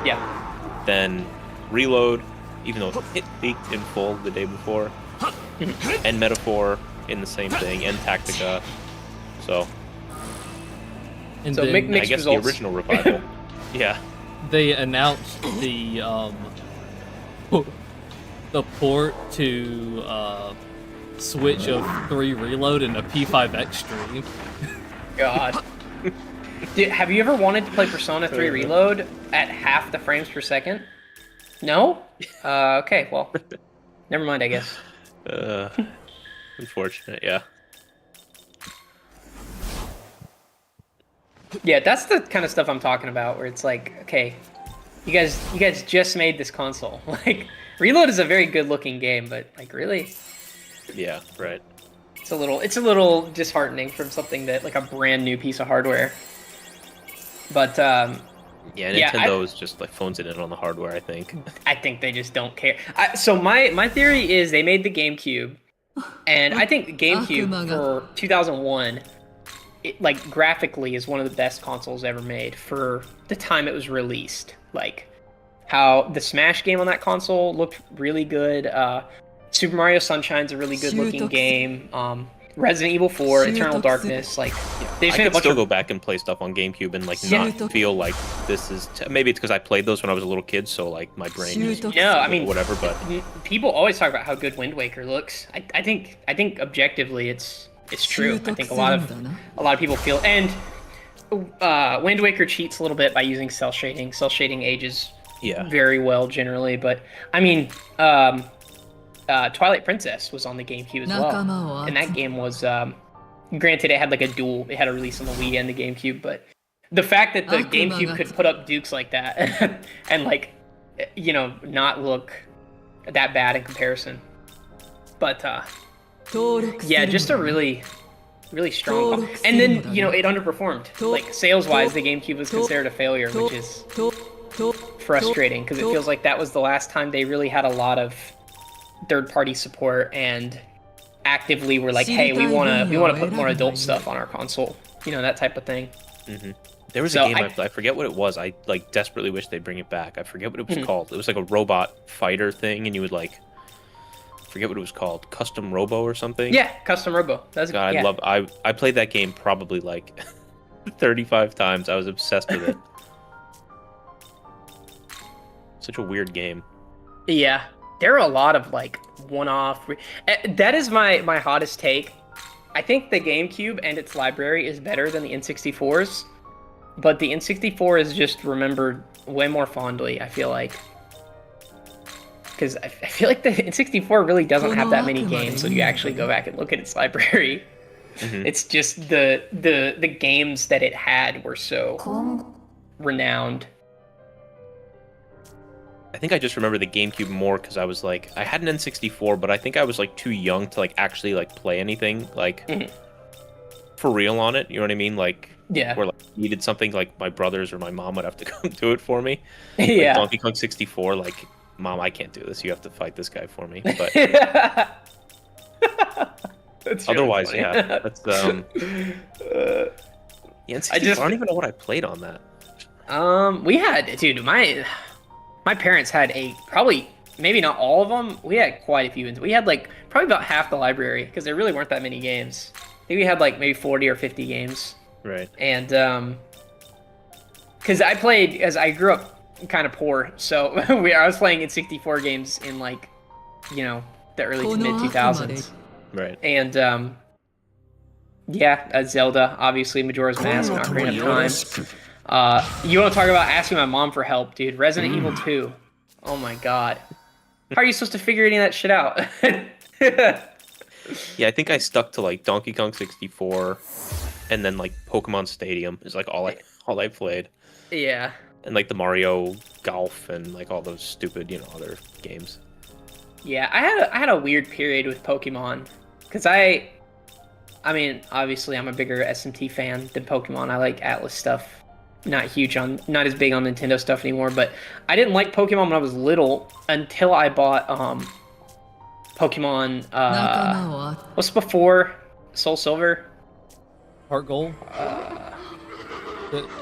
Yeah. Then Reload, even though it leaked in full the day before, and Metaphor in the same thing, and Tactica. So, And So then mixed I guess results. the original revival. Yeah. they announced the port to Switch of 3 Reload and a P5 Extreme. God. Dude, have you ever wanted to play Persona 3 Reload at half the frames per second? No? Okay, well, never mind, I guess. Unfortunate, yeah. Yeah, that's the kind of stuff I'm talking about, where it's like, okay, you guys just made this console. Like, Reload is a very good-looking game, but like, really, Yeah, right. it's a little disheartening from something that like a brand new piece of hardware. But Yeah, Yeah, Nintendo is just like phones it in on the hardware, I think. I think they just don't care. So my theory is they made the GameCube, and I think the GameCube for 2001, like graphically, is one of the best consoles ever made for the time it was released. Like how the Smash game on that console looked really good. Super Mario Sunshine's a really good looking game. Resident Evil 4, Eternal Darkness, like they just I made a can bunch still of go back and play stuff on GameCube and like Yeah. not feel like this is maybe it's because I played those when I was a little kid, so like my brain is No, I mean whatever. But people always talk about how good Wind Waker looks. I think objectively it's true. I think a lot of people feel, and Wind Waker cheats a little bit by using cell shading. Cell shading ages yeah, very well generally, but I mean Twilight Princess was on the GameCube as well, and that game was granted it had like it had a release on the Wii and the GameCube, but the fact that the GameCube could put up dukes like that and like not look that bad in comparison, but yeah, just a really strong and then it underperformed. Like sales wise, the GameCube was considered a failure, which is frustrating because it feels like that was the last time they really had a lot of third-party support and actively were like, hey, we want to put more adult stuff on our console, that type of thing. there was a game I forget what it was. I like desperately wish they'd bring it back. I forget what it was called. It was like a robot fighter thing, and you would like forget what it was called, Custom Robo or something. Yeah, Custom Robo. That's God, yeah. I played that game probably like 35 times. I was obsessed with it. Such a weird game. Yeah, there are a lot of like one-off. That is my hottest take. I think the GameCube and its library is better than the N64's, but the N64 is just remembered way more fondly, I feel like. Because I feel like the N64 really doesn't have that many games when you actually go back and look at its library. It's just the games that it had were so renowned. I think I just remember the GameCube more because I was like, I had an N64, but I think I was like too young to like actually like play anything like for real on it. You know what I mean? Like, Yeah. where like I needed something, like my brothers or my mom would have to come do it for me. Like, Yeah. Donkey Kong 64, like, Mom, I can't do this. You have to fight this guy for me. But That's really otherwise, funny. yeah, that's yeah, N64, I don't even know what I played on that. We had, dude, my parents had probably, maybe not all of them. We had quite a few. We had like probably about half the library because there really weren't that many games. I think we had like maybe 40 or 50 games. Right. And because I played, as I grew up kind of poor, so I was playing in 64 games in like, the early to mid 2000s. Right. And yeah, Zelda, obviously, Majora's Mask, Ocarina of Time. You want to talk about asking my mom for help, dude? Resident Evil 2. Oh my god. How are you supposed to figure any of that shit out? Yeah, I think I stuck to like Donkey Kong 64, and then like Pokemon Stadium is like all I played, Yeah. and like the Mario Golf and like all those stupid other games. Yeah, I had a weird period with Pokemon, because I mean, obviously, I'm a bigger SMT fan than Pokemon. I like Atlas stuff. Not as big on Nintendo stuff anymore. But I didn't like Pokemon when I was little until I bought Pokemon. What's before Soul Silver? Heart Gold.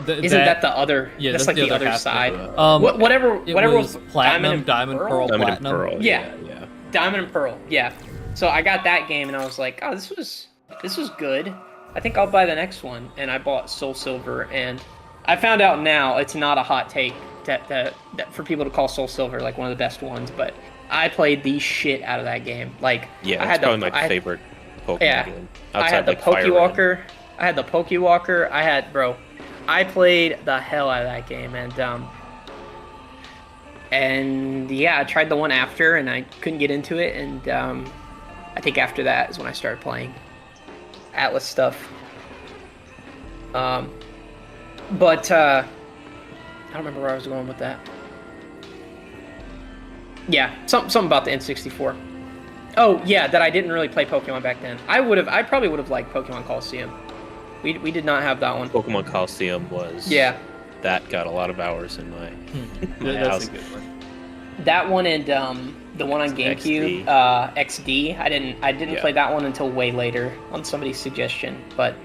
Isn't that the other? Yeah, that's like the other side. Whatever was Platinum, Diamond, Pearl, Diamond Platinum. and Pearl. Yeah. Yeah. Diamond and Pearl. Yeah. So I got that game and I was like, oh, this was good. I think I'll buy the next one. And I bought Soul Silver, and I found out now it's not a hot take that for people to call Soul Silver like one of the best ones, but I played the shit out of that game. Like, Yeah, it's probably my favorite Pokemon game. I had the Pokewalker. I had the Pokewalker. I played the hell out of that game, and yeah, I tried the one after, and I couldn't get into it, and I think after that is when I started playing Atlas stuff. But I don't remember where I was going with that. Yeah, something about the N64. Oh yeah, that I didn't really play Pokemon back then. I probably would have liked Pokemon Coliseum. We did not have that one. Pokemon Coliseum was. Yeah. That got a lot of hours in my, That's house. a good one. That one and the one on GameCube, XD. I didn't play that one until way later on somebody's suggestion. But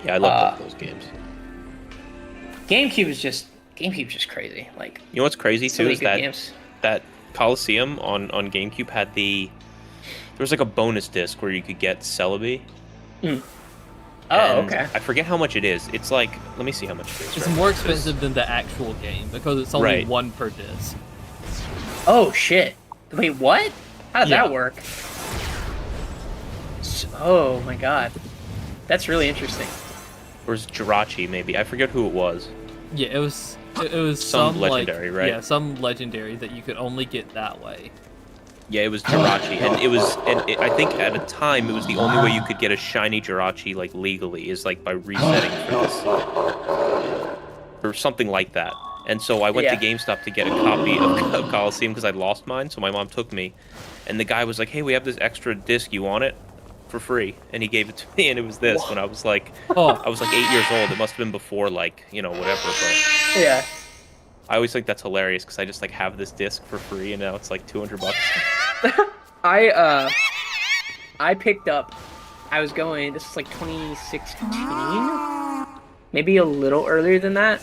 Yeah, I love both those games. GameCube's just crazy. Like, You know what's crazy so too many is good that games. that Coliseum on GameCube had there was like a bonus disc where you could get Celebi. Oh, And okay. I forget how much it is. It's like, let me see how much it is. It's right more now, 'cause- expensive than the actual game because it's only Right. one per disc. Oh shit! Wait, what? How does Yeah. that work? Oh my god, that's really interesting. Or is Jirachi maybe? I forget who it was. Yeah, it was Some legendary, like, right? Yeah, some legendary that you could only get that way. Yeah, it was Jirachi, and I think at a time it was the only way you could get a shiny Jirachi like legally is like by resetting for this, or something like that. And so I went to GameStop to get a copy of Coliseum because I lost mine. So my mom took me, and the guy was like, "Hey, we have this extra disc. You want it for free?" And he gave it to me, and it was this. When I was like, I was like 8 years old. It must have been before like whatever. But Yeah. I always think that's hilarious because I just like have this disc for free, and now it's like $200. I picked up. I was going. This is like 2016, maybe a little earlier than that.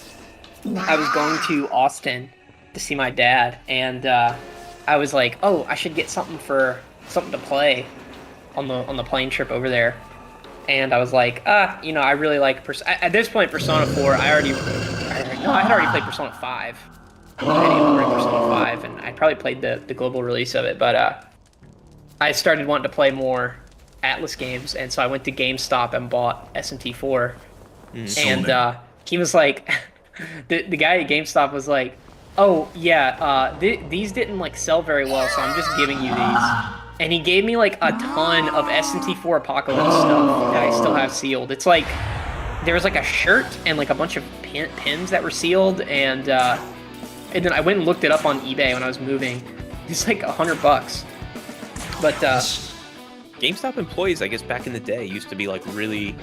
I was going to Austin to see my dad, and I was like, "Oh, I should get something to play on the plane trip over there." And I was like, I really like at this point Persona 4. I had already played Persona 5. I hadn't played Persona 5, and I probably played the global release of it, but I started wanting to play more Atlas games, and so I went to GameStop and bought SMT4. And he was like, the guy at GameStop was like, "Oh yeah, these didn't like sell very well, so I'm just giving you these." And he gave me like a ton of SMT4 Apocalypse stuff that I still have sealed. It's like there was like a shirt and like a bunch of pins that were sealed, and then I went and looked it up on eBay when I was moving. It's like $100. But GameStop employees, I guess back in the day, used to be like really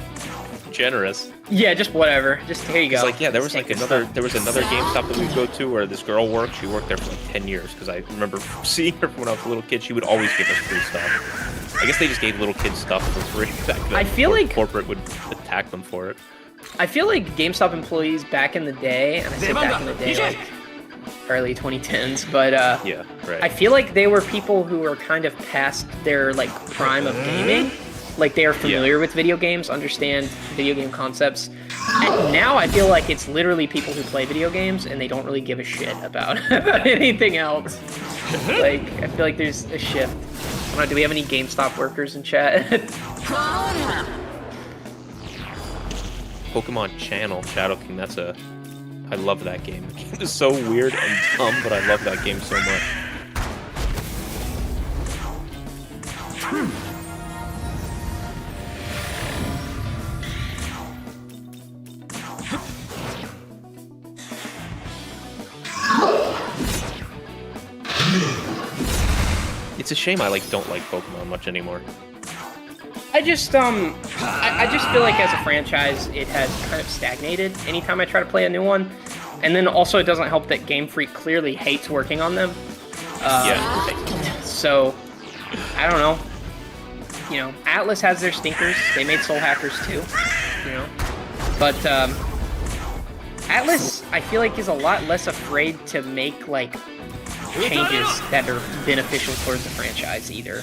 generous. yeah, just whatever. Just here you go. It's like, yeah, there was Just like take this another stuff. there was another GameStop that we'd go to where this girl worked. She worked there for like 10 years because I remember seeing her when I was a little kid. She would always give us free stuff. I guess they just gave little kids stuff for free back then. I feel before like- corporate would attack them for it. I feel like GameStop employees back in the day, and I say back in the day, like early 2010s, but Yeah, right. I feel like they were people who were kind of past their like prime of gaming. Like they are familiar with video games, understand video game concepts. And now I feel like it's literally people who play video games and they don't really give a shit about anything else. Like I feel like there's a shift. I don't know, do we have any GameStop workers in chat? Pokemon Channel, Shadow King, I love that game. The game is so weird and dumb, but I love that game so much. It's a shame I don't like Pokemon much anymore. I just I just feel like as a franchise it has kind of stagnated anytime I try to play a new one, and then also it doesn't help that Game Freak clearly hates working on them. So I don't know. You know, Atlas has their stinkers. They made Soul Hackers too. You know, but Atlas I feel like is a lot less afraid to make like changes that are beneficial towards the franchise either.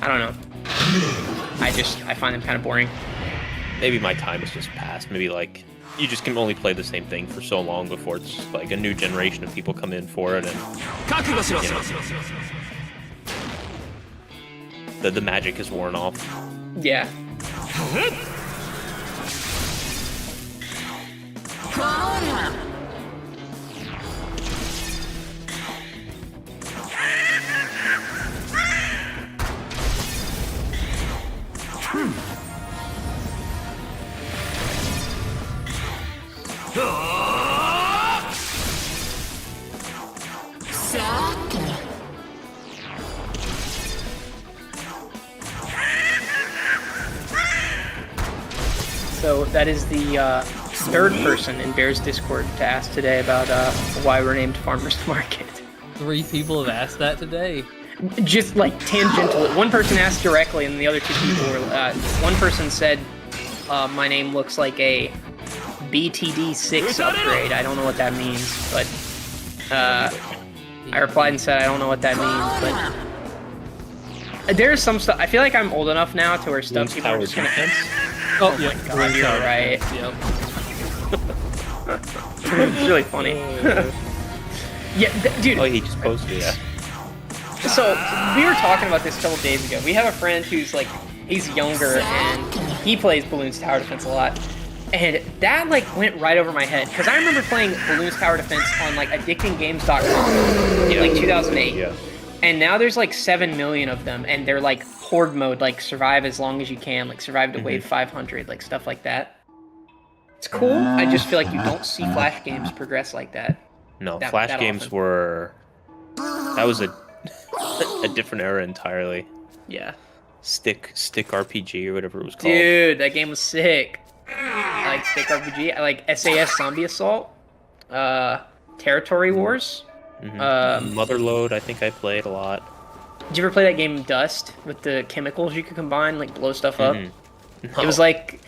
I don't know. I find them kind of boring. Maybe my time has just passed. Maybe like you just can only play the same thing for so long before it's like a new generation of people come in for it, and the magic is worn off. Yeah. So that is the third person in Bear's Discord to ask today about why we're named Farmers Market. 3 people have asked that today. Just like tangential. One person asked directly, and the other 2 people were. One person said, "My name looks like a BTD 6 upgrade." I don't know what that means, but I replied and said I don't know what that means. But there's some stuff. I feel like I'm old enough now to where stuff people are just gonna. Oh, my God, you're right. Yep. It's really funny. Yeah, dude. Oh, he just posted that. So we were talking about this a couple days ago. We have a friend who's like, he's younger and he plays Balloons Tower Defense a lot, and that like went right over my head because I remember playing Balloons Tower Defense on like addictinggames.com in like 2008. Yeah. And now there's like 7 million of them, and they're like horde mode, like survive as long as you can, like survive to wave 500, like stuff like that. It's cool. I just feel like you don't see Flash games progress like that. No, that Flash games often. were. That was a different era entirely. Yeah. Stick RPG or whatever it was called. Dude, that game was sick. I like Stick RPG. I like SAS Zombie Assault. Territory Wars. Motherload, I think I played a lot. Did you ever play that game Dust with the chemicals you could combine, like blow stuff up? No. It was like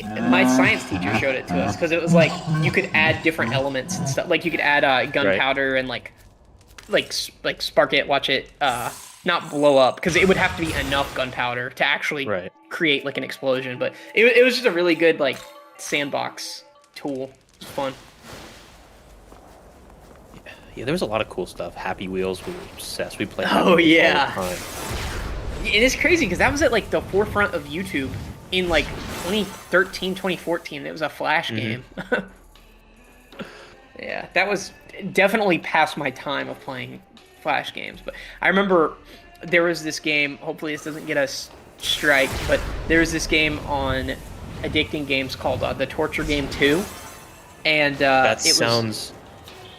my science teacher showed it to us because it was like you could add different elements and stuff. Like you could add gunpowder and like spark it, watch it not blow up because it would have to be enough gunpowder to actually create like an explosion. But it was just a really good like sandbox tool. It was fun. Yeah, there was a lot of cool stuff. Happy Wheels, we were obsessed. We played. Oh yeah. All the time. It is crazy because that was at like the forefront of YouTube in like 2013, 2014. It was a Flash game. Yeah, that was definitely past my time of playing Flash games. But I remember there was this game. Hopefully this doesn't get us striked, but there was this game on Addicting Games called The Torture Game 2, and that it sounds.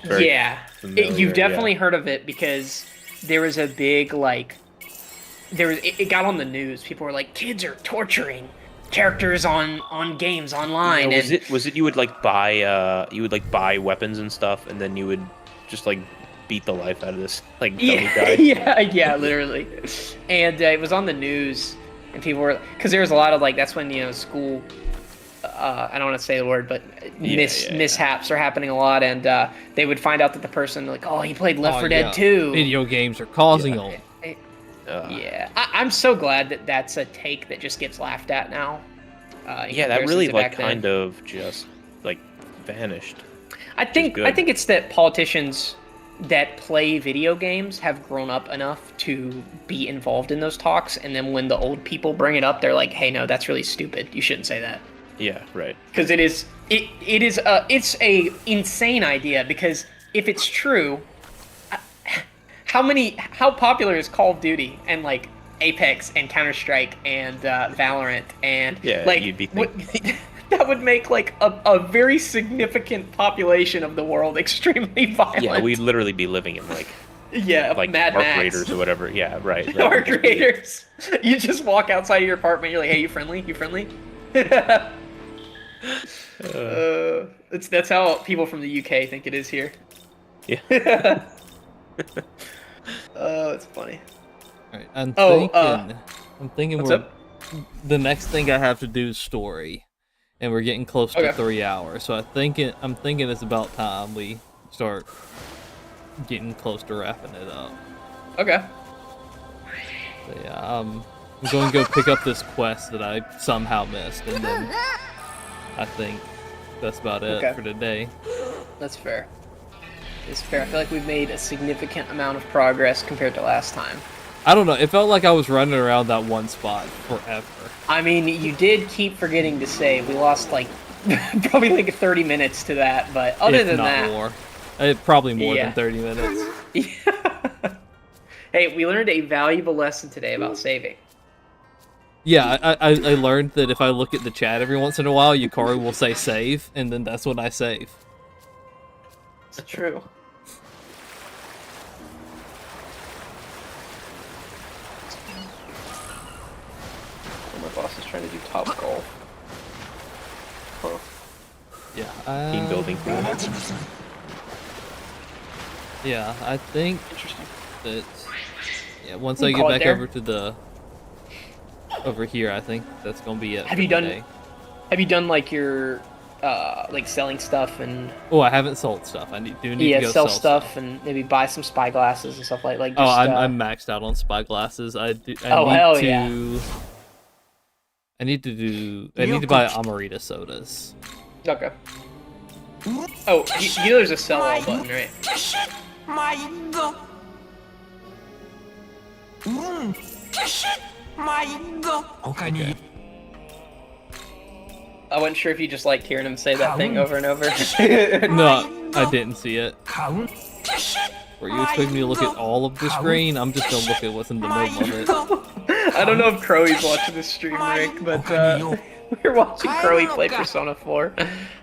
Yeah, familiar, you've definitely heard of it because there was a big like. It got on the news. People were like, kids are torturing characters on games online. Yeah, was it you would like buy weapons and stuff, and then you would just like beat the life out of this like dummy guy? yeah, literally. And it was on the news, and people were because there was a lot of like that's when school. I don't want to say the word, but mishaps are happening a lot, and they would find out that the person like, oh, he played Left 4 Dead 2. Video games are causing all. Yeah, I'm so glad that that's a take that just gets laughed at now. Yeah, that really like kind of just like vanished. I think it's that politicians that play video games have grown up enough to be involved in those talks, and then when the old people bring it up, they're like, "Hey, no, that's really stupid. You shouldn't say that." Yeah, right. Because it's a insane idea. Because if it's true. How popular is Call of Duty and like Apex and Counter-Strike and Valorant and like you'd be thinking. that would make like a very significant population of the world extremely violent. Yeah, we'd literally be living in like Yeah, like Mad Arc Max. Raiders or whatever. Yeah, right. That Arc would just be- Raiders. You just walk outside of your apartment. You're like, "Hey, you friendly? You friendly?" That's how people from the UK think it is here. Yeah. Oh, it's funny. Right, I'm Oh, thinking what's we're up? the next thing I have to do is story, and we're getting close to Okay. 3 hours. So I'm thinking it's about time we start getting close to wrapping it up. Okay. So yeah, I'm going to go pick up this quest that I somehow missed, and then I think that's about it Okay. for today. That's fair. It's fair. I feel like we've made a significant amount of progress compared to last time. I don't know. It felt like I was running around that one spot forever. I mean, you did keep forgetting to save. We lost like probably like 30 minutes to that, but other if than not that, more. Probably more Yeah. than 30 minutes. Hey, we learned a valuable lesson today about saving. Yeah, I learned that if I look at the chat every once in a while, Yukari will say save, and then that's when I save. It's true. Oh, my boss is trying to do top golf. Huh. Yeah. Team building. Yeah, I think Interesting. that. Yeah, once We I can get call it back there. over here, I think that's gonna be it. Have for you done- today. Have you done like your like selling stuff and Oh, I haven't sold stuff. I need to go sell sell stuff and maybe buy some spy glasses and stuff like just, Oh, I'm maxed out on spy glasses. I need hell to. yeah. I need to buy Amarita sodas. Okay. Oh, you know there's a sell all button, right? 毎度毎度他に I wasn't sure if you just liked hearing him say that thing over and over. No, I didn't see it. カウン Were you expecting me to look at all of the screen? I'm just gonna look at what's in the middle of it. I don't know if Crowley's watching this stream, Rick, but we're watching Crowley play Persona 4,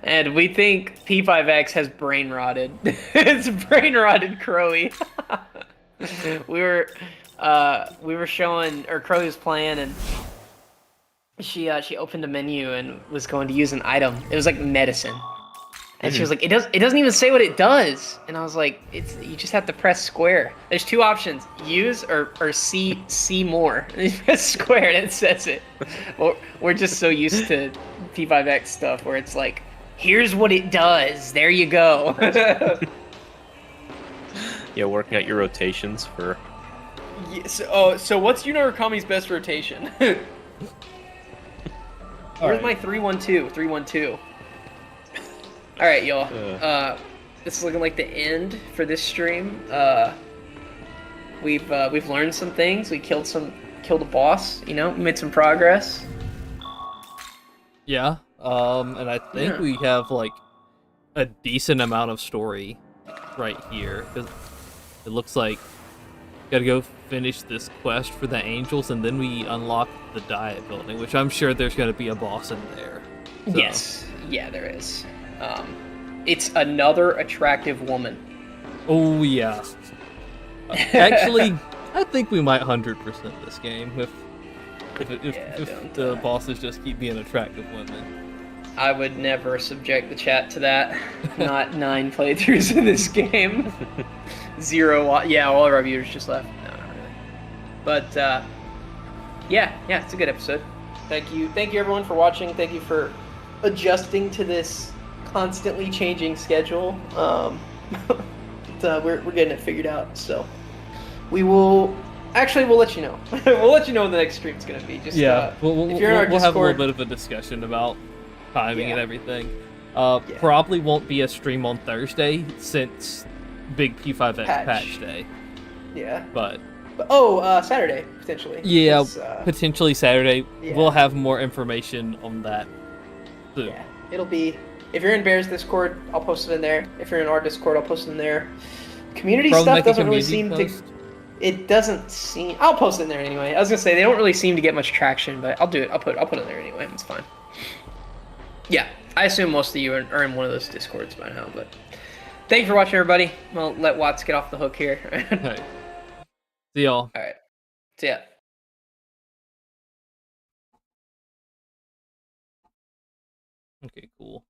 and we think P5X has brain rotted. It's brain rotted Crowley. we were showing, or Crowley was playing, and she opened a menu and was going to use an item. It was like medicine. And she was like, it doesn't even say what it does. And I was like, you just have to press square. There's two options, use or see more. And you press square and it says it. Well, we're just so used to P5X stuff where it's like, here's what it does. There you go. Yeah, working out your rotations for. So what's Unarakami's best rotation? Where's my 3-1-2? 3-1-2. All right, y'all. This is looking like the end for this stream. We've learned some things. We killed a boss. You know, we made some progress. Yeah. And I think we have like a decent amount of story right here, because it looks like gotta go finish this quest for the angels, and then we unlock the diet building, which I'm sure there's gonna be a boss in there. So. Yes. Yeah, there is. It's another attractive woman. Oh yeah. Actually, I think we might 100% this game if the bosses just keep being attractive women. I would never subject the chat to that. Not 9 playthroughs of this game. 0. Yeah, all of our viewers just left. No, not really. But yeah, it's a good episode. Thank you everyone for watching. Thank you for adjusting to this constantly changing schedule. We're getting it figured out. So we'll let you know. We'll let you know when the next stream's gonna be. Just we'll if you're in our have a little Discord, bit of a discussion about timing and everything. Yeah. Probably won't be a stream on Thursday since Big P5X patch day. Yeah. But Saturday potentially. yeah, 'Cause, potentially Saturday. yeah. We'll have more information on that soon. Yeah, it'll be. If you're in Bear's Discord, I'll post it in there. If you're in our Discord, I'll post it in there. Community Probably stuff make a doesn't really community seem post. to. It doesn't seem. I'll post it in there anyway. I was gonna say they don't really seem to get much traction, but I'll do it. I'll put it in there anyway. It's fine. Yeah, I assume most of you are in one of those Discords by now, but Thanks for watching, everybody. We'll let Watts get off the hook here. Hey. See y'all. All right. See ya. Okay, cool.